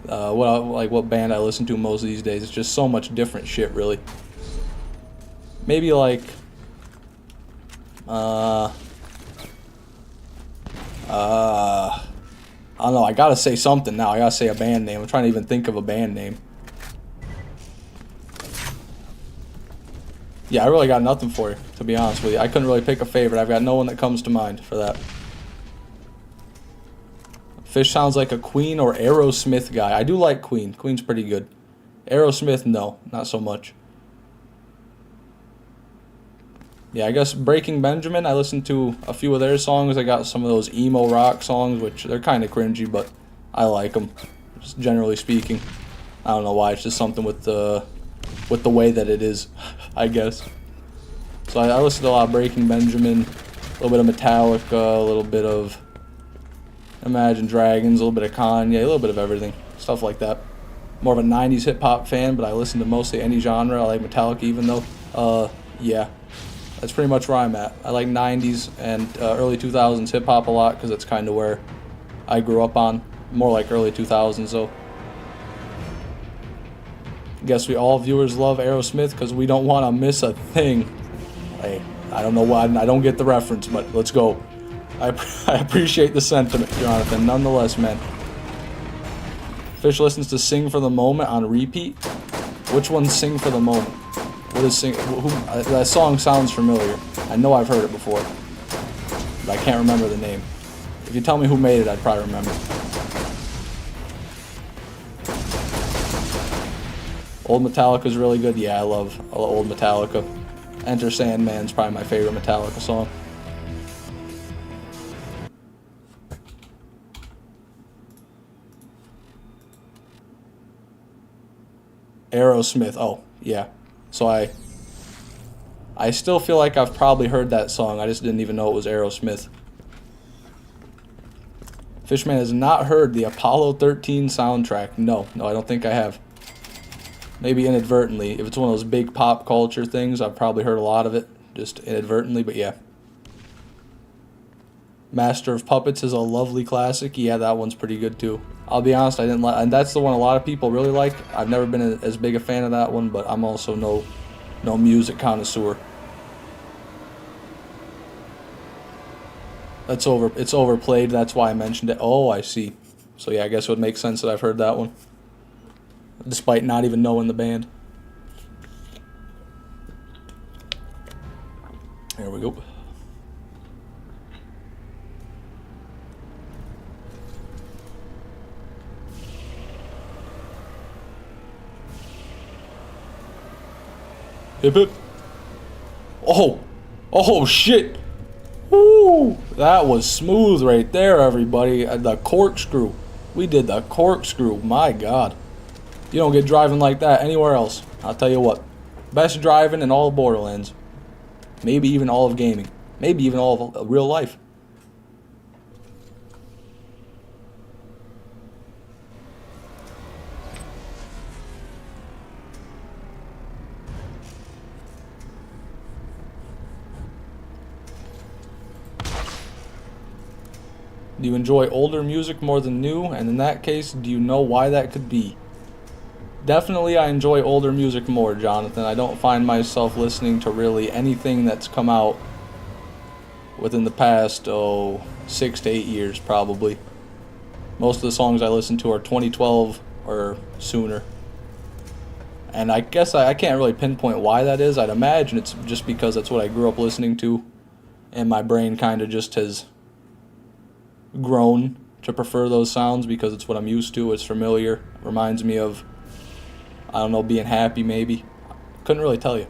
what band I listen to most of these days. It's just so much different shit, really. Maybe like I don't know. I gotta say something now. I gotta say a band name. I'm trying to even think of a band name. Yeah, I really got nothing for you, to be honest with you. I couldn't really pick a favorite. I've got no one that comes to mind for that. Fish sounds like a Queen or Aerosmith guy. I do like Queen. Queen's pretty good. Aerosmith, no, not so much. Yeah, I guess Breaking Benjamin, I listened to a few of their songs. I got some of those emo rock songs, which they're kind of cringy, but I like them, just generally speaking. I don't know why, it's just something with the way that it is, I guess. So I listened to a lot of Breaking Benjamin, a little bit of Metallica, a little bit of Imagine Dragons, a little bit of Kanye, a little bit of everything, stuff like that. More of a 90s hip-hop fan, but I listen to mostly any genre. I like Metallica even though. Yeah, that's pretty much where I'm at. I like 90s and early 2000s hip-hop a lot because that's kind of where I grew up on. More like early 2000s though. Guess we all viewers love Aerosmith because we don't want to miss a thing. Hey, I don't know why, I don't get the reference, but let's go. I appreciate the sentiment, Jonathan, nonetheless, man. Fish listens to Sing for the Moment on repeat. Which one's Sing for the Moment? What is Sing? That song sounds familiar. I know I've heard it before, but I can't remember the name. If you tell me who made it, I'd probably remember. Old Metallica's really good. Yeah, I love old Metallica. Enter Sandman's probably my favorite Metallica song. Aerosmith. Oh, yeah. So I still feel like I've probably heard that song. I just didn't even know it was Aerosmith. Fishman has not heard the Apollo 13 soundtrack. No, I don't think I have. Maybe inadvertently. If it's one of those big pop culture things, I've probably heard a lot of it, just inadvertently, but yeah. Master of Puppets is a lovely classic. Yeah, that one's pretty good too. I'll be honest, I didn't like, and that's the one a lot of people really like. I've never been as big a fan of that one, but I'm also no music connoisseur. It's overplayed, that's why I mentioned it. Oh, I see. So yeah, I guess it would make sense that I've heard that one, despite not even knowing the band. There we go. Hip hip. Oh shit. Woo! That was smooth right there, everybody. The corkscrew. We did the corkscrew. My God. You don't get driving like that anywhere else. I'll tell you what. Best driving in all of Borderlands. Maybe even all of gaming. Maybe even all of real life. Do you enjoy older music more than new? And in that case, do you know why that could be? Definitely I enjoy older music more, Jonathan. I don't find myself listening to really anything that's come out within the past, 6 to 8 years probably. Most of the songs I listen to are 2012 or sooner. And I guess I can't really pinpoint why that is. I'd imagine it's just because that's what I grew up listening to, and my brain kind of just has grown to prefer those sounds because it's what I'm used to. It's familiar. Reminds me of, I don't know, being happy maybe. Couldn't really tell you.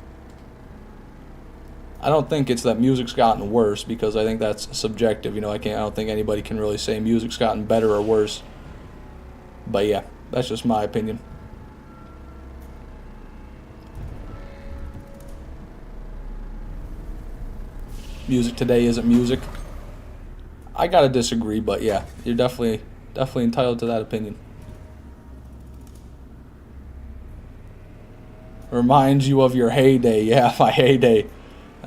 I don't think it's that music's gotten worse because I think that's subjective. You know, I don't think anybody can really say music's gotten better or worse. But yeah, that's just my opinion. Music today isn't music. I gotta disagree, but yeah, you're definitely entitled to that opinion. Reminds you of your heyday. Yeah, my heyday.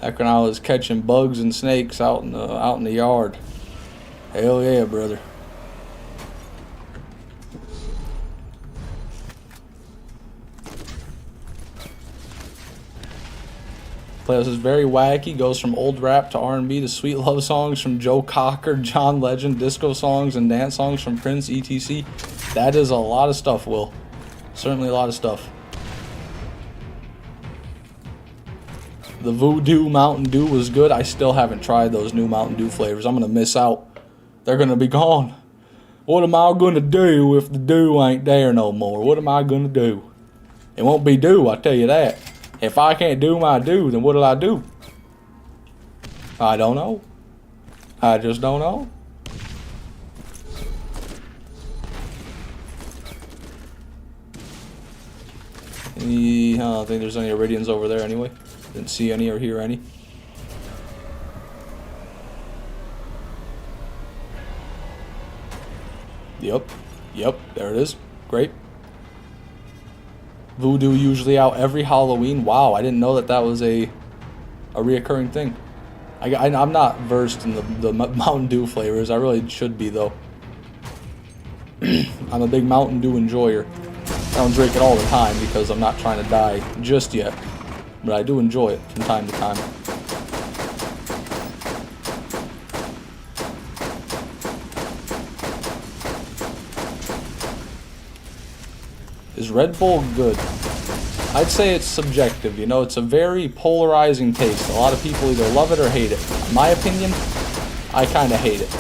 Back when I was catching bugs and snakes out in the yard. Hell yeah, brother. Playlist is very wacky, goes from old rap to R&B to sweet love songs from Joe Cocker, John Legend, disco songs and dance songs from Prince, etc. That is a lot of stuff, Will. Certainly a lot of stuff. The Voodoo Mountain Dew was good. I still haven't tried those new Mountain Dew flavors. I'm going to miss out. They're going to be gone. What am I going to do if the dew ain't there no more? What am I going to do? It won't be dew, I tell you that. If I can't do my due, then what'll I do? I don't know. I just don't know. I don't think there's any Iridians over there anyway. Didn't see any or hear any. Yep, there it is. Great. Voodoo usually out every Halloween. Wow, I didn't know that that was a reoccurring thing. I'm not versed in the Mountain Dew flavors. I really should be, though. I'm a big Mountain Dew enjoyer. I don't drink it all the time because I'm not trying to die just yet. But I do enjoy it from time to time. Is Red Bull good? I'd say it's subjective, you know, it's a very polarizing taste. A lot of people either love it or hate it. In my opinion, I kind of hate it.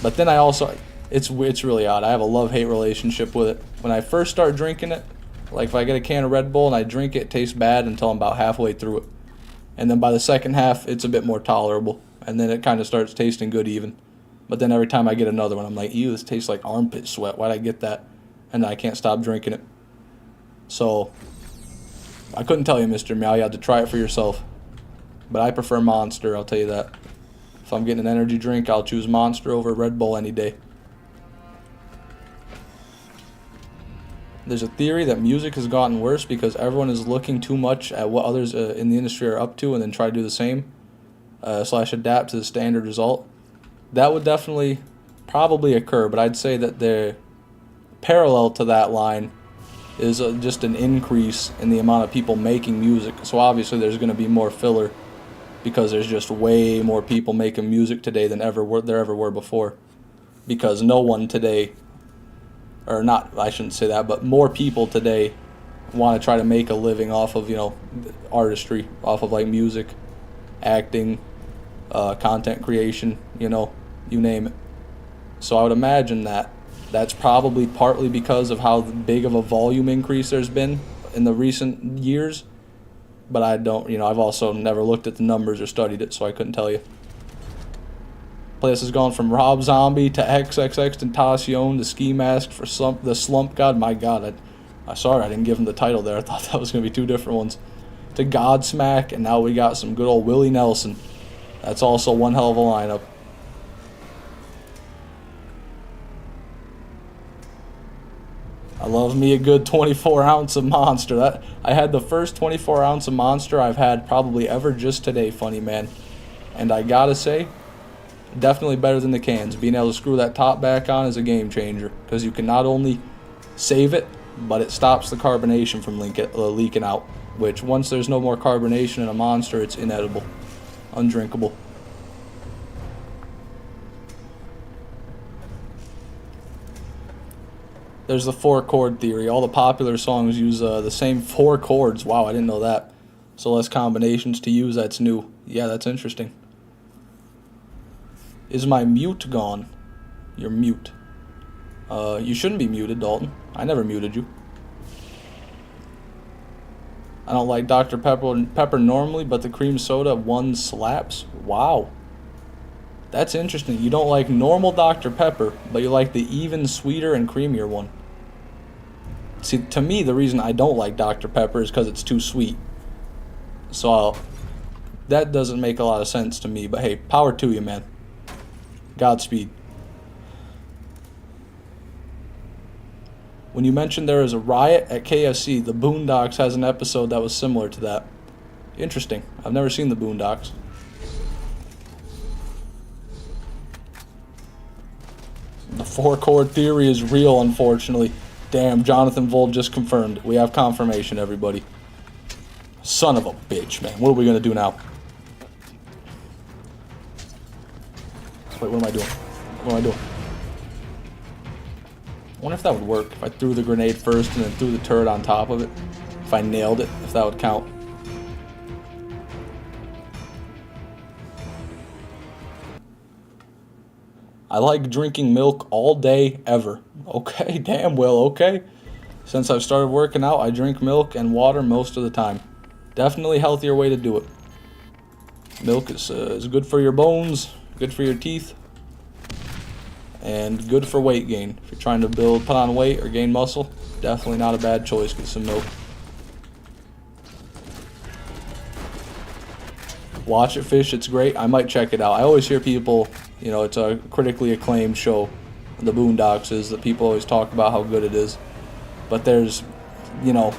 But then I also, it's really odd. I have a love-hate relationship with it. When I first start drinking it, like if I get a can of Red Bull and I drink it, it tastes bad until I'm about halfway through it. And then by the second half, it's a bit more tolerable. And then it kind of starts tasting good even. But then every time I get another one, I'm like, ew, this tastes like armpit sweat. Why'd I get that? And I can't stop drinking it. So, I couldn't tell you, Mr. Meow. You had to try it for yourself. But I prefer Monster, I'll tell you that. If I'm getting an energy drink, I'll choose Monster over Red Bull any day. There's a theory that music has gotten worse because everyone is looking too much at what others in the industry are up to and then try to do the same, / adapt to the standard result. That would definitely probably occur, but I'd say that the parallel to that line is just an increase in the amount of people making music. So obviously there's going to be more filler because there's just way more people making music today than there ever were before. Because no one today, or not, I shouldn't say that, but more people today want to try to make a living off of, you know, artistry, off of like music, acting, content creation, you know, you name it. So I would imagine that that's probably partly because of how big of a volume increase there's been in the recent years. But I don't, you know, I've also never looked at the numbers or studied it, so I couldn't tell you. Place has gone from Rob Zombie to XXXTentacion to Ski Mask for the Slump God. My God, I'm sorry I didn't give him the title there. I thought that was going to be two different ones. To Godsmack, and now we got some good old Willie Nelson. That's also one hell of a lineup. I love me a good 24 ounce of Monster. I had the first 24 ounce of Monster I've had probably ever just today, funny man. And I gotta say, definitely better than the cans. Being able to screw that top back on is a game changer because you can not only save it, but it stops the carbonation from leaking out. Which once there's no more carbonation in a Monster, it's inedible, undrinkable. There's the 4-chord theory. All the popular songs use the same 4 chords. Wow, I didn't know that. So less combinations to use, that's new. Yeah, that's interesting. Is my mute gone? You're mute. You shouldn't be muted, Dalton. I never muted you. I don't like Dr. Pepper normally, but the cream soda one slaps. Wow. That's interesting. You don't like normal Dr. Pepper, but you like the even sweeter and creamier one. See, to me, the reason I don't like Dr. Pepper is because it's too sweet. So, that doesn't make a lot of sense to me. But hey, power to you, man. Godspeed. When you mentioned there is a riot at KFC, the Boondocks has an episode that was similar to that. Interesting. I've never seen the Boondocks. The four-chord theory is real, unfortunately. Damn, Jonathan Vold just confirmed. We have confirmation, everybody. Son of a bitch, man. What are we going to do now? Wait, what am I doing? What am I doing? I wonder if that would work. If I threw the grenade first and then threw the turret on top of it. If I nailed it, if that would count. I like drinking milk all day, ever. Okay, damn well, okay. Since I've started working out, I drink milk and water most of the time. Definitely a healthier way to do it. Milk is good for your bones, good for your teeth, and good for weight gain. If you're trying to put on weight or gain muscle, definitely not a bad choice. Get some milk. Watch it, fish. It's great. I might check it out. I always hear people, you know, it's a critically acclaimed show. The Boondocks is that people always talk about how good it is. But there's, you know,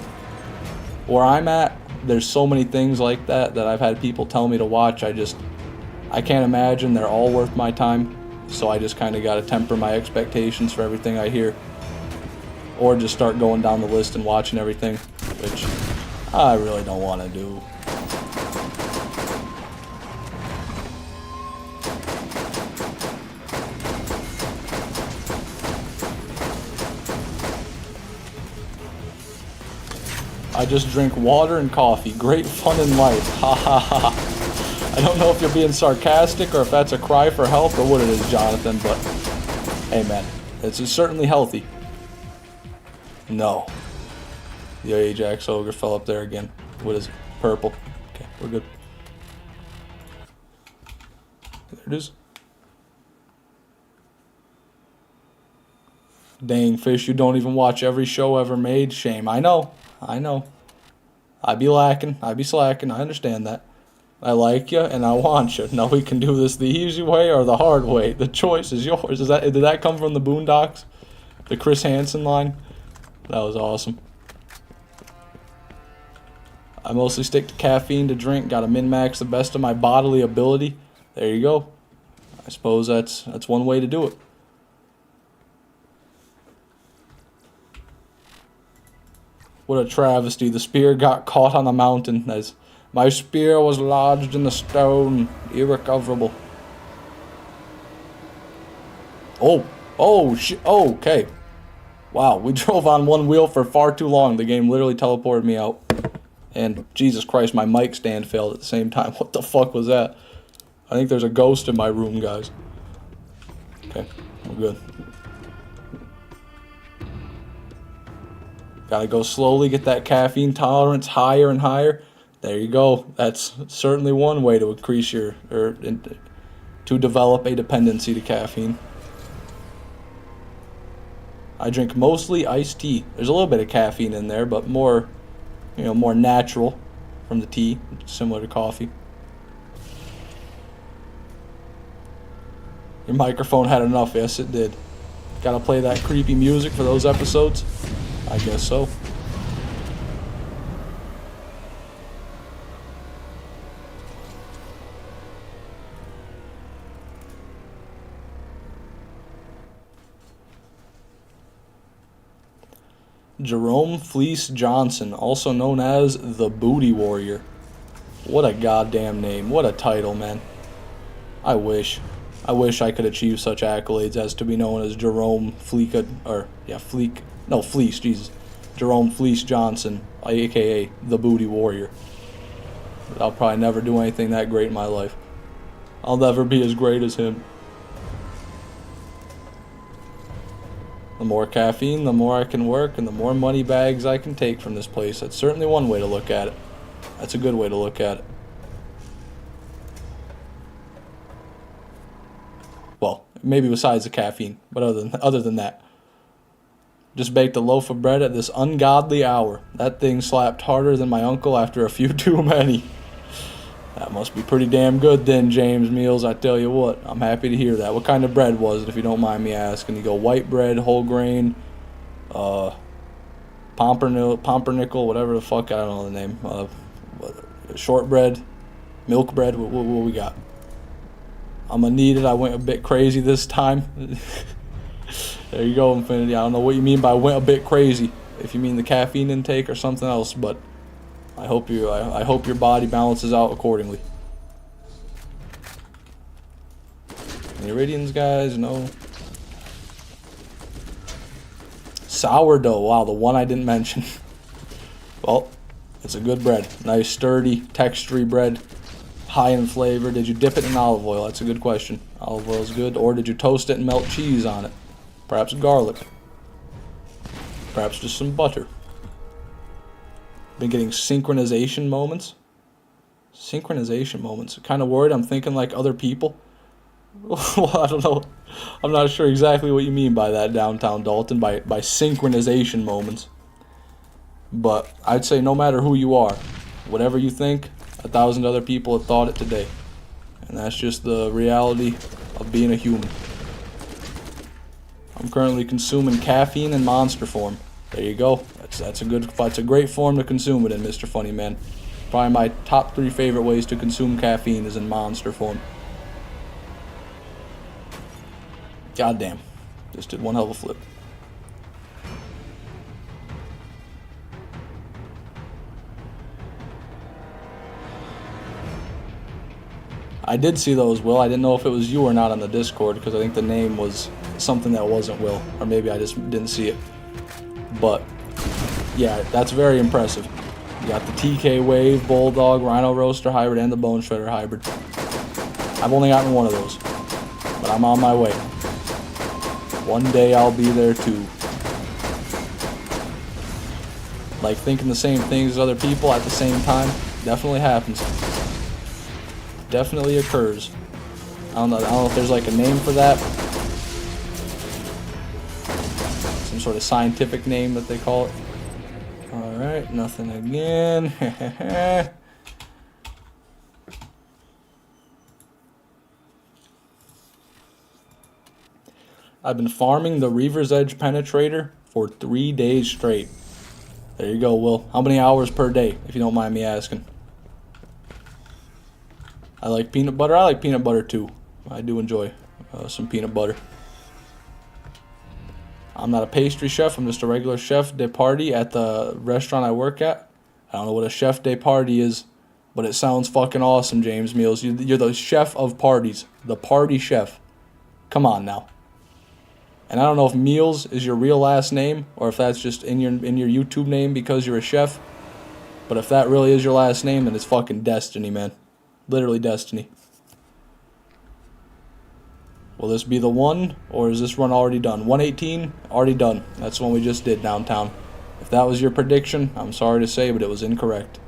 where I'm at, there's so many things like that I've had people tell me to watch. I can't imagine they're all worth my time. So I just kind of got to temper my expectations for everything I hear. Or just start going down the list and watching everything, which I really don't want to do. I just drink water and coffee. Great fun in life. Ha ha ha. I don't know if you're being sarcastic or if that's a cry for help or what it is, Jonathan, but hey, man, it's certainly healthy. No. The Ajax Ogre fell up there again. What is it? Purple. Okay, we're good. There it is. Dang, fish, you don't even watch every show ever made. Shame. I know. I be lacking. I be slacking. I understand that. I like you and I want you. Now we can do this the easy way or the hard way. The choice is yours. Did that come from the Boondocks? The Chris Hansen line? That was awesome. I mostly stick to caffeine to drink. Got to min-max the best of my bodily ability. There you go. I suppose that's one way to do it. What a travesty. The spear got caught on the mountain. As my spear was lodged in the stone. Irrecoverable. Oh, shit. Oh, okay. Wow, we drove on one wheel for far too long. The game literally teleported me out. And Jesus Christ, my mic stand failed at the same time. What the fuck was that? I think there's a ghost in my room, guys. Okay, we're good. Gotta go slowly, get that caffeine tolerance higher and higher. There you go. That's certainly one way to increase to develop a dependency to caffeine. I drink mostly iced tea. There's a little bit of caffeine in there, but more, more natural from the tea, similar to coffee. Your microphone had enough. Yes, it did. Gotta play that creepy music for those episodes? I guess so. Jerome Fleece Johnson, also known as the Booty Warrior. What a goddamn name. What a title, man. I wish I could achieve such accolades as to be known as Jerome Fleece, Jesus. Jerome Fleece Johnson, aka the Booty Warrior. But I'll probably never do anything that great in my life. I'll never be as great as him. The more caffeine, the more I can work, and the more money bags I can take from this place. That's certainly one way to look at it. That's a good way to look at it. Well, maybe besides the caffeine, but other than that. Just baked a loaf of bread at this ungodly hour. That thing slapped harder than my uncle after a few too many. That must be pretty damn good then, James Meals, I tell you what. I'm happy to hear that. What kind of bread was it, if you don't mind me asking? You go white bread, whole grain, Pumpernickel, whatever the fuck, I don't know the name. Shortbread, milk bread, what we got? I'm gonna need it. I went a bit crazy this time. There you go, Infinity. I don't know what you mean by went a bit crazy. If you mean the caffeine intake or something else, but I hope your body balances out accordingly. Any Iridians, guys? No. Sourdough. Wow, the one I didn't mention. Well, it's a good bread. Nice, sturdy, textury bread. High in flavor. Did you dip it in olive oil? That's a good question. Olive oil is good. Or did you toast it and melt cheese on it? Perhaps garlic. Perhaps just some butter. Been getting synchronization moments. Synchronization moments. Kind of worried. I'm thinking like other people. Well, I don't know. I'm not sure exactly what you mean by that, downtown Dalton, by synchronization moments. But I'd say no matter who you are, whatever you think, 1,000 other people have thought it today. And that's just the reality of being a human. I'm currently consuming caffeine in monster form. There you go. That's a great form to consume it in, Mr. Funny Man. Probably my top 3 favorite ways to consume caffeine is in monster form. Goddamn. Just did one hell of a flip. I did see those, Will. I didn't know if it was you or not on the Discord, because I think the name was something that wasn't Will. Or maybe I just didn't see it. But, yeah, that's very impressive. You got the TK Wave, Bulldog, Rhino Roaster Hybrid, and the Bone Shredder Hybrid. I've only gotten one of those. But I'm on my way. One day I'll be there too. Like thinking the same things as other people at the same time definitely happens. Definitely occurs. I don't know if there's like a name for that. Some sort of scientific name that they call it. Alright, nothing again. I've been farming the Reaver's Edge Penetrator for 3 days straight. There you go, Will. How many hours per day, if you don't mind me asking? I like peanut butter. I like peanut butter too. I do enjoy some peanut butter. I'm not a pastry chef. I'm just a regular chef de partie at the restaurant I work at. I don't know what a chef de partie is, but it sounds fucking awesome, James Meals. You're the chef of parties. The party chef. Come on now. And I don't know if Meals is your real last name or if that's just in your YouTube name because you're a chef. But if that really is your last name, then it's fucking destiny, man. Literally destiny. Will this be the one, or is this run already done? 118, already done. That's the one we just did downtown. If that was your prediction, I'm sorry to say, but it was incorrect.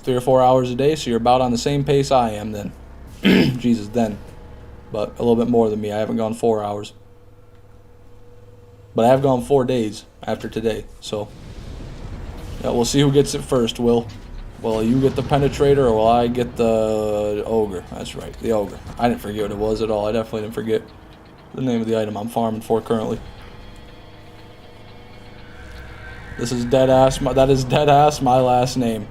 3 or 4 hours a day, so you're about on the same pace I am then. Jesus, then. But a little bit more than me. I haven't gone 4 hours. But I have gone 4 days after today, so yeah, we'll see who gets it first, Will. Will you get the Penetrator, or will I get the Ogre? That's right, the Ogre. I didn't forget what it was at all. I definitely didn't forget the name of the item I'm farming for currently. This is deadass. That is deadass my last name.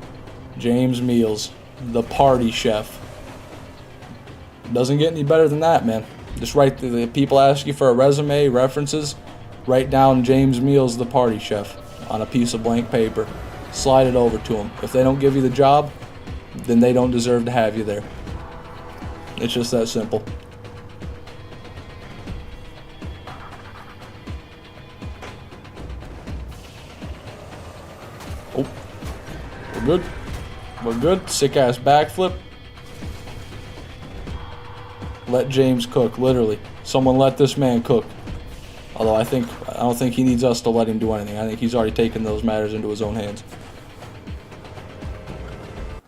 James Meals, the party chef. Doesn't get any better than that, man. Just write the people ask you for a resume, references, write down James Meals, the party chef, on a piece of blank paper. Slide it over to them. If they don't give you the job, then they don't deserve to have you there. It's just that simple. Oh, we're good. We're good. Sick ass backflip. Let James cook, literally. Someone let this man cook. Although I don't think he needs us to let him do anything. I think he's already taken those matters into his own hands.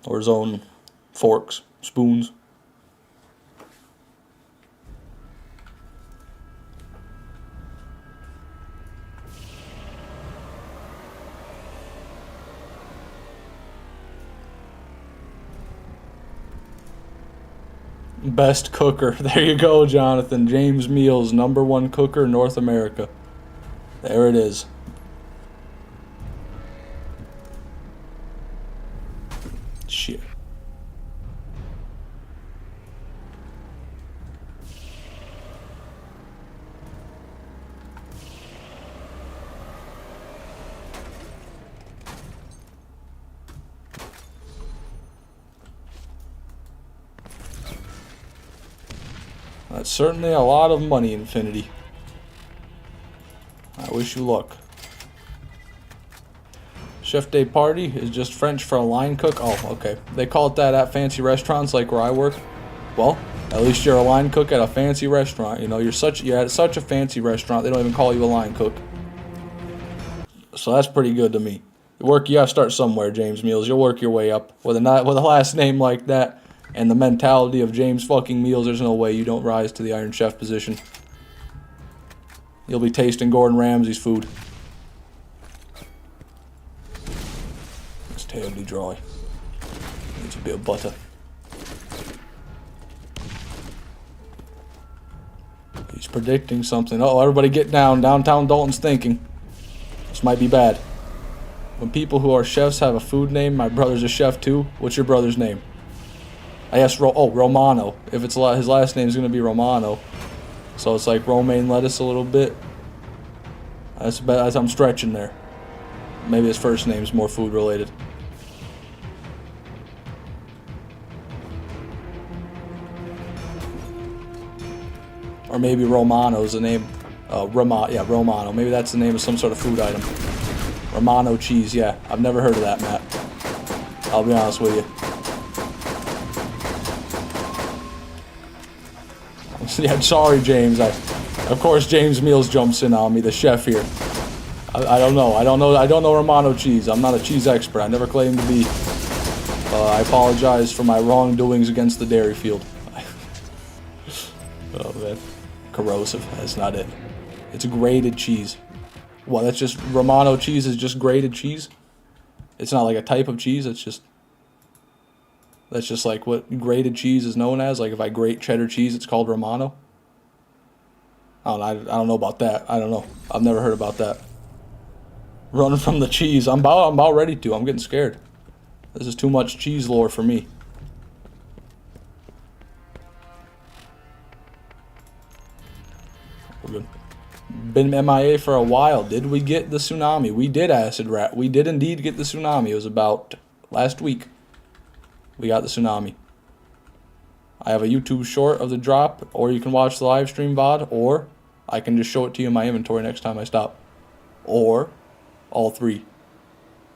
Or his own forks, spoons. Best cooker. There you go, Jonathan. James Meals, #1 cooker, North America. There it is. That's certainly a lot of money, Infinity. I wish you luck. Chef de partie is just French for a line cook. Oh, okay. They call it that at fancy restaurants like where I work. Well, at least you're a line cook at a fancy restaurant. You know, you're at such a fancy restaurant, they don't even call you a line cook. So that's pretty good to me. You gotta start somewhere, James Meals. You'll work your way up. With a last name like that and the mentality of James fucking Meals, there's no way you don't rise to the Iron Chef position. You'll be tasting Gordon Ramsay's food. It's terribly dry. Needs a bit of butter. He's predicting something. Oh, everybody get down. Downtown Dalton's thinking. This might be bad. When people who are chefs have a food name, my brother's a chef too. What's your brother's name? I asked Romano. If it's his last name is going to be Romano. So it's like romaine lettuce a little bit. I'm stretching there. Maybe his first name's more food related. Or maybe Romano's the name. Romano. Maybe that's the name of some sort of food item. Romano cheese, yeah. I've never heard of that, Matt. I'll be honest with you. Yeah, sorry, James. Of course, James Meals jumps in on me, the chef here. I don't know Romano cheese. I'm not a cheese expert. I never claimed to be. I apologize for my wrongdoings against the dairy field. Oh, man. Corrosive. That's not it. It's grated cheese. Well, that's just... Romano cheese is just grated cheese? It's not like a type of cheese. It's just... That's just like what grated cheese is known as. Like if I grate cheddar cheese, it's called Romano. I don't know about that. I don't know. I've never heard about that. Running from the cheese. I'm about ready to. I'm getting scared. This is too much cheese lore for me. We're good. Been MIA for a while. Did we get the tsunami? We did, Acid Rat. We did indeed get the tsunami. It was about last week. We got the tsunami. I have a YouTube short of the drop, or you can watch the live stream VOD, or I can just show it to you in my inventory next time I stop. Or all three.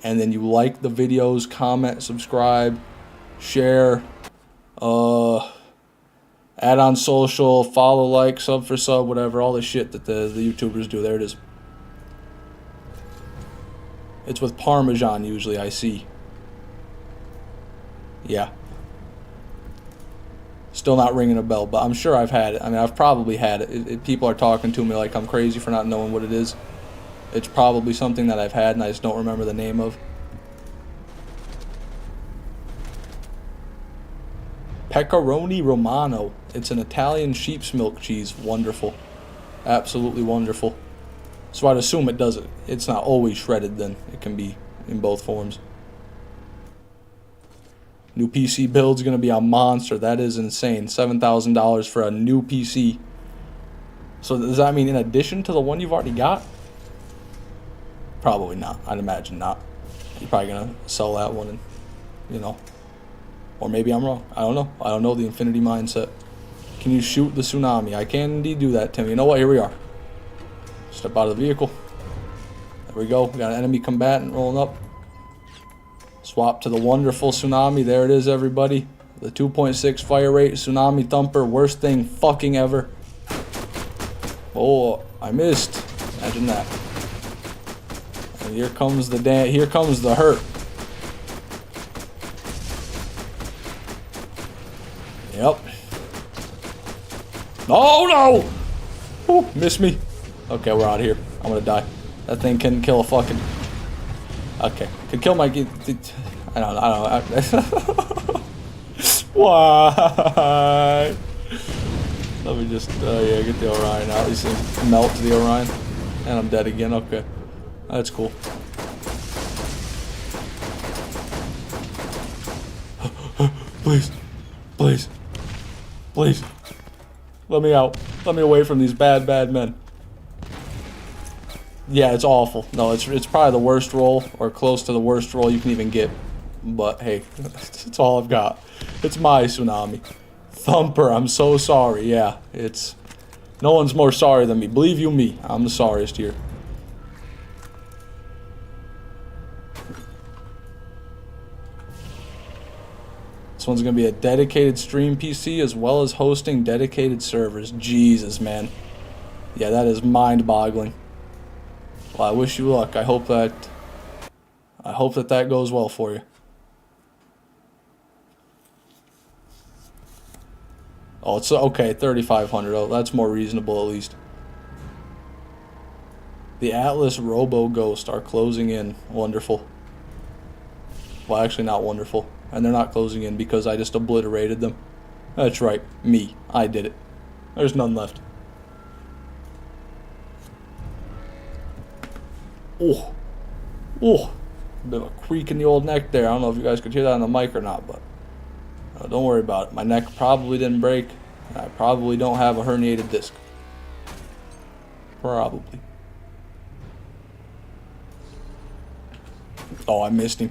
And then you like the videos, comment, subscribe, share, add on social, follow, like, sub for sub, whatever, all the shit that the YouTubers do. There it is. It's with Parmesan usually, I see. Yeah. Still not ringing a bell, but I'm sure I've had it. I mean, I've probably had it. People are talking to me like I'm crazy for not knowing what it is. It's probably something that I've had and I just don't remember the name of. Pepperoni Romano. It's an Italian sheep's milk cheese. Wonderful. Absolutely wonderful. So I'd assume it does it. It's not always shredded then. It can be in both forms. New PC build's going to be a monster. That is insane. $7,000 for a new PC. So does that mean in addition to the one you've already got? Probably not. I'd imagine not. You're probably going to sell that one and, you know. Or maybe I'm wrong. I don't know. I don't know the infinity mindset. Can you shoot the tsunami? I can indeed do that, Tim. You know what? Here we are. Step out of the vehicle. There we go. We got an enemy combatant rolling up. Swap to the wonderful tsunami. There it is, everybody. The 2.6 fire rate tsunami thumper. Worst thing fucking ever. Oh, I missed. Imagine that. And here comes the here comes the hurt. Yep. Oh no! Ooh, missed me. Okay, we're out of here. I'm gonna die. That thing can kill a fucking... Okay, could kill my... I don't know. Why? Let me just, yeah, get the Orion out. At least it melt to the Orion. And I'm dead again. Okay, that's cool. Please, please, please. Let me out. Let me away from these bad men. Yeah, it's awful. No, it's probably the worst roll, or close to the worst roll you can even get. But hey, it's all I've got. It's my tsunami. Thumper, I'm so sorry. Yeah, it's... No one's more sorry than me. Believe you me, I'm the sorriest here. This one's going to be a dedicated stream PC as well as hosting dedicated servers. Jesus, man. Yeah, that is mind-boggling. Well, I wish you luck. I hope that that goes well for you. Oh, it's okay, 3,500. Oh, that's more reasonable at least. The Atlas Robo Ghost are closing in. Wonderful. Well, actually not wonderful. And they're not closing in because I just obliterated them. That's right, me. I did it. There's none left. Oh. Oh. A bit of a creak in the old neck there. I don't know if you guys could hear that on the mic or not, but don't worry about it. My neck probably didn't break. And I probably don't have a herniated disc. Probably. Oh, I missed him.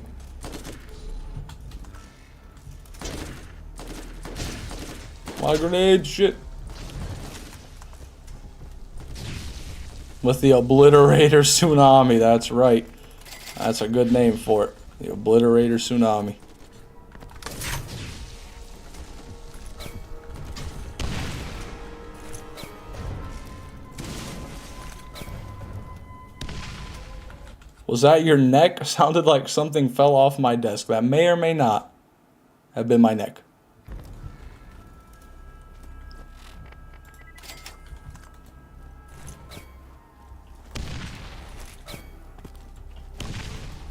My grenade, shit. With the Obliterator Tsunami, that's right. That's a good name for it. The Obliterator Tsunami. Was that your neck? Sounded like something fell off my desk. That may or may not have been my neck.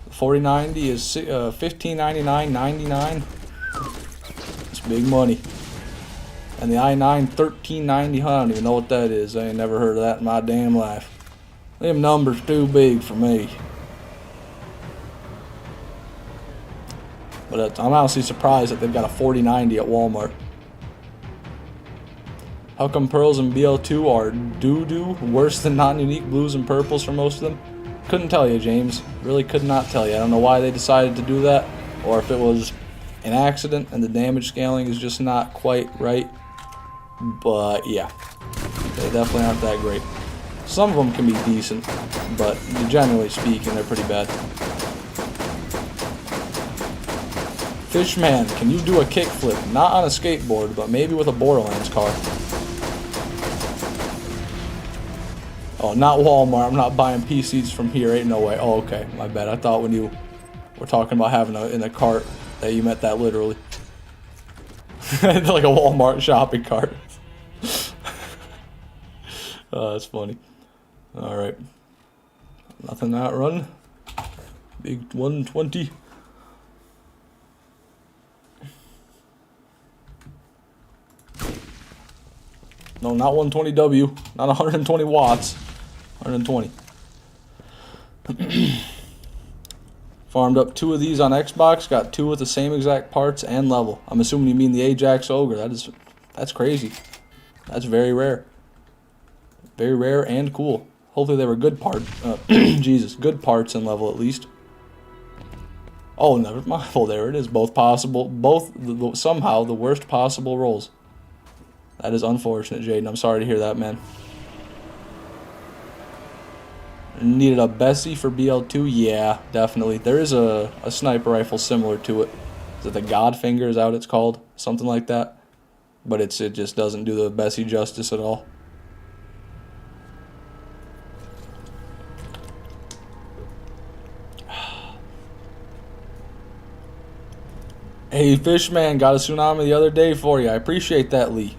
The 4090 is $15.99.99. It's big money. And the i9 $13.90. I don't even know what that is. I ain't never heard of that in my damn life. Them numbers too big for me. But I'm honestly surprised that they've got a 4090 at Walmart. How come pearls and BL2 are doo-doo? Worse than non-unique blues and purples for most of them? Couldn't tell you, James. Really could not tell you. I don't know why they decided to do that, or if it was an accident and the damage scaling is just not quite right. But yeah, they definitely aren't that great. Some of them can be decent, but generally speaking, they're pretty bad. Fishman, can you do a kickflip? Not on a skateboard, but maybe with a Borderlands car. Oh, not Walmart. I'm not buying PCs from here. Ain't no way. Oh, okay. My bad. I thought when you were talking about having it in a cart that you meant that literally. Like a Walmart shopping cart. Oh, that's funny. Alright. Nothing that run. Big 120. No, not 120W. Not 120 watts. 120. Farmed up 2 of these on Xbox. Got 2 with the same exact parts and level. I'm assuming you mean the Ajax Ogre. That's crazy. That's very rare. Very rare and cool. Hopefully they were good parts. Jesus, good parts and level at least. Oh, never mind. Well, there it is. Both possible. Somehow the worst possible rolls. That is unfortunate, Jaden. I'm sorry to hear that, man. Needed a Bessie for BL2? Yeah, definitely. There is a sniper rifle similar to it. Is it the Godfinger? Is that what it's called? Something like that. But it just doesn't do the Bessie justice at all. Hey, Fishman, got a tsunami the other day for you. I appreciate that, Lee.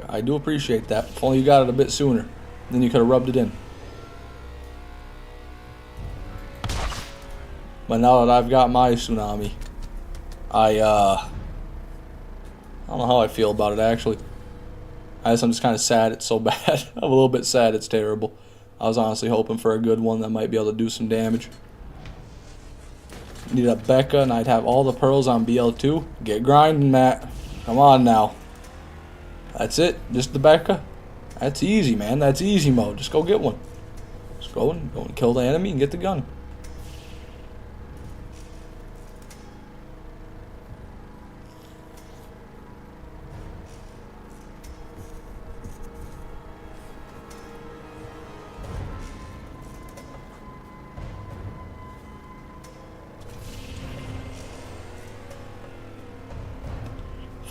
I do appreciate that. If only you got it a bit sooner, then you could have rubbed it in. But now that I've got my tsunami, I don't know how I feel about it, actually. I'm just kind of sad it's so bad. I'm a little bit sad it's terrible. I was honestly hoping for a good one that might be able to do some damage. Need a Becca, and I'd have all the pearls on BL2. Get grinding, Matt. Come on now. That's it? Just the Becca? That's easy, man. That's easy mode. Just go get one. Just go and kill the enemy and get the gun.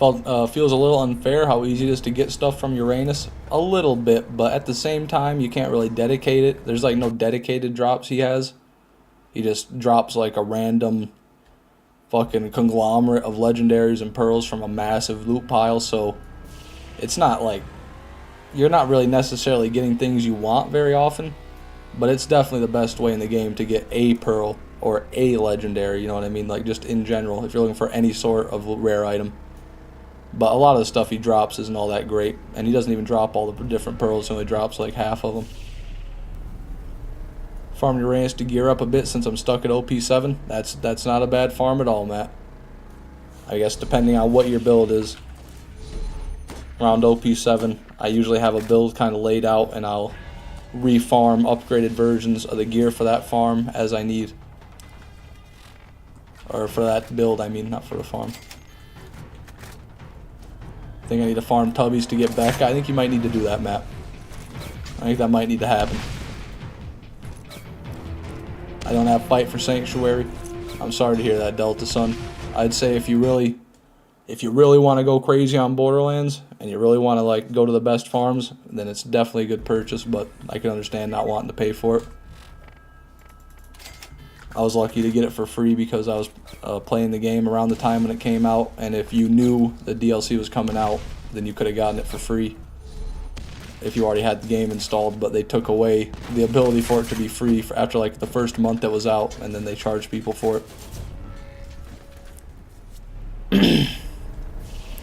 Feels a little unfair how easy it is to get stuff from Uranus. A little bit, but at the same time, you can't really dedicate it. There's like no dedicated drops he has. He just drops like a random fucking conglomerate of legendaries and pearls from a massive loot pile, so it's not like you're not really necessarily getting things you want very often, but it's definitely the best way in the game to get a pearl or a legendary, you know what I mean? Like just in general, if you're looking for any sort of rare item. But a lot of the stuff he drops isn't all that great, and he doesn't even drop all the different pearls, he only drops like half of them. Farm Uranus to gear up a bit since I'm stuck at OP7. That's not a bad farm at all, Matt. I guess depending on what your build is. Around OP7, I usually have a build kind of laid out, and I'll refarm upgraded versions of the gear for that farm as I need. Or for that build, I mean, not for the farm. I think I need to farm Tubbies to get back. I think you might need to do that, Matt. I think that might need to happen. I don't have fight for Sanctuary. I'm sorry to hear that, Delta Sun. I'd say if you really want to go crazy on Borderlands and you really want to like go to the best farms, then it's definitely a good purchase, but I can understand not wanting to pay for it. I was lucky to get it for free because I was playing the game around the time when it came out, and if you knew the DLC was coming out, then you could have gotten it for free if you already had the game installed, but they took away the ability for it to be free for after like the first month that was out, and then they charged people for it.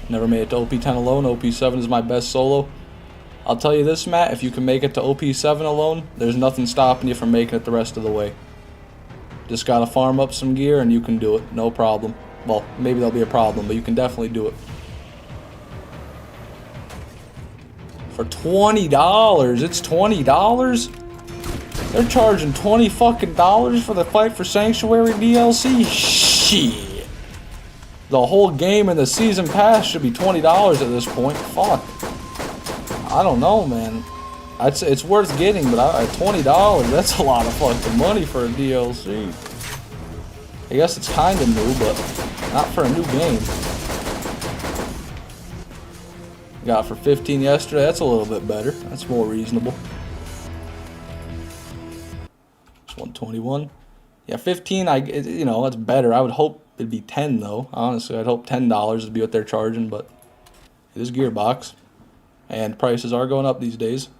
Never made it to OP10 alone. OP7 is my best solo. I'll tell you this, Matt, if you can make it to OP7 alone, there's nothing stopping you from making it the rest of the way. Just gotta farm up some gear and you can do it, no problem. Well, maybe there'll be a problem, but you can definitely do it. For $20, it's $20? They're charging $20 fucking for the Fight for Sanctuary DLC? Shit. The whole game and the season pass should be $20 at this point. Fuck. I don't know, man. It's worth getting, but at $20, that's a lot of fucking money for a DLC. I guess it's kind of new, but not for a new game. Got it for 15 yesterday. That's a little bit better. That's more reasonable. It's 121. Yeah, 15. You know, that's better. I would hope it'd be 10 though. Honestly, I'd hope $10 would be what they're charging, but it is Gearbox, and prices are going up these days.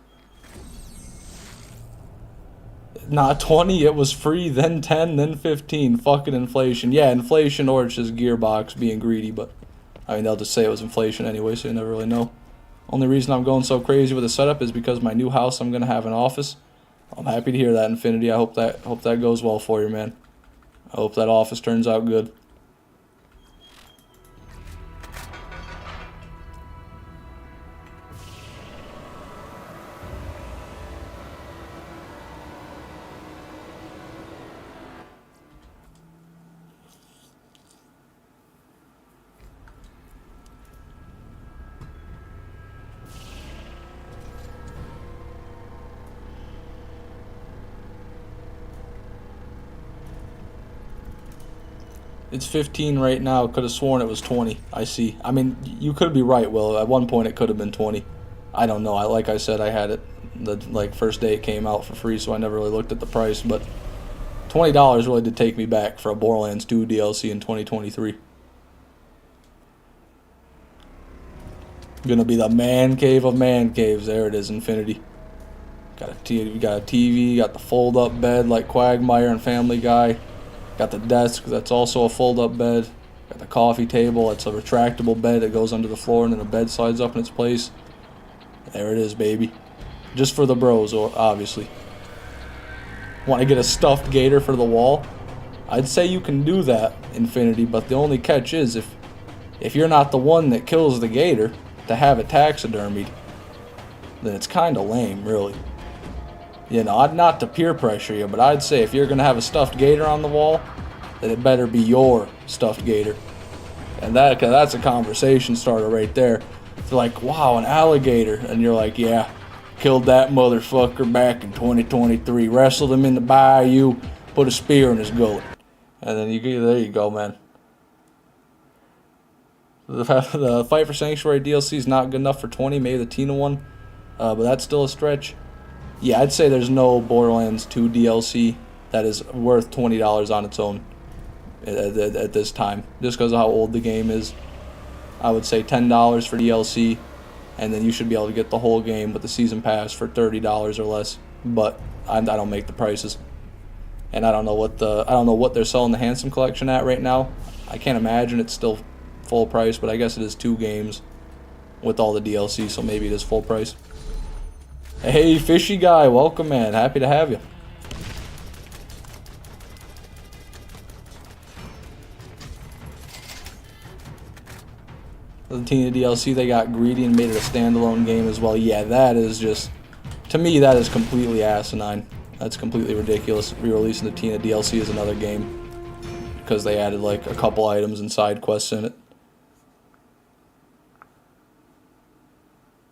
Not 20. It was free, then 10, then 15. Fucking inflation. Yeah, inflation, or it's just Gearbox being greedy, but I mean, they'll just say it was inflation anyway, so you never really know. Only reason I'm going so crazy with the setup is because my new house, I'm going to have an office. I'm happy to hear that, Infinity. I hope that goes well for you, man. I hope that office turns out good. It's 15 right now. Could have sworn it was 20. I see. I mean, you could be right, Will. At one point, it could have been 20. I don't know. Like I said, I had it the first day it came out for free, so I never really looked at the price. But $20 really did take me back for a Borderlands 2 DLC in 2023. Gonna be the man cave of man caves. There it is, Infinity. Got a TV. Got the fold-up bed like Quagmire and Family Guy. Got the desk, that's also a fold-up bed. Got the coffee table, it's a retractable bed that goes under the floor and then the bed slides up in its place. There it is, baby. Just for the bros, or obviously. Want to get a stuffed gator for the wall? I'd say you can do that, Infinity, but the only catch is if you're not the one that kills the gator to have it taxidermied, then it's kind of lame, really. You know, not to peer pressure you, but I'd say if you're going to have a stuffed gator on the wall, then it better be your stuffed gator. And that's a conversation starter right there. It's like, wow, an alligator. And you're like, yeah, killed that motherfucker back in 2023. Wrestled him in the bayou, put a spear in his gullet. And then there you go, man. The Fight for Sanctuary DLC is not good enough for 20, maybe the Tina one, but that's still a stretch. Yeah, I'd say there's no Borderlands 2 DLC that is worth $20 on its own at this time, just because of how old the game is. I would say $10 for DLC, and then you should be able to get the whole game with the season pass for $30 or less. But I don't make the prices, and I don't know what they're selling the Handsome Collection at right now. I can't imagine it's still full price, but I guess it is 2 games with all the DLC, so maybe it is full price. Hey, Fishy Guy, welcome, man. Happy to have you. The Tina DLC, they got greedy and made it a standalone game as well. Yeah, that is just, to me, that is completely asinine. That's completely ridiculous. Re-releasing the Tina DLC as another game because they added like a couple items and side quests in it.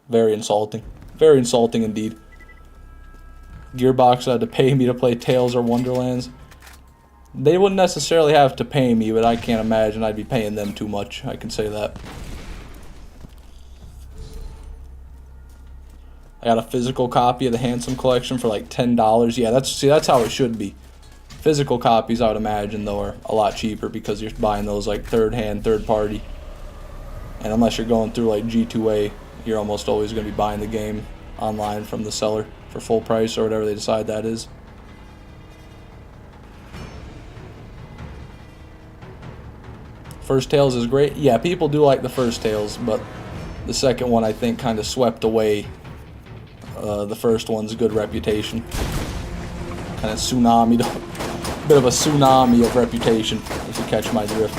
Very insulting. Very insulting indeed. Gearbox had to pay me to play Tales or Wonderlands. They wouldn't necessarily have to pay me, but I can't imagine I'd be paying them too much. I can say that. I got a physical copy of the Handsome Collection for like $10. Yeah, that's how it should be. Physical copies, I would imagine, though, are a lot cheaper because you're buying those like third-hand, third-party. And unless you're going through like G2A, you're almost always going to be buying the game online from the seller for full price or whatever they decide that is. First Tales is great. Yeah, people do like the first Tales, but the second one I think kind of swept away the first one's good reputation. Kind of tsunami, bit of a tsunami of reputation, if you catch my drift.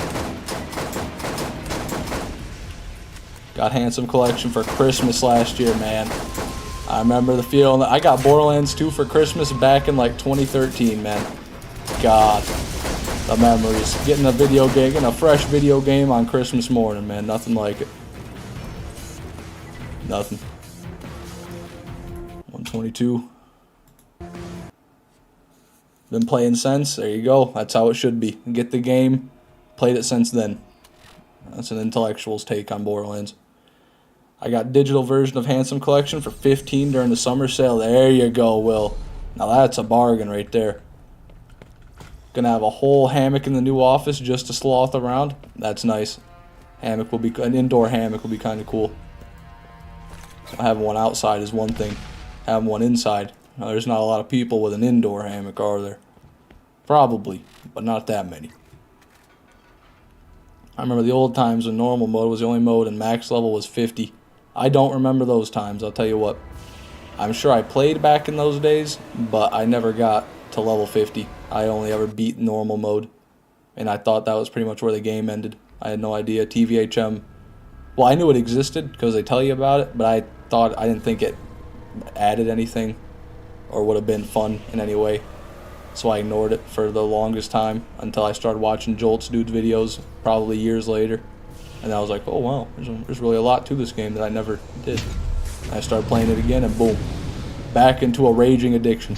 Got Handsome Collection for Christmas last year, man. I remember the feeling. I got Borderlands 2 for Christmas back in like 2013, man. God, the memories. Getting a fresh video game on Christmas morning, man. Nothing like it. Nothing. 122. Been playing since. There you go. That's how it should be. Get the game. Played it since then. That's an intellectual's take on Borderlands. I got digital version of Handsome Collection for $15 during the summer sale. There you go, Will. Now that's a bargain right there. Gonna have a whole hammock in the new office just to sloth around. That's nice. An indoor hammock will be kind of cool. Having one outside is one thing. Having one inside, now, there's not a lot of people with an indoor hammock, are there? Probably, but not that many. I remember the old times when normal mode was the only mode and max level was 50. I don't remember those times, I'll tell you what. I'm sure I played back in those days, but I never got to level 50. I only ever beat normal mode, and I thought that was pretty much where the game ended. I had no idea. TVHM, well, I knew it existed because they tell you about it, but I didn't think it added anything or would have been fun in any way. So I ignored it for the longest time until I started watching Jolt's Dude's videos probably years later. And I was like, oh wow, there's really a lot to this game that I never did. And I started playing it again and boom, back into a raging addiction.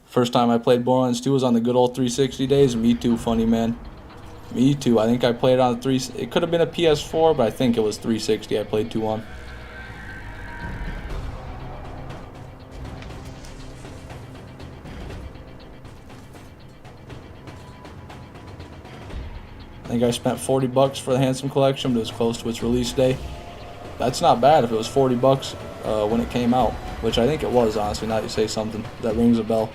First time I played Borderlands 2 was on the good old 360 days. Me too, funny man. Me too. I think I played it on it could have been a PS4, but I think it was 360 I played 2 on. I think I spent $40 for the Handsome Collection, but it was close to its release day. That's not bad if it was $40 when it came out, which I think it was, honestly, now that you say something. That rings a bell.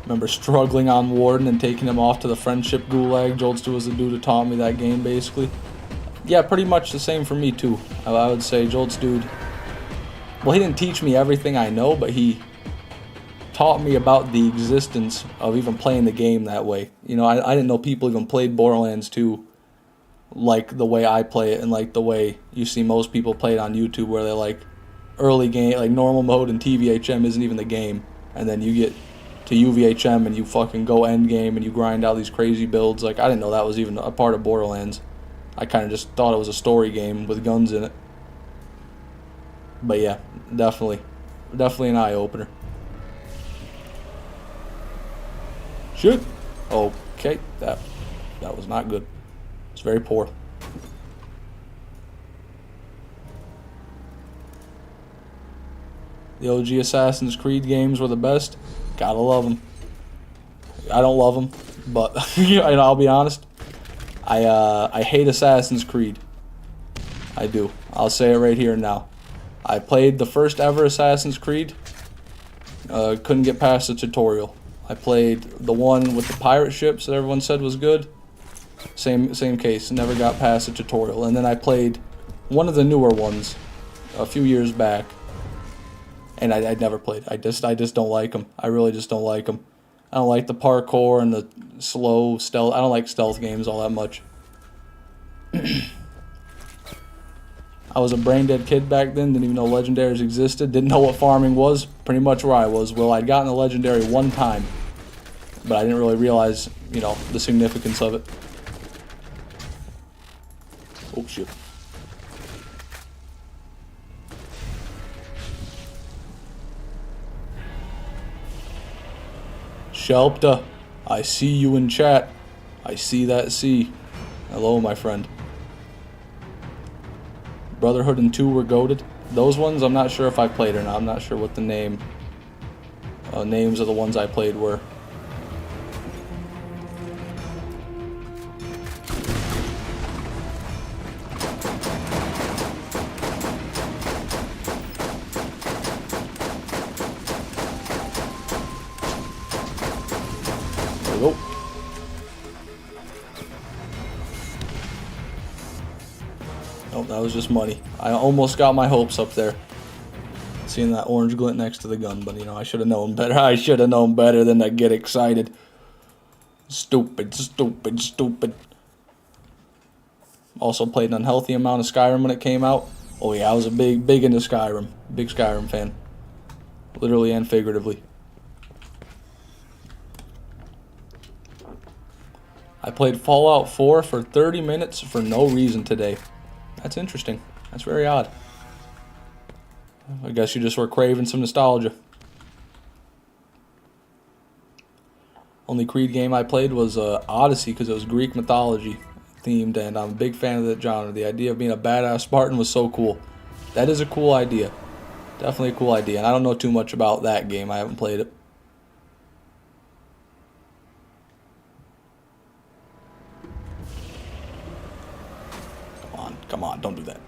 Remember struggling on Warden and taking him off to the friendship gulag. Jolt's was the dude who taught me that game, basically. Yeah, pretty much the same for me, too. I would say Jolt's dude, well, he didn't teach me everything I know, but he taught me about the existence of even playing the game that way. You know, I didn't know people even played Borderlands 2 like the way I play it and like the way you see most people play it on YouTube, where they're like early game, like normal mode and TVHM isn't even the game, and then you get to UVHM and you fucking go end game and you grind out these crazy builds. Like, I didn't know that was even a part of Borderlands. I kind of just thought it was a story game with guns in it. But yeah, definitely an eye-opener. Shit. Okay, that was not good. It's very poor. The OG Assassin's Creed games were the best. Gotta love them. I don't love them, but I'll be honest. I hate Assassin's Creed. I do. I'll say it right here and now. I played the first ever Assassin's Creed. Couldn't get past the tutorial. I played the one with the pirate ships that everyone said was good. Same case. Never got past the tutorial. And then I played one of the newer ones a few years back, and I never played. I just don't like them. I really just don't like them. I don't like the parkour and the slow stealth. I don't like stealth games all that much. I was a brain dead kid back then, didn't even know legendaries existed, didn't know what farming was, pretty much where I was. Well, I'd gotten a legendary one time, but I didn't really realize, you know, the significance of it. Oh, shit. Shelpta, I see you in chat. I see that C. Hello, my friend. Brotherhood and 2 were goated. Those ones, I'm not sure if I played or not. I'm not sure what the names of the ones I played were. There we go. Oh, that was just money. I almost got my hopes up there. Seeing that orange glint next to the gun, but you know, I should have known better. I should have known better than to get excited. Stupid, stupid, stupid. Also played an unhealthy amount of Skyrim when it came out. Oh yeah, I was a big into Skyrim. Big Skyrim fan. Literally and figuratively. I played Fallout 4 for 30 minutes for no reason today. That's interesting. That's very odd. I guess you just were craving some nostalgia. Only Creed game I played was Odyssey because it was Greek mythology themed, and I'm a big fan of that genre. The idea of being a badass Spartan was so cool. That is a cool idea. Definitely a cool idea, and I don't know too much about that game. I haven't played it. Come on, don't do that.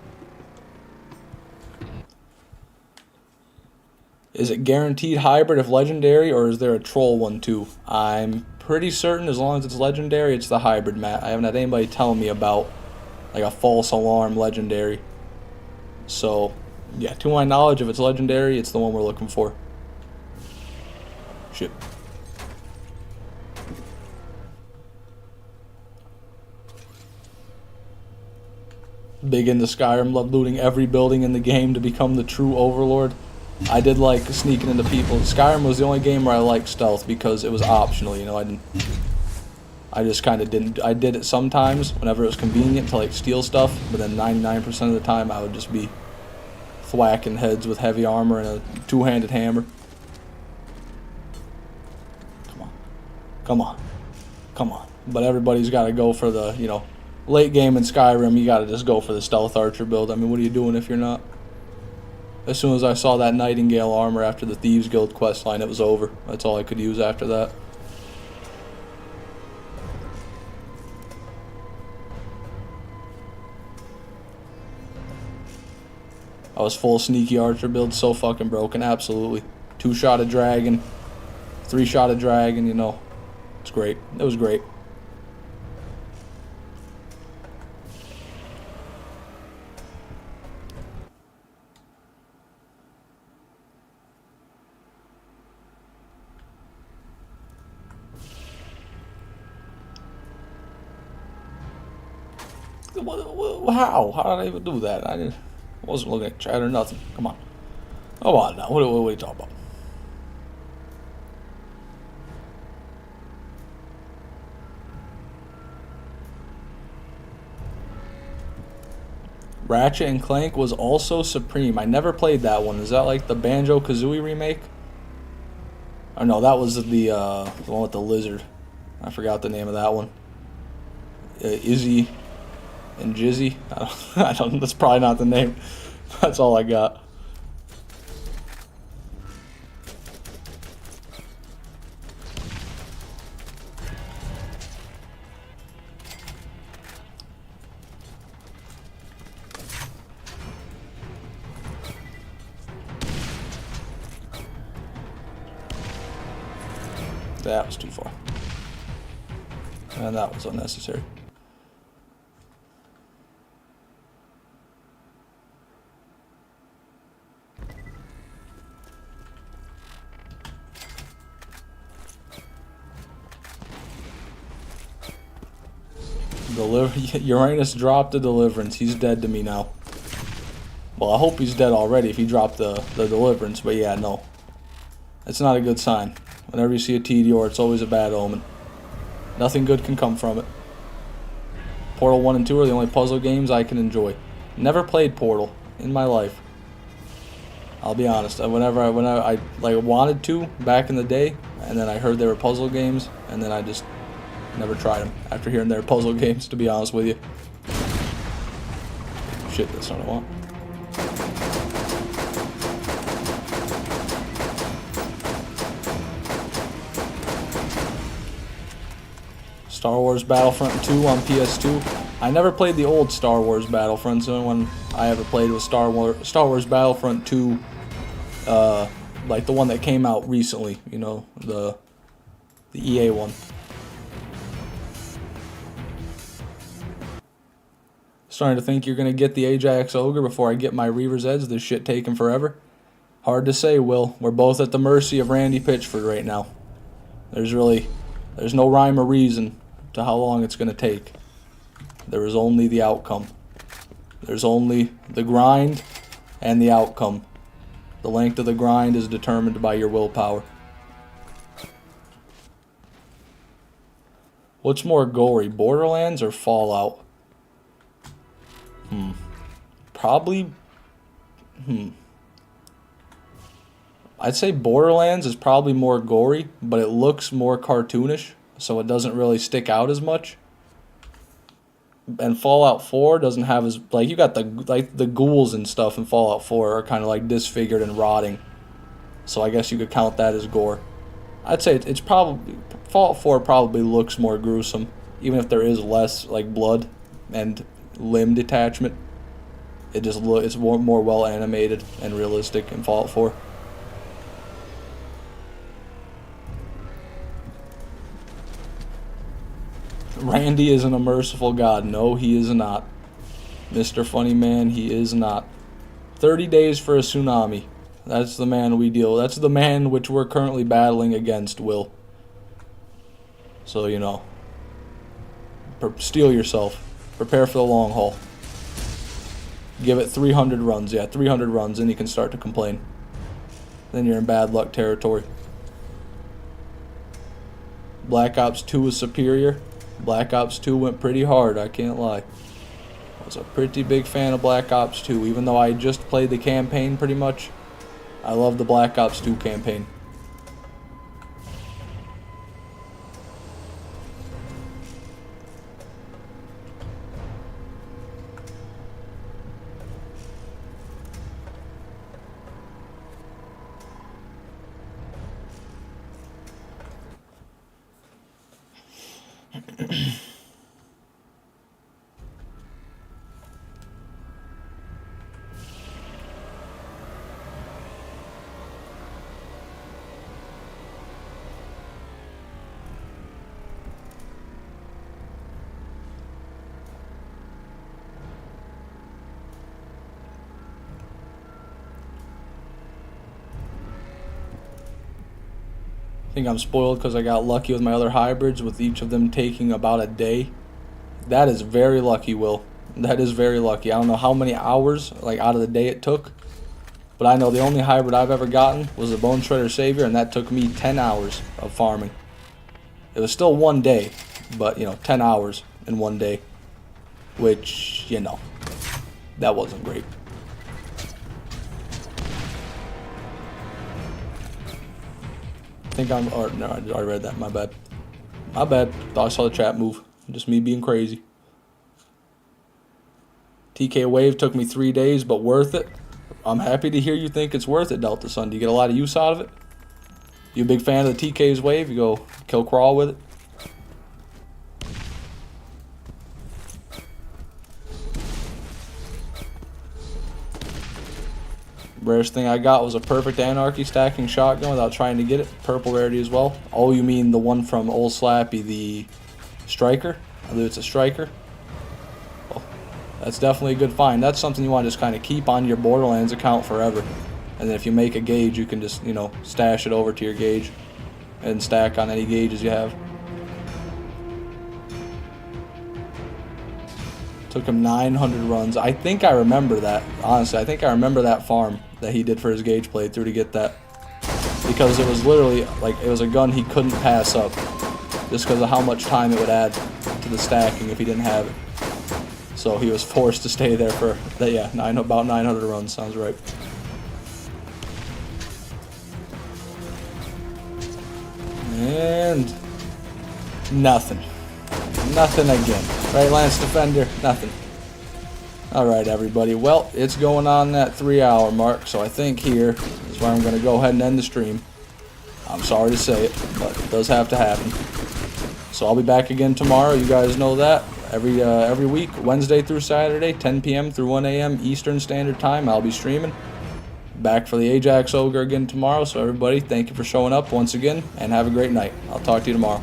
Is it guaranteed hybrid if legendary, or is there a troll one too? I'm pretty certain as long as it's legendary, it's the hybrid, Matt. I haven't had anybody tell me about like a false alarm legendary. So, yeah, to my knowledge, if it's legendary, it's the one we're looking for. Shit. Big into Skyrim, love looting every building in the game to become the true overlord. I did like sneaking into people. Skyrim was the only game where I liked stealth because it was optional, you know. I just kind of didn't. I did it sometimes whenever it was convenient to like steal stuff, but then 99% of the time I would just be thwacking heads with heavy armor and a two-handed hammer. Come on, come on, come on. But everybody's got to go for the, you know, late game in Skyrim. You got to just go for the stealth archer build. I mean, what are you doing if you're not? As soon as I saw that Nightingale armor after the Thieves Guild questline, it was over. That's all I could use after that. I was full sneaky archer build, so fucking broken, absolutely. 2-shot dragon, 3-shot dragon, you know. It's great. It was great. How? How did I even do that? I wasn't looking at chat or nothing. Come on. Come on now. What are you talking about? Ratchet and Clank was also Supreme. I never played that one. Is that like the Banjo-Kazooie remake? Or no, that was the one with the lizard. I forgot the name of that one. Izzy and Jizzy. I don't. That's probably not the name. That's all I got. That was too far. And that was unnecessary. Uranus dropped the deliverance. He's dead to me now. Well, I hope he's dead already if he dropped the deliverance, but yeah, no. It's not a good sign. Whenever you see a Tediore, it's always a bad omen. Nothing good can come from it. Portal 1 and 2 are the only puzzle games I can enjoy. Never played Portal in my life. I'll be honest. Whenever I like wanted to back in the day, and then I heard they were puzzle games, and then I just never tried them after hearing they were puzzle games, to be honest with you. Shit, that's not what I want. Star Wars Battlefront 2 on PS2. I never played the old Star Wars Battlefront, so the only one I ever played was Star Wars Battlefront 2, like the one that came out recently, you know, the EA one. Starting to think you're going to get the Ajax Ogre before I get my Reaver's Edge. This shit taking forever. Hard to say, Will. We're both at the mercy of Randy Pitchford right now. There's no rhyme or reason to how long it's going to take. There is only the outcome. There's only the grind and the outcome. The length of the grind is determined by your willpower. What's more gory, Borderlands or Fallout? Probably. I'd say Borderlands is probably more gory, but it looks more cartoonish, so it doesn't really stick out as much. And Fallout 4 doesn't have as, like, you got the ghouls and stuff in Fallout 4 are kind of like disfigured and rotting. So I guess you could count that as gore. I'd say it's probably, Fallout 4 probably looks more gruesome, even if there is less like blood and limb detachment. It's more well animated and realistic in Fallout 4. Randy isn't a merciful god. No, he is not. Mr. Funny Man, he is not. 30 days for a tsunami. That's the man we deal with. That's the man which we're currently battling against, Will. So, you know. Steel yourself. Prepare for the long haul. Give it 300 runs. Yeah, 300 runs, and you can start to complain. Then you're in bad luck territory. Black Ops 2 is superior. Black Ops 2 went pretty hard, I can't lie. I was a pretty big fan of Black Ops 2, even though I just played the campaign pretty much. I love the Black Ops 2 campaign. I think I'm spoiled because I got lucky with my other hybrids, with each of them taking about a day. That is very lucky, Will. That is very lucky. I don't know how many hours, like, out of the day it took, but I know the only hybrid I've ever gotten was the Bone Shredder Savior, and that took me 10 hours of farming. It was still one day, but, you know, 10 hours in one day, which, you know, that wasn't great. I think I'm, or no, I read that, my bad. My bad. Thought I saw the chat move. Just me being crazy. TK Wave took me 3 days, but worth it. I'm happy to hear you think it's worth it, Delta Sun. Do you get a lot of use out of it? You a big fan of the TK's Wave? You go kill crawl with it? Rarest thing I got was a perfect anarchy stacking shotgun without trying to get it. Purple rarity as well. Oh, you mean the one from Old Slappy, the striker? I believe it's a striker. Well, that's definitely a good find. That's something you want to just kind of keep on your Borderlands account forever. And then if you make a gauge, you can just, you know, stash it over to your gauge and stack on any gauges you have. Took him 900 runs. I think I remember that. Honestly, I think I remember that farm that he did for his gauge playthrough to get that. Because it was literally, like, it was a gun he couldn't pass up. Just because of how much time it would add to the stacking if he didn't have it. So he was forced to stay there for, yeah, about 900 runs, sounds right. And nothing. Nothing again. Right, Lance Defender? Nothing. Alright, everybody. Well, it's going on that 3-hour mark, so I think here is where I'm going to go ahead and end the stream. I'm sorry to say it, but it does have to happen. So I'll be back again tomorrow. You guys know that. Every week, Wednesday through Saturday, 10 p.m. through 1 a.m. Eastern Standard Time, I'll be streaming. Back for the Ajax Ogre again tomorrow. So everybody, thank you for showing up once again, and have a great night. I'll talk to you tomorrow.